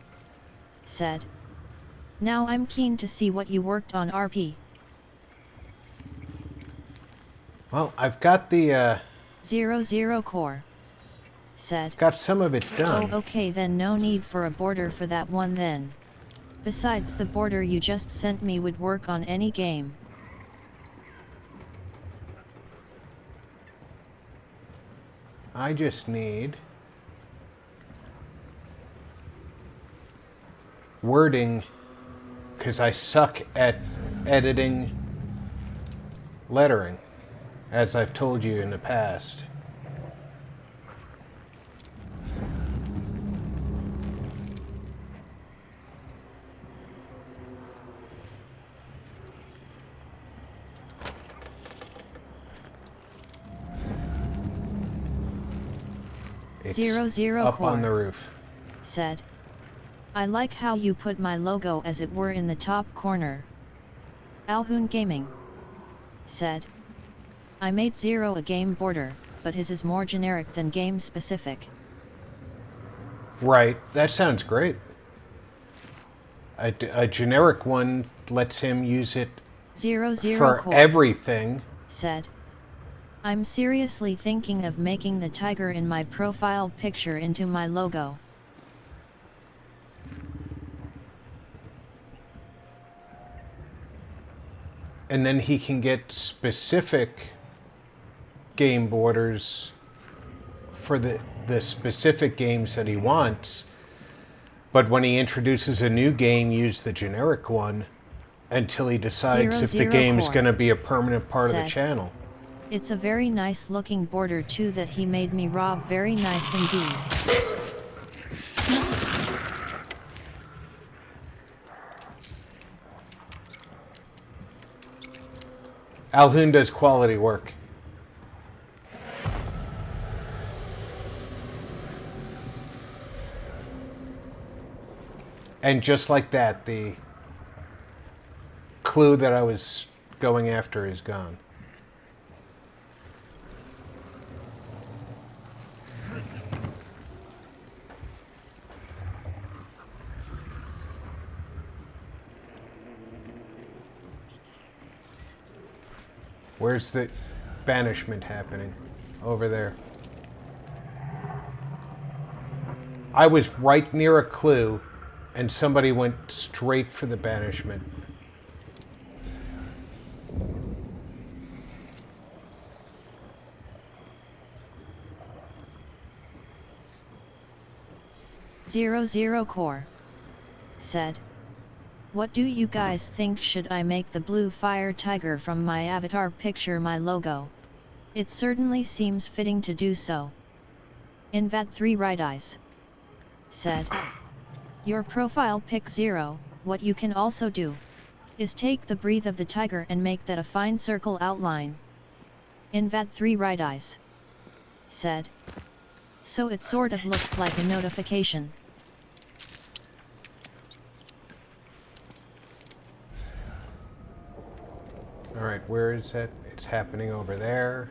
[SPEAKER 1] Said. Now I'm keen to see what you worked on, RP.
[SPEAKER 2] Well, I've got the
[SPEAKER 1] 00 Core. Said.
[SPEAKER 2] got some of it done.
[SPEAKER 1] Oh okay, then no need for a border for that one then. Besides, the border you just sent me would work on any game.
[SPEAKER 2] I just need wording, because I suck at editing lettering, as I've told you in the past. It's
[SPEAKER 1] 00
[SPEAKER 2] up
[SPEAKER 1] Core.
[SPEAKER 2] on the roof.
[SPEAKER 1] Said. I like how you put my logo as it were in the top corner. Alhoon Gaming. Said. I made Zero a game border, but his is more generic than game specific.
[SPEAKER 2] Right, that sounds great. A generic one lets him use it
[SPEAKER 1] 00
[SPEAKER 2] for
[SPEAKER 1] Core.
[SPEAKER 2] everything.
[SPEAKER 1] Said. I'm seriously thinking of making the tiger in my profile picture into my logo.
[SPEAKER 2] And then he can get specific game borders for the specific games that he wants. But when he introduces a new game, use the generic one until he decides if the
[SPEAKER 1] 00
[SPEAKER 2] game is
[SPEAKER 1] Core.
[SPEAKER 2] going to be a permanent part of
[SPEAKER 1] Said.
[SPEAKER 2] the channel.
[SPEAKER 1] It's a very nice looking border too that he made me, Rob. Very nice indeed.
[SPEAKER 2] Alhoon does quality work. And just like that, the clue that I was going after is gone. Where's the banishment happening? Over there. I was right near a clue, and somebody went straight for the banishment.
[SPEAKER 1] Zero Core said, "What do you guys think? Should I make the blue fire tiger from my avatar picture my logo? It certainly seems fitting to do so." Invat3 Right Eyes said, "Your profile pic 0, what you can also do is take the breath of the tiger and make that a fine circle outline." Invat3 Right Eyes said, "So it sort of looks like a notification."
[SPEAKER 2] Alright, where is it? It's happening over there.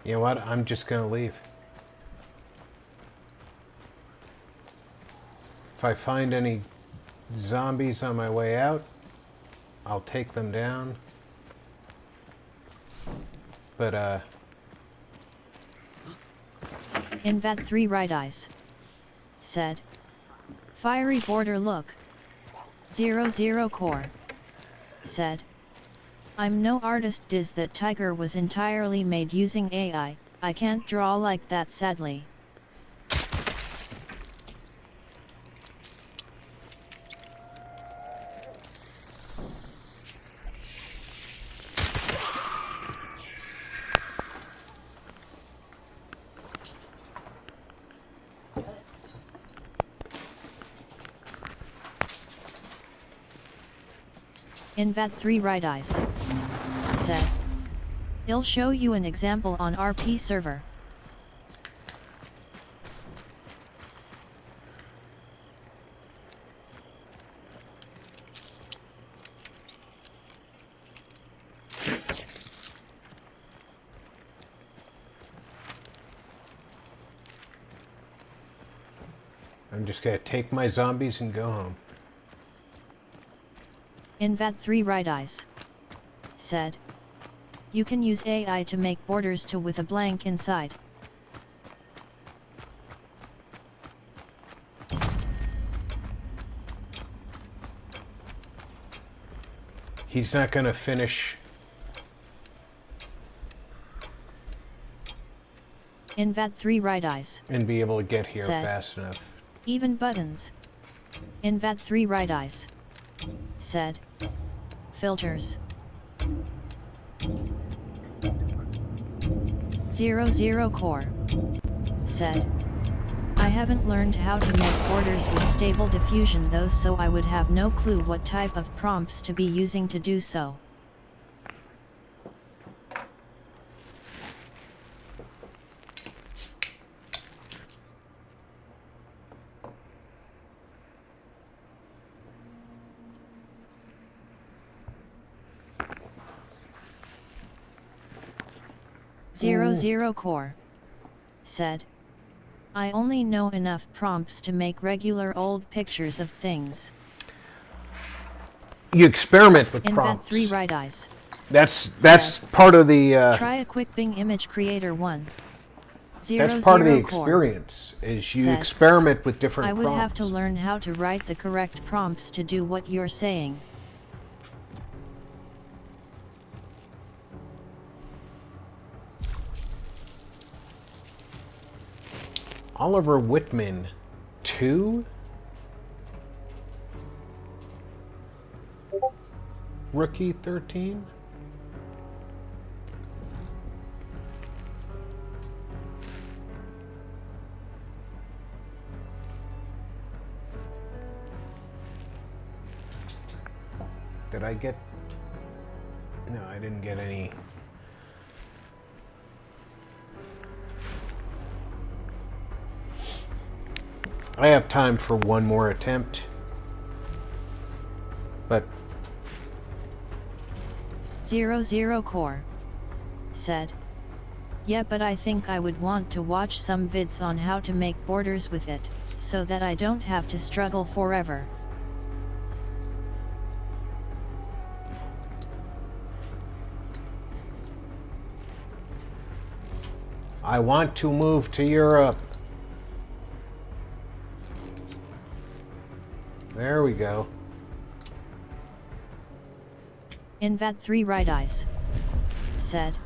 [SPEAKER 2] You know what? I'm just gonna leave. If I find any zombies on my way out, I'll take them down. But,
[SPEAKER 1] Invat3 Right Eyes said, "Fiery border look." 00 Core said, "I'm no artist. Diz that tiger was entirely made using AI, I can't draw like that sadly." Invat3 Right Eyes said, "I'll show you an example on RP server."
[SPEAKER 2] I'm just gonna take my zombies and go home.
[SPEAKER 1] Invat3 Right Eyes said, "You can use AI to make borders to with a blank inside."
[SPEAKER 2] He's not gonna finish.
[SPEAKER 1] Invat3 Right Eyes
[SPEAKER 2] And be able to get here
[SPEAKER 1] said,
[SPEAKER 2] fast enough.
[SPEAKER 1] "Even buttons." Invat3 Right Eyes said, "Filters." 00 Core said, "I haven't learned how to make borders with stable diffusion though, so I would have no clue what type of prompts to be using to do so." Zero Core said, "I only know enough prompts to make regular old pictures of things."
[SPEAKER 2] You experiment with prompts.
[SPEAKER 1] Invat3 Right Eyes
[SPEAKER 2] That's
[SPEAKER 1] said,
[SPEAKER 2] part of the.
[SPEAKER 1] "Try a quick Bing image creator 1.
[SPEAKER 2] That's part of the
[SPEAKER 1] Core
[SPEAKER 2] experience. Is you
[SPEAKER 1] said,
[SPEAKER 2] experiment with different
[SPEAKER 1] "I would
[SPEAKER 2] prompts.
[SPEAKER 1] have to learn how to write the correct prompts to do what you're saying."
[SPEAKER 2] Oliver Whitman 2? Rookie 13? Did I get... No, I didn't get any... I have time for one more attempt, but
[SPEAKER 1] 00 Core said, "Yeah, but I think I would want to watch some vids on how to make borders with it." so that I don't have to struggle forever.
[SPEAKER 2] I want to move to Europe. There we go.
[SPEAKER 1] Invad 3 right eyes. Said.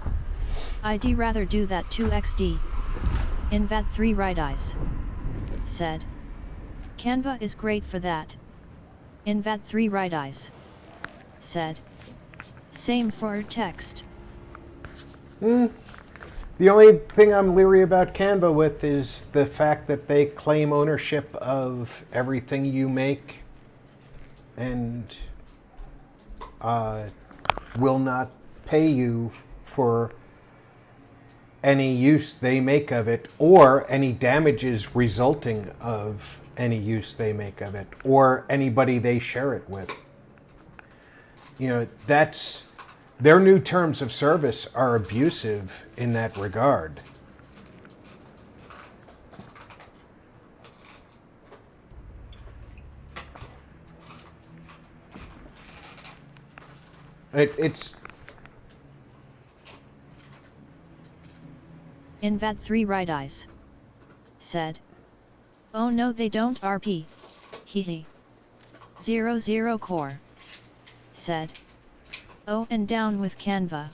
[SPEAKER 1] I'd rather do that 2xd. Invad 3 right eyes. Said. Canva is great for that. Invad 3 right eyes. Said. Same for text.
[SPEAKER 2] The only thing I'm leery about Canva with is the fact that they claim ownership of everything you make and will not pay you for any use they make of it or any damages resulting of any use they make of it or anybody they share it with. You know, that's... Their new terms of service are abusive in that regard. It's...
[SPEAKER 1] Invad 3 right eyes. Said. Oh no they don't RP. Hehe. 00 core. Said. Oh and down with Canva.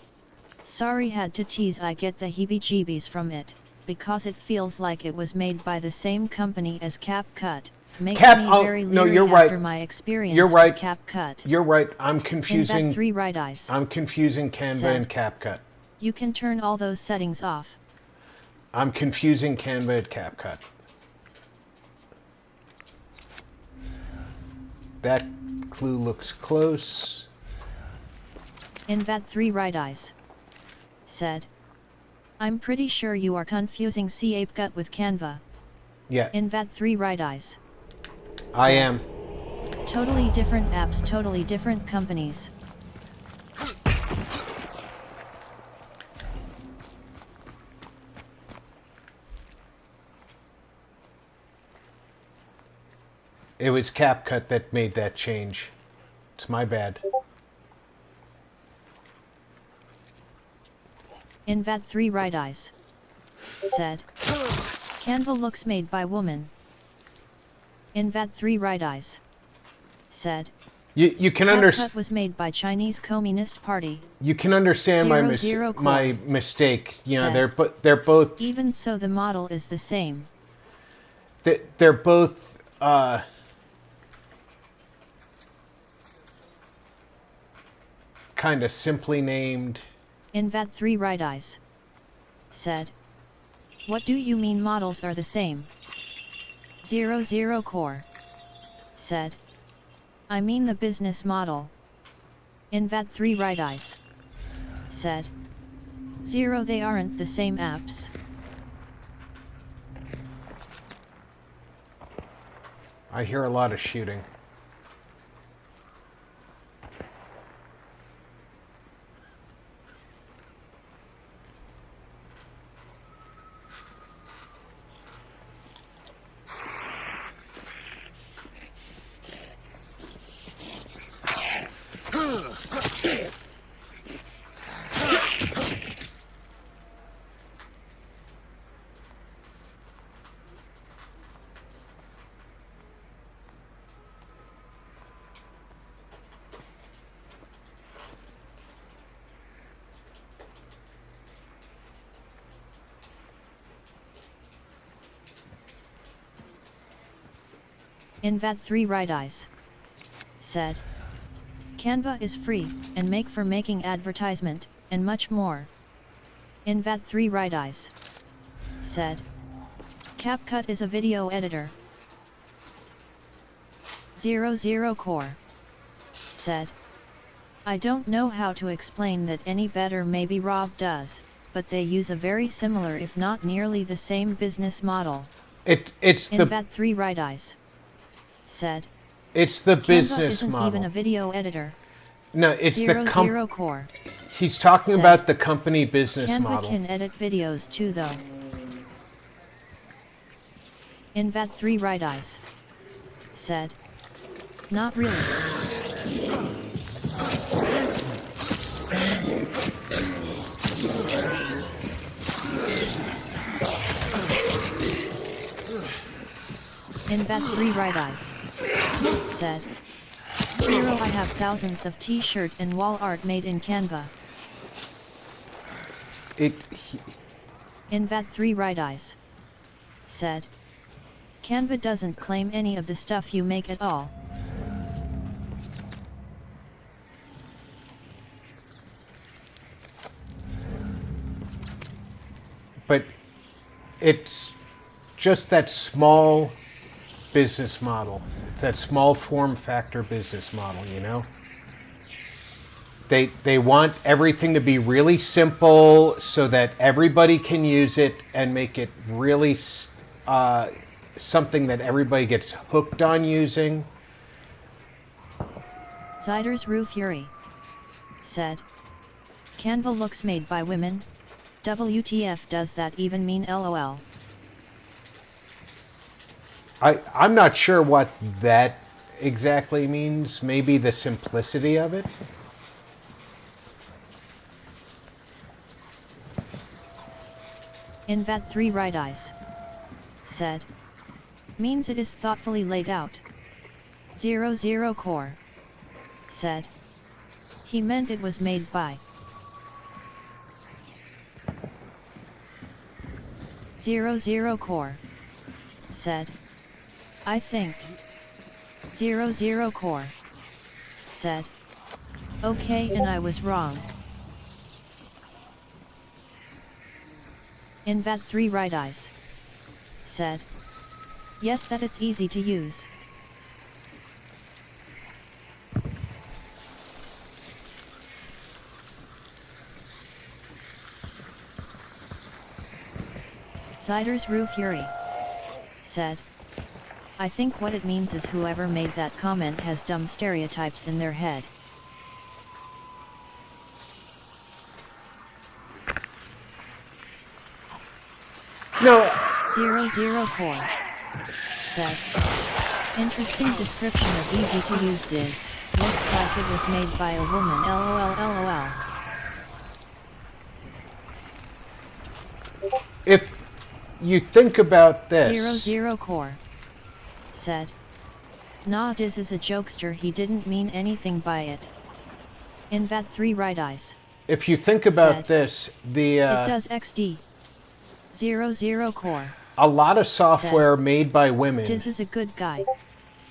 [SPEAKER 1] Sorry had to tease, I get the heebie-jeebies from it, because it feels like it was made by the same company as CapCut. Makes me very leery after my experience with CapCut.
[SPEAKER 2] You're right, I'm confusing...
[SPEAKER 1] Invad 3 right eyes.
[SPEAKER 2] I'm confusing Canva and CapCut.
[SPEAKER 1] You can turn all those settings off.
[SPEAKER 2] I'm confusing Canva and CapCut. That clue looks close.
[SPEAKER 1] Invad 3 right eyes. Said. I'm pretty sure you are confusing CapCut with Canva.
[SPEAKER 2] Yeah.
[SPEAKER 1] Invad 3 right eyes.
[SPEAKER 2] I am.
[SPEAKER 1] Totally different apps, totally different companies.
[SPEAKER 2] It was CapCut that made that change. It's my bad.
[SPEAKER 1] Invad 3 right eyes. Said. Canva looks made by woman. Invad 3 right eyes. Said.
[SPEAKER 2] You can understand.
[SPEAKER 1] CapCut was made by Chinese Communist Party.
[SPEAKER 2] You can understand my mistake. You know, they're both.
[SPEAKER 1] Even so, the model is the same.
[SPEAKER 2] They're both. Kind of simply named.
[SPEAKER 1] Invad 3 right eyes. Said. What do you mean models are the same? 00 core. Said. I mean the business model. Invad 3 right eyes. Said. 0 they aren't the same apps.
[SPEAKER 2] I hear a lot of shooting.
[SPEAKER 1] Invad 3 right eyes. Said. Canva is free, and make for making advertisement, and much more. Invad 3 right eyes. Said. CapCut is a video editor. 00 core. Said. I don't know how to explain that any better, maybe Rob does, but they use a very similar if not nearly the same business model.
[SPEAKER 2] It's the
[SPEAKER 1] Invad 3 right eyes. Said.
[SPEAKER 2] It's the
[SPEAKER 1] Canva
[SPEAKER 2] business
[SPEAKER 1] isn't
[SPEAKER 2] model.
[SPEAKER 1] Even a video editor.
[SPEAKER 2] No, it's the
[SPEAKER 1] 00 core.
[SPEAKER 2] He's talking
[SPEAKER 1] Said.
[SPEAKER 2] about the company business
[SPEAKER 1] Canva
[SPEAKER 2] model.
[SPEAKER 1] can edit videos too though. Invat 3 right eyes. Said. Not really. Invat 3 right eyes. Said. Zero, I have thousands of t-shirt and wall art made in Canva. Invat 3 right eyes. Said. Canva doesn't claim any of the stuff you make at all.
[SPEAKER 2] But it's just that small business model. It's that small form factor business model, you know? They want everything to be really simple so that everybody can use it and make it really something that everybody gets hooked on using.
[SPEAKER 1] Zyder's Rue Fury said. Canva looks made by women. WTF does that even mean LOL?
[SPEAKER 2] I'm not sure what that exactly means. Maybe the simplicity of it.
[SPEAKER 1] Invat 3 right eyes. Said. Means it is thoughtfully laid out. 00 core. Said. He meant it was made by. 00 core. Said. I think. 00 core. Said. Okay, and I was wrong. Invat 3 right eyes. Said. Yes, that it's easy to use. Zyder's Rue Fury said. I think what it means is whoever made that comment has dumb stereotypes in their head.
[SPEAKER 2] No.
[SPEAKER 1] 00 core said. Interesting description of easy to use diz. Looks like it was made by a woman. LOL.
[SPEAKER 2] If you think about this.
[SPEAKER 1] 00 core said. Nah, diz is a jokester, he didn't mean anything by it. Invat 3 right eyes.
[SPEAKER 2] If you think about
[SPEAKER 1] said,
[SPEAKER 2] this,
[SPEAKER 1] it does XD. 00 core.
[SPEAKER 2] A lot of software
[SPEAKER 1] said,
[SPEAKER 2] made by women.
[SPEAKER 1] Diz is a good guy.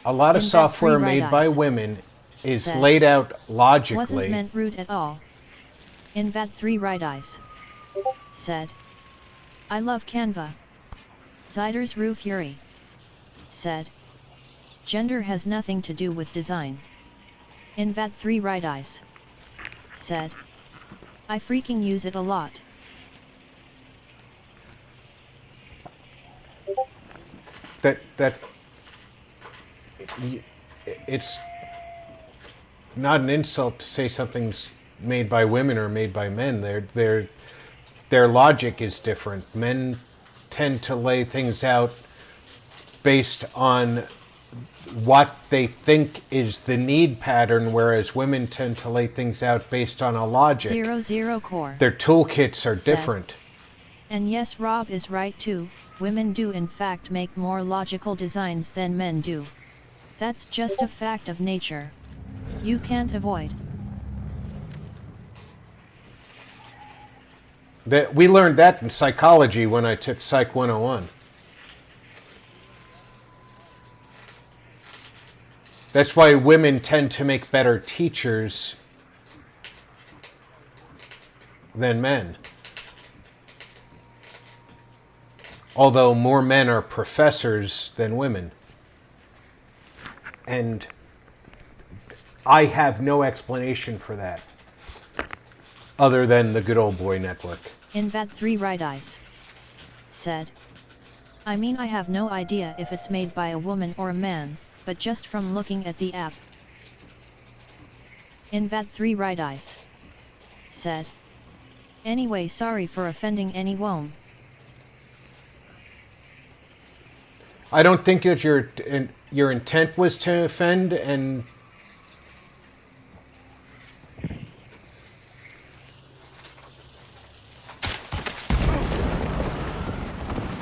[SPEAKER 2] A lot of
[SPEAKER 1] Invat
[SPEAKER 2] software
[SPEAKER 1] 3 right
[SPEAKER 2] made by
[SPEAKER 1] eyes.
[SPEAKER 2] women is
[SPEAKER 1] said,
[SPEAKER 2] laid out logically.
[SPEAKER 1] Wasn't meant rude at all. Invat 3 right eyes. Said. I love Canva. Zyder's Rue Fury said. Gender has nothing to do with design. Invat 3 right eyes. Said. I freaking use it a lot.
[SPEAKER 2] It's not an insult to say something's made by women or made by men. Their logic is different. Men tend to lay things out based on what they think is the need pattern, whereas women tend to lay things out based on a logic.
[SPEAKER 1] 00 core.
[SPEAKER 2] Their toolkits are
[SPEAKER 1] said,
[SPEAKER 2] different.
[SPEAKER 1] And yes, Rob is right too. Women do in fact make more logical designs than men do. That's just a fact of nature. You can't avoid.
[SPEAKER 2] We learned that in psychology when I took Psych 101. That's why women tend to make better teachers than men. Although more men are professors than women. And I have no explanation for that, other than the good old boy network.
[SPEAKER 1] Invat 3 right eyes said. I mean, I have no idea if it's made by a woman or a man, but just from looking at the app. Invat 3 right eyes said. Anyway, sorry for offending anyone.
[SPEAKER 2] I don't think that your intent was to offend, and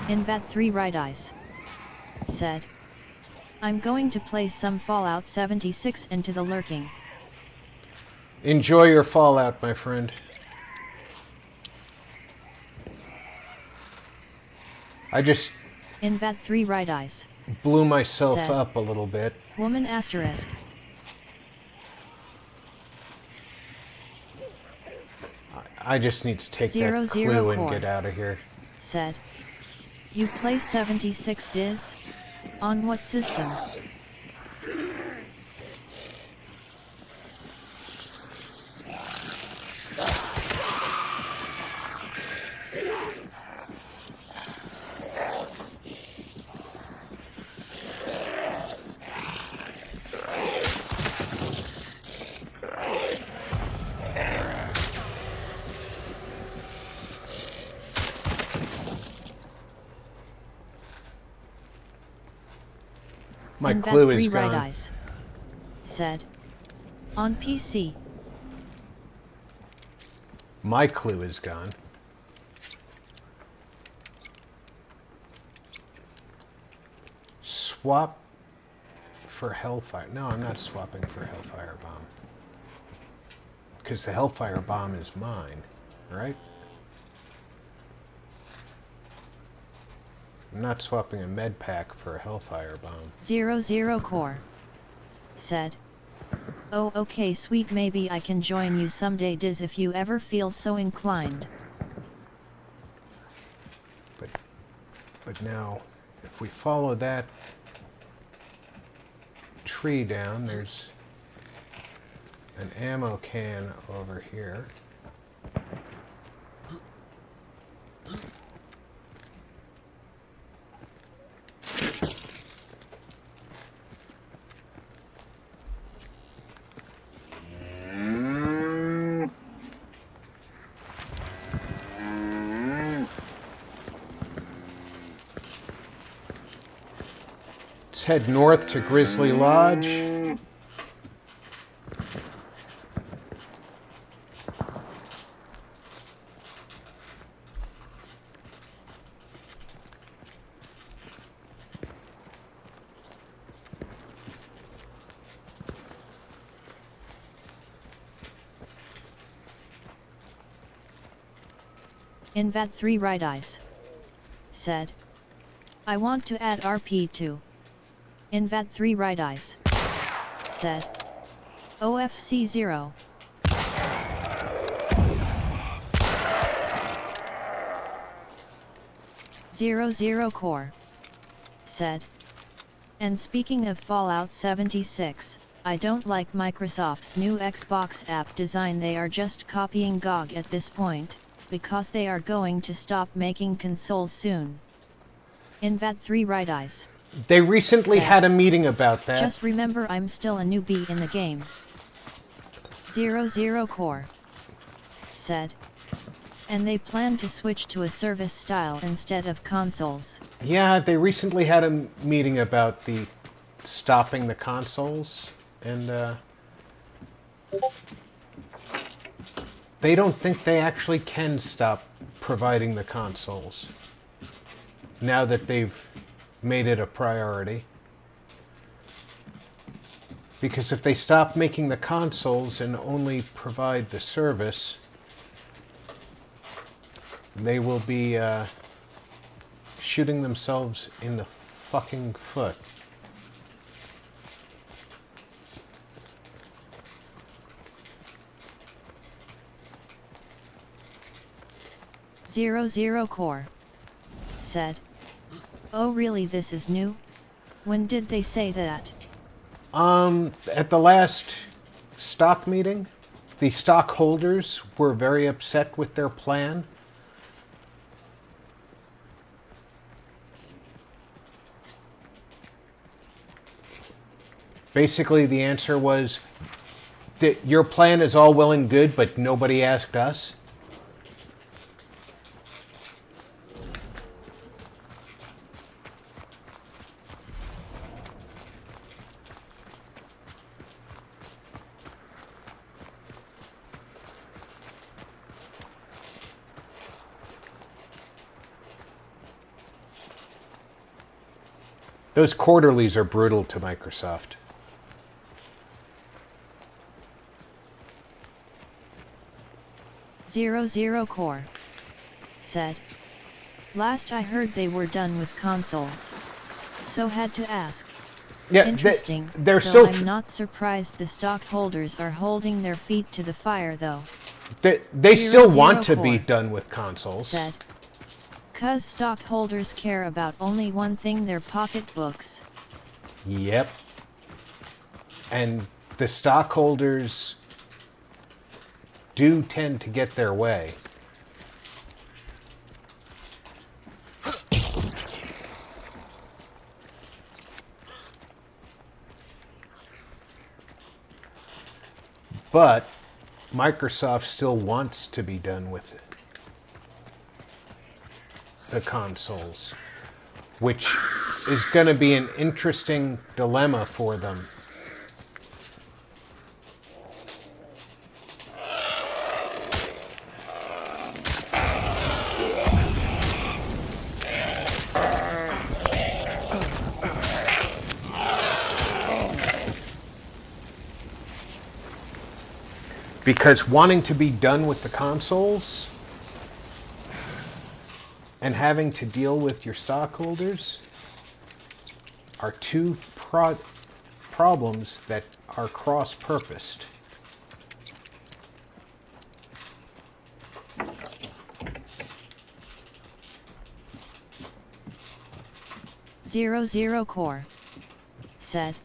[SPEAKER 1] Invat3 Right Eyes said, I'm going to play some Fallout 76 into the lurking.
[SPEAKER 2] enjoy your Fallout, my friend. I just
[SPEAKER 1] Invat3 Right Eyes
[SPEAKER 2] blew myself
[SPEAKER 1] said,
[SPEAKER 2] up a little bit.
[SPEAKER 1] Woman asterisk.
[SPEAKER 2] I just need to take
[SPEAKER 1] Zero
[SPEAKER 2] that
[SPEAKER 1] zero
[SPEAKER 2] clue and
[SPEAKER 1] core.
[SPEAKER 2] get out of here.
[SPEAKER 1] Said, you play 76 Diz? On what system?
[SPEAKER 2] My
[SPEAKER 1] Invat
[SPEAKER 2] clue is
[SPEAKER 1] 3 Right
[SPEAKER 2] gone.
[SPEAKER 1] Eyes said, on PC.
[SPEAKER 2] My clue is gone. Swap for Hellfire. No, I'm not swapping for Hellfire Bomb. Because the Hellfire Bomb is mine, right? I'm not swapping a med pack for a Hellfire Bomb.
[SPEAKER 1] 00 Core said, oh okay sweet, maybe I can join you someday Diz if you ever feel so inclined.
[SPEAKER 2] But now, if we follow that tree down, there's an ammo can over here. Let's head north to Grizzly Lodge.
[SPEAKER 1] Invat3 Right Eyes said, I want to add RP to. Invat3 Right Eyes said, OFC 0. Zero Core said, and speaking of Fallout 76, I don't like Microsoft's new Xbox app design. They are just copying GOG at this point, because they are going to stop making consoles soon. Invat3 Right Eyes.
[SPEAKER 2] They recently
[SPEAKER 1] said,
[SPEAKER 2] had a meeting about that.
[SPEAKER 1] just remember I'm still a newbie in the game. 00 Core said, and they plan to switch to a service style instead of consoles.
[SPEAKER 2] Yeah, they recently had a meeting about the stopping the consoles, and they don't think they actually can stop providing the consoles now that they've made it a priority. Because if they stop making the consoles and only provide the service, they will be shooting themselves in the fucking foot.
[SPEAKER 1] Zero Core said, oh really, this is new? When did they say that?
[SPEAKER 2] At the last stock meeting, the stockholders were very upset with their plan. Basically, the answer was that your plan is all well and good, but nobody asked us. Those quarterlies are brutal to Microsoft.
[SPEAKER 1] Zero Core said, last I heard they were done with consoles. So had to ask.
[SPEAKER 2] Yeah,
[SPEAKER 1] interesting,
[SPEAKER 2] they're
[SPEAKER 1] though
[SPEAKER 2] still
[SPEAKER 1] I'm not surprised the stockholders are holding their feet to the fire though.
[SPEAKER 2] they still want to
[SPEAKER 1] Core
[SPEAKER 2] be done with consoles.
[SPEAKER 1] Said, 'cause stockholders care about only one thing, their pocketbooks.
[SPEAKER 2] Yep. And the stockholders do tend to get their way. But Microsoft still wants to be done with the consoles, which is going to be an interesting dilemma for them. Because wanting to be done with the consoles and having to deal with your stockholders are two problems that are cross-purposed.
[SPEAKER 1] Zero Core said,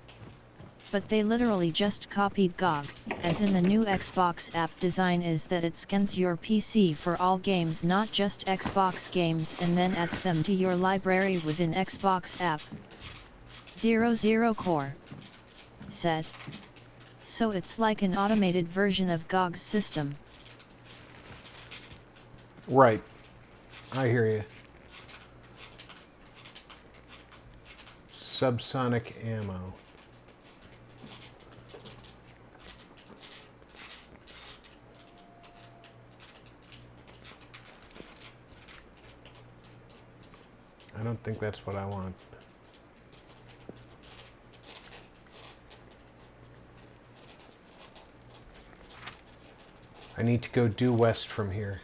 [SPEAKER 1] but they literally just copied GOG, as in the new Xbox app design is that it scans your PC for all games, not just Xbox games, and then adds them to your library within Xbox app. Zero Core said, so it's like an automated version of GOG's system.
[SPEAKER 2] Right. I hear you. Subsonic ammo. I don't think that's what I want. I need to go due west from here.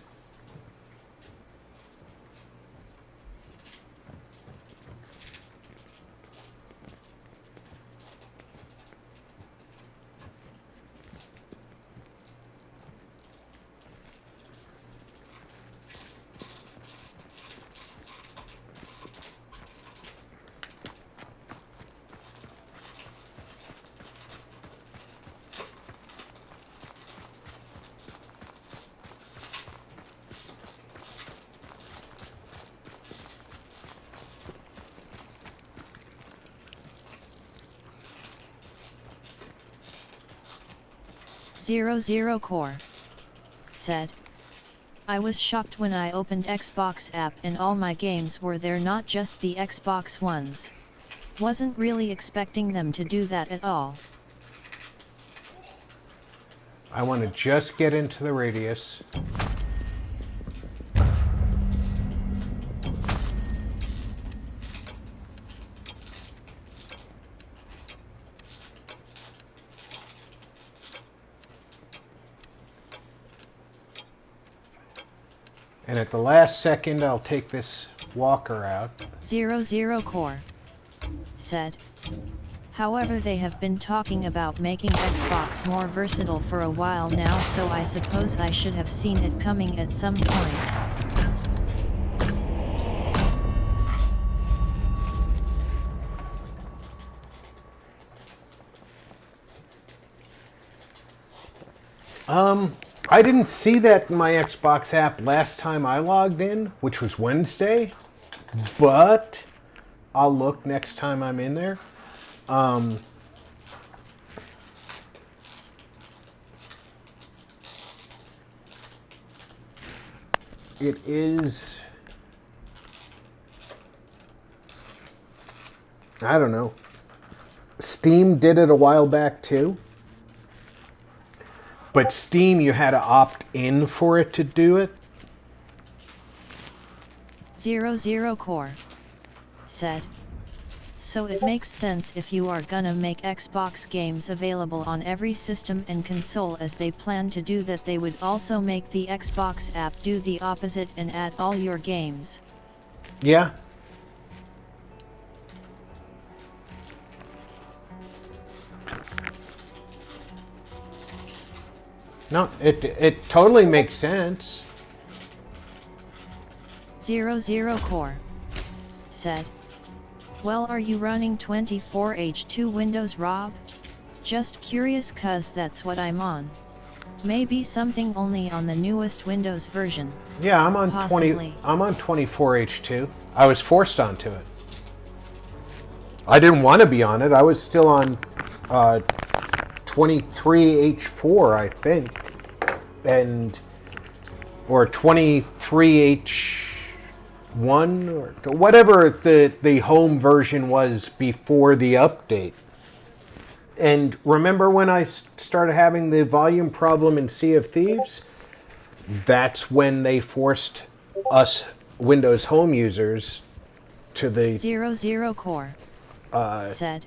[SPEAKER 1] Zero Core said, I was shocked when I opened Xbox app and all my games were there, not just the Xbox ones. Wasn't really expecting them to do that at all.
[SPEAKER 2] I want to just get into the radius. And at the last second, I'll take this walker out.
[SPEAKER 1] Zero Core said, however, they have been talking about making Xbox more versatile for a while now, so I suppose I should have seen it coming at some point.
[SPEAKER 2] I didn't see that in my Xbox app last time I logged in, which was Wednesday, but I'll look next time I'm in there. It is, I don't know. Steam did it a while back too. But Steam, you had to opt in for it to do it.
[SPEAKER 1] Zero Core said, So it makes sense if you are gonna make Xbox games available on every system and console as they plan to do that, they would also make the Xbox app do the opposite and add all your games.
[SPEAKER 2] Yeah. No, it totally makes sense.
[SPEAKER 1] 00 Core said, well, are you running 24H2 Windows, Rob? Just curious cuz that's what I'm on. Maybe something only on the newest Windows version.
[SPEAKER 2] Yeah, I'm on
[SPEAKER 1] Possibly.
[SPEAKER 2] I'm on 24H2. I was forced onto it. I didn't want to be on it. I was still on 23H4, I think, or 23H1 or whatever the home version was before the update. And remember when I started having the volume problem in Sea of Thieves? That's when they forced us Windows Home users to the
[SPEAKER 1] 00 Core said,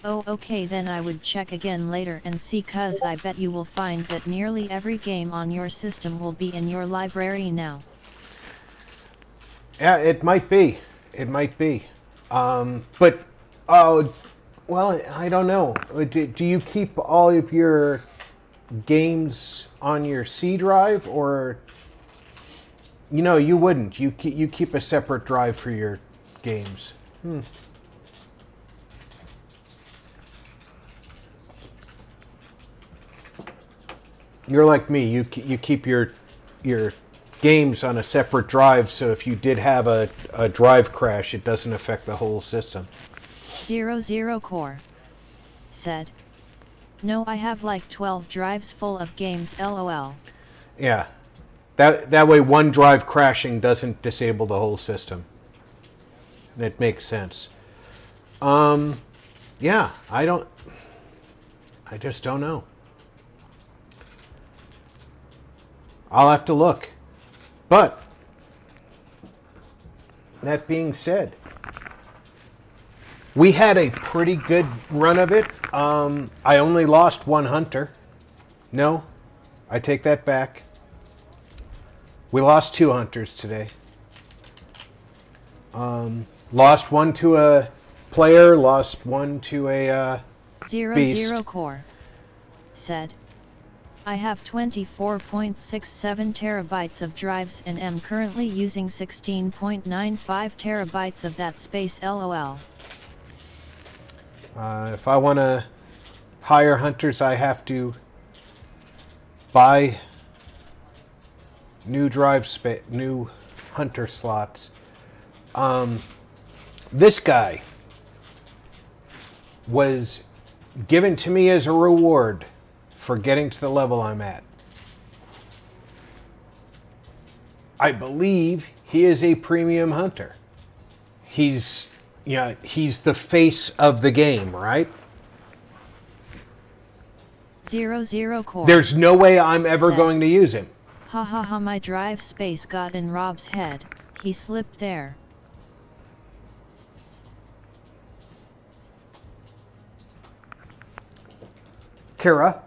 [SPEAKER 1] oh okay, then I would check again later and see, cuz I bet you will find that nearly every game on your system will be in your library now.
[SPEAKER 2] Yeah, it might be. It might be. But, well, I don't know. Do you keep all of your games on your C drive, or you wouldn't? You keep a separate drive for your games. You're like me. You keep your games on a separate drive, so if you did have a drive crash, it doesn't affect the whole system.
[SPEAKER 1] 00 Core said, no, I have like 12 drives full of games, lol.
[SPEAKER 2] Yeah. That way one drive crashing doesn't disable the whole system. It makes sense. Yeah, I just don't know. I'll have to look. But that being said, we had a pretty good run of it. I only lost one hunter. No, I take that back. We lost 2 hunters today. Lost one to a player, lost one to a
[SPEAKER 1] 00
[SPEAKER 2] beast.
[SPEAKER 1] Core said, I have 24.67 terabytes of drives and am currently using 16.95 terabytes of that space, lol.
[SPEAKER 2] If I want to hire hunters, I have to buy new new hunter slots. This guy was given to me as a reward for getting to the level I'm at. I believe he is a premium hunter. He's the face of the game, right?
[SPEAKER 1] 00 Core.
[SPEAKER 2] There's no way I'm ever going to use him.
[SPEAKER 1] Ha ha ha, my drive space got in Rob's head, he slipped there.
[SPEAKER 2] Kira,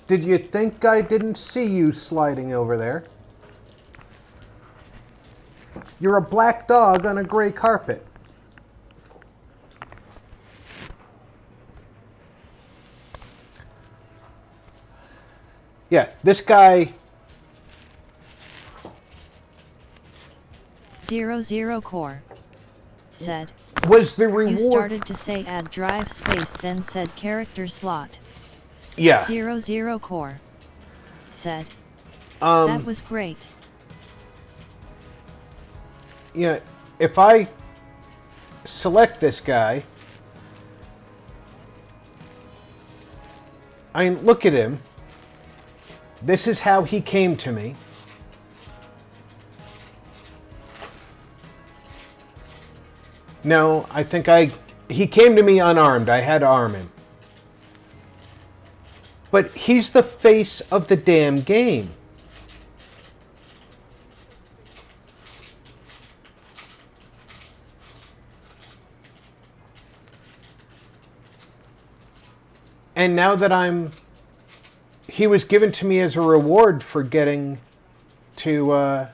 [SPEAKER 2] did you think I didn't see you sliding over there? You're a black dog on a gray carpet. Yeah, this guy...
[SPEAKER 1] 00 Core said,
[SPEAKER 2] was the reward...
[SPEAKER 1] You started to say add drive space, then said character slot.
[SPEAKER 2] Yeah.
[SPEAKER 1] 00 Core said, that was great.
[SPEAKER 2] Yeah, if I select this guy, I mean, look at him. This is how he came to me. No, I think he came to me unarmed. I had to arm him. But he's the face of the damn game. And now that he was given to me as a reward for getting to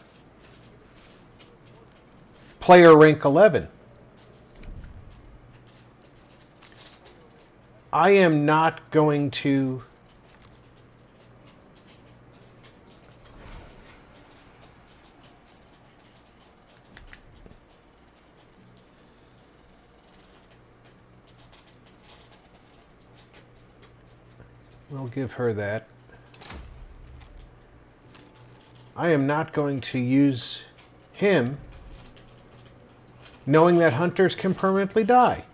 [SPEAKER 2] player rank 11. I am not going to we'll give her that. I am not going to use him knowing that hunters can permanently die.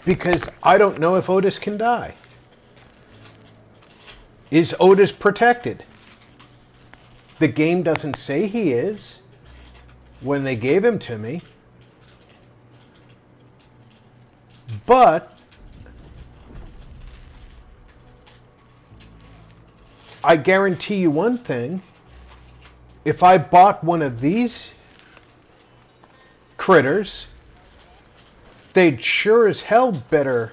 [SPEAKER 2] Because I don't know if Otis can die. Is Otis protected? The game doesn't say he is when they gave him to me. But I guarantee you one thing. If I bought one of these critters, they'd sure as hell better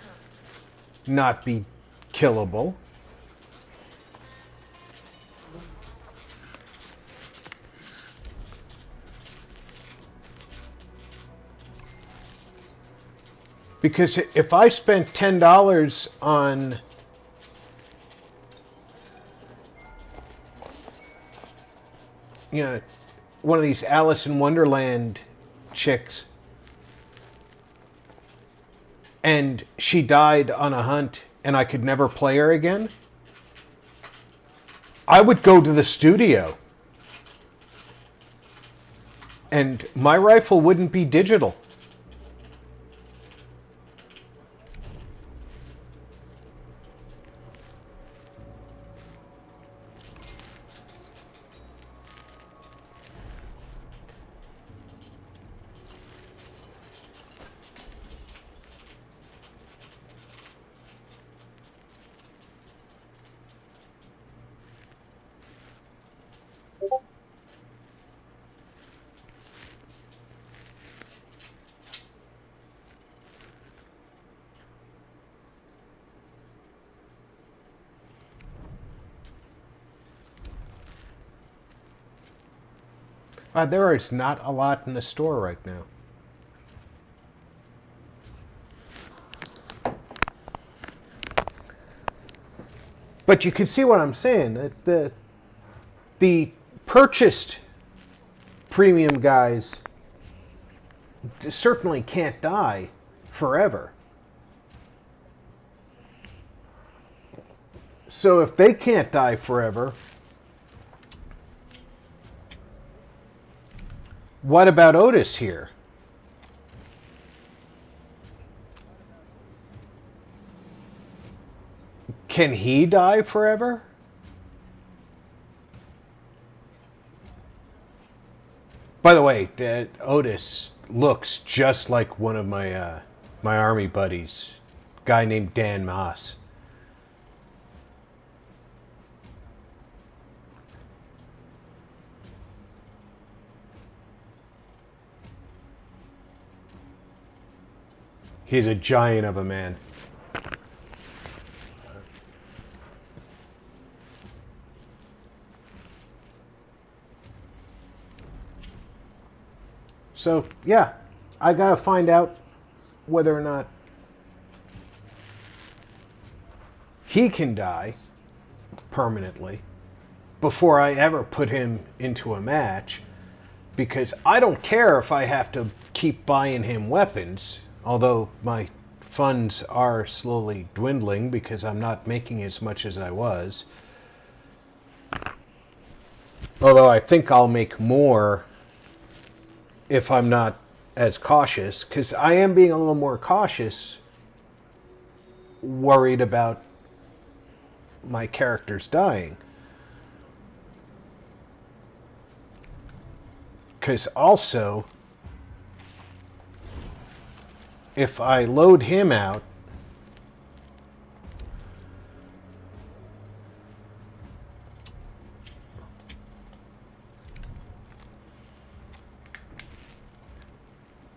[SPEAKER 2] not be killable. Because if I spent $10 on one of these Alice in Wonderland chicks, and she died on a hunt and I could never play her again, I would go to the studio. And my rifle wouldn't be digital. There is not a lot in the store right now. But you can see what I'm saying. That the purchased premium guys certainly can't die forever. So if they can't die forever, what about Otis here? Can he die forever? By the way, Otis looks just like one of my my army buddies, a guy named Dan Moss. He's a giant of a man. So, yeah, I gotta find out whether or not he can die permanently before I ever put him into a match, because I don't care if I have to keep buying him weapons. Although my funds are slowly dwindling because I'm not making as much as I was. Although I think I'll make more if I'm not as cautious, because I am being a little more cautious, worried about my characters dying. Because also, if I load him out,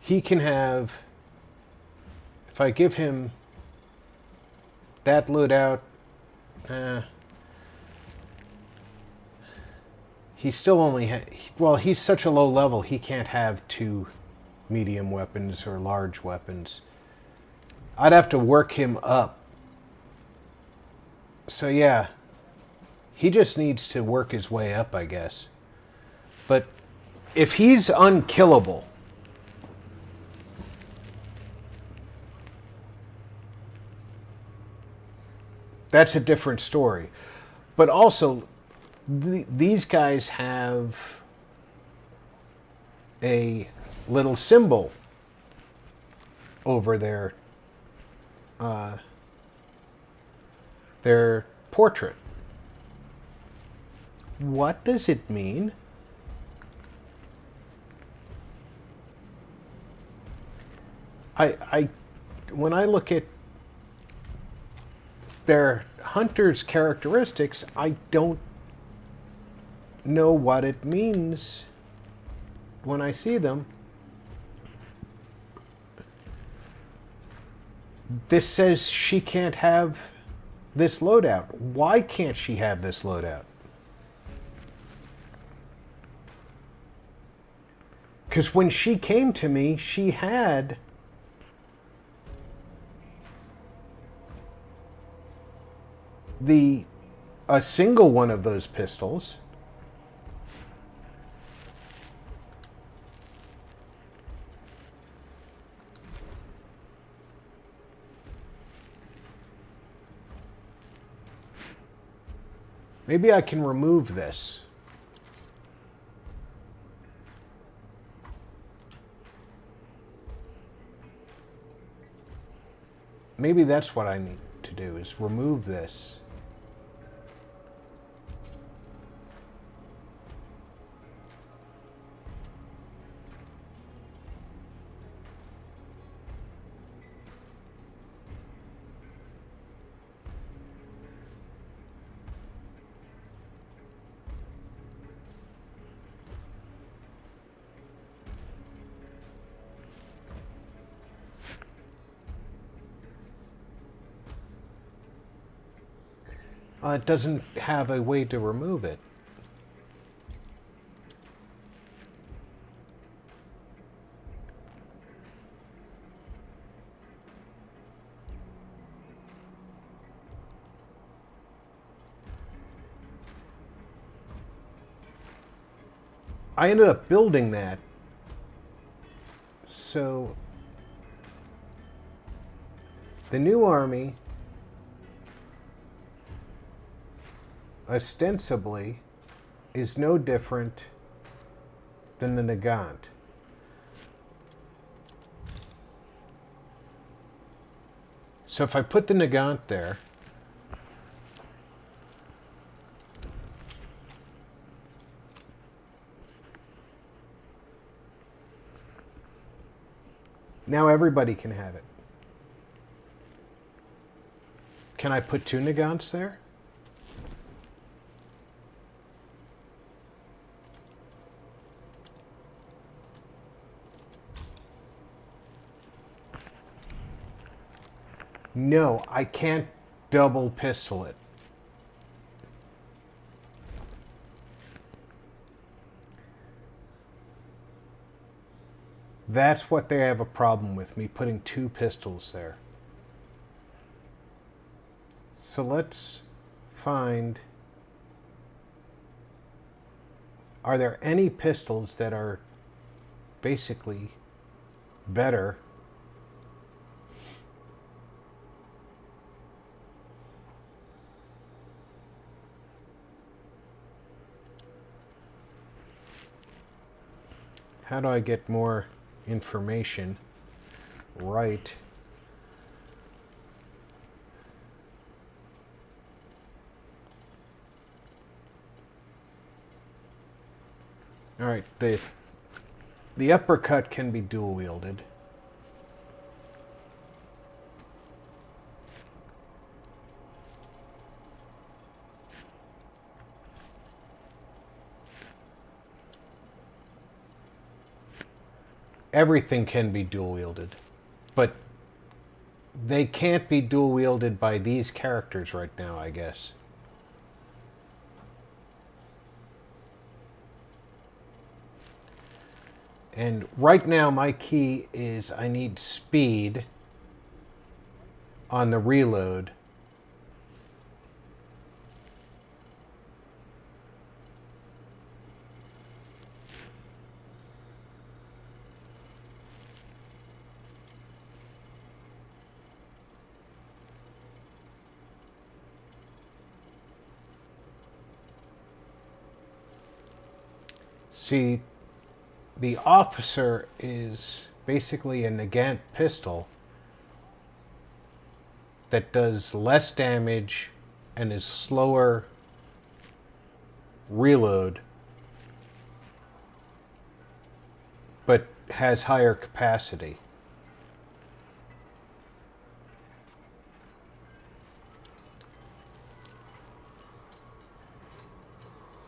[SPEAKER 2] he can have If I give him that loadout, he still only well, he's such a low level, he can't have 2 medium weapons or large weapons. I'd have to work him up. So yeah, he just needs to work his way up, I guess. But if he's unkillable, that's a different story. But also, these guys have a little symbol over their portrait. What does it mean? When I look at their hunter's characteristics, I don't know what it means when I see them. This says she can't have this loadout. Why can't she have this loadout? Because when she came to me, she had a single one of those pistols. Maybe I can remove this. Maybe that's what I need to do, is remove this. It doesn't have a way to remove it. I ended up building that. So the new army ostensibly is no different than the Nagant. So if I put the Nagant there, now everybody can have it. Can I put 2 Nagants there? No, I can't double pistol it. That's what they have a problem with, me putting 2 pistols there. So let's find... Are there any pistols that are basically better? How do I get more information? Right. All right, the uppercut can be dual wielded. Everything can be dual wielded, but they can't be dual wielded by these characters right now, I guess. And right now my key is I need speed on the reload. See, the officer is basically a Nagant pistol that does less damage and is slower reload, but has higher capacity.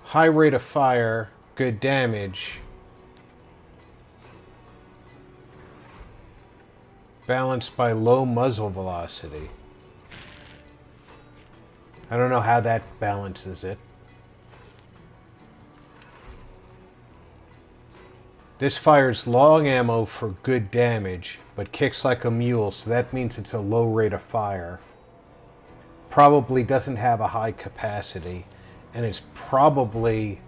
[SPEAKER 2] High rate of fire, good damage, balanced by low muzzle velocity. I don't know how that balances it. This fires long ammo for good damage, but kicks like a mule, so that means it's a low rate of fire. Probably doesn't have a high capacity, and it's probably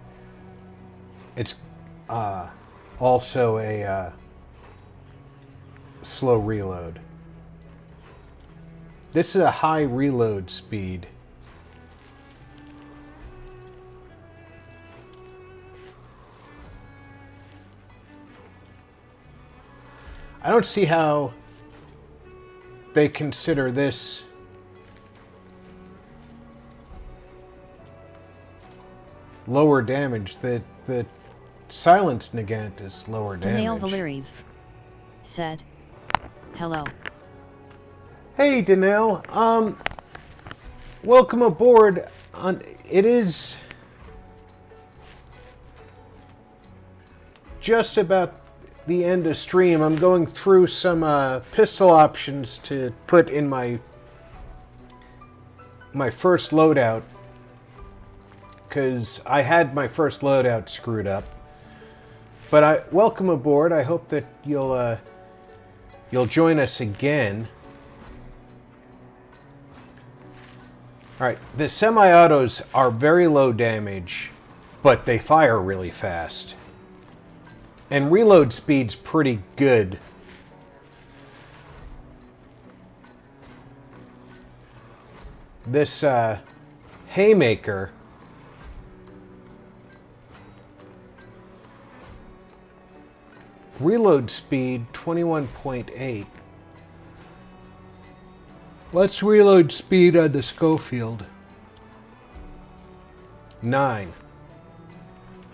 [SPEAKER 2] also a slow reload. This is a high reload speed. I don't see how they consider this lower damage. The silenced Nagant is lower damage.
[SPEAKER 1] Daniel Valerive said, "Hello."
[SPEAKER 2] Hey, Danielle. Welcome aboard. It is just about the end of stream. I'm going through some pistol options to put in my first loadout, because I had my first loadout screwed up. But welcome aboard. I hope that you'll join us again. All right, the semi-autos are very low damage, but they fire really fast. And reload speed's pretty good. This Haymaker reload speed 21.8. What's reload speed on the Schofield? 9.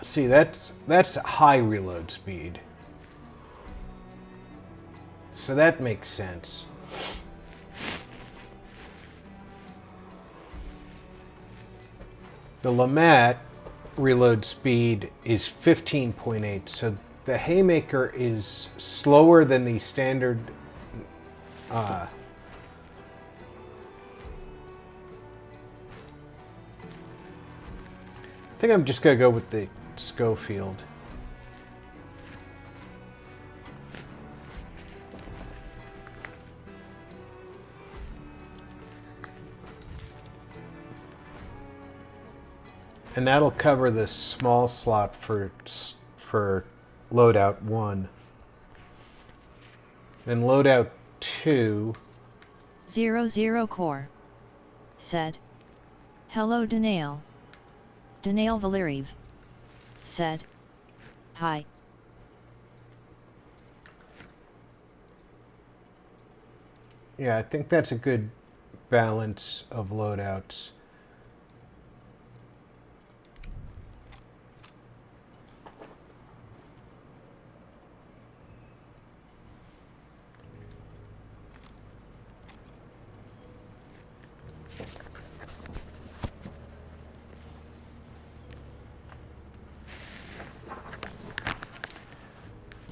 [SPEAKER 2] See, that's high reload speed. So that makes sense. The Lamat reload speed is 15.8, so the Haymaker is slower than the standard I think I'm just going to go with the Schofield. And that'll cover the small slot for loadout 1. Then loadout 2.
[SPEAKER 1] 00 Core said, "Hello Daniel." Daniel Valerive said, "Hi."
[SPEAKER 2] Yeah, I think that's a good balance of loadouts.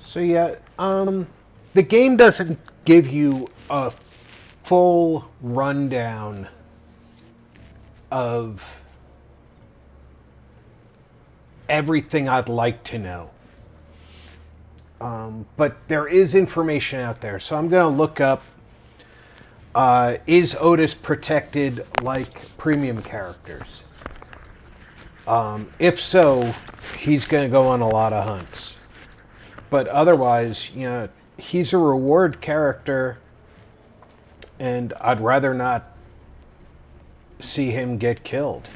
[SPEAKER 2] So yeah, the game doesn't give you a full rundown of everything I'd like to know. But there is information out there. So I'm going to look up, is Otis protected like premium characters? If so, he's going to go on a lot of hunts. But otherwise, you know, he's a reward character, and I'd rather not see him get killed.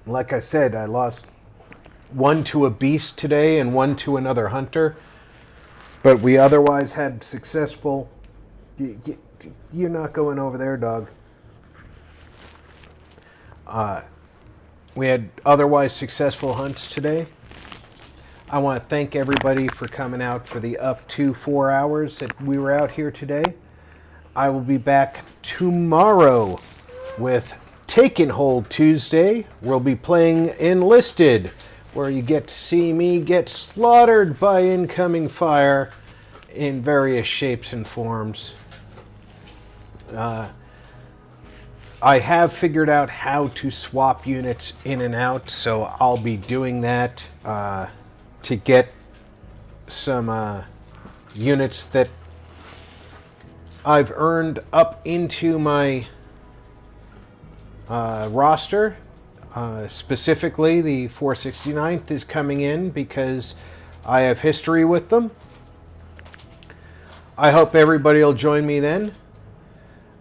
[SPEAKER 2] Like I said, I lost one to a beast today and one to another hunter, but we otherwise had successful... You're not going over there, dog. We had otherwise successful hunts today. I want to thank everybody for coming out for the up to 4 hours that we were out here today. I will be back tomorrow with Taken Hold Tuesday. We'll be playing Enlisted, where you get to see me get slaughtered by incoming fire in various shapes and forms. I have figured out how to swap units in and out, so I'll be doing that to get some units that I've earned up into my roster. Specifically, the 469th is coming in because I have history with them. I hope everybody will join me then.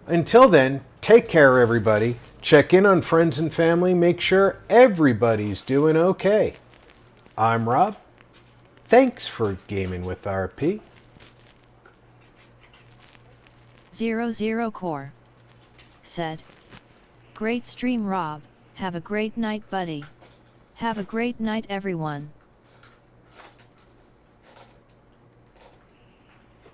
[SPEAKER 2] Until then, take care, everybody. Check in on friends and family. Make sure everybody's doing okay. I'm Rob. Thanks for gaming with RP.
[SPEAKER 1] 00 Core said, "Great stream, Rob. Have a great night, buddy. Have a great night, everyone."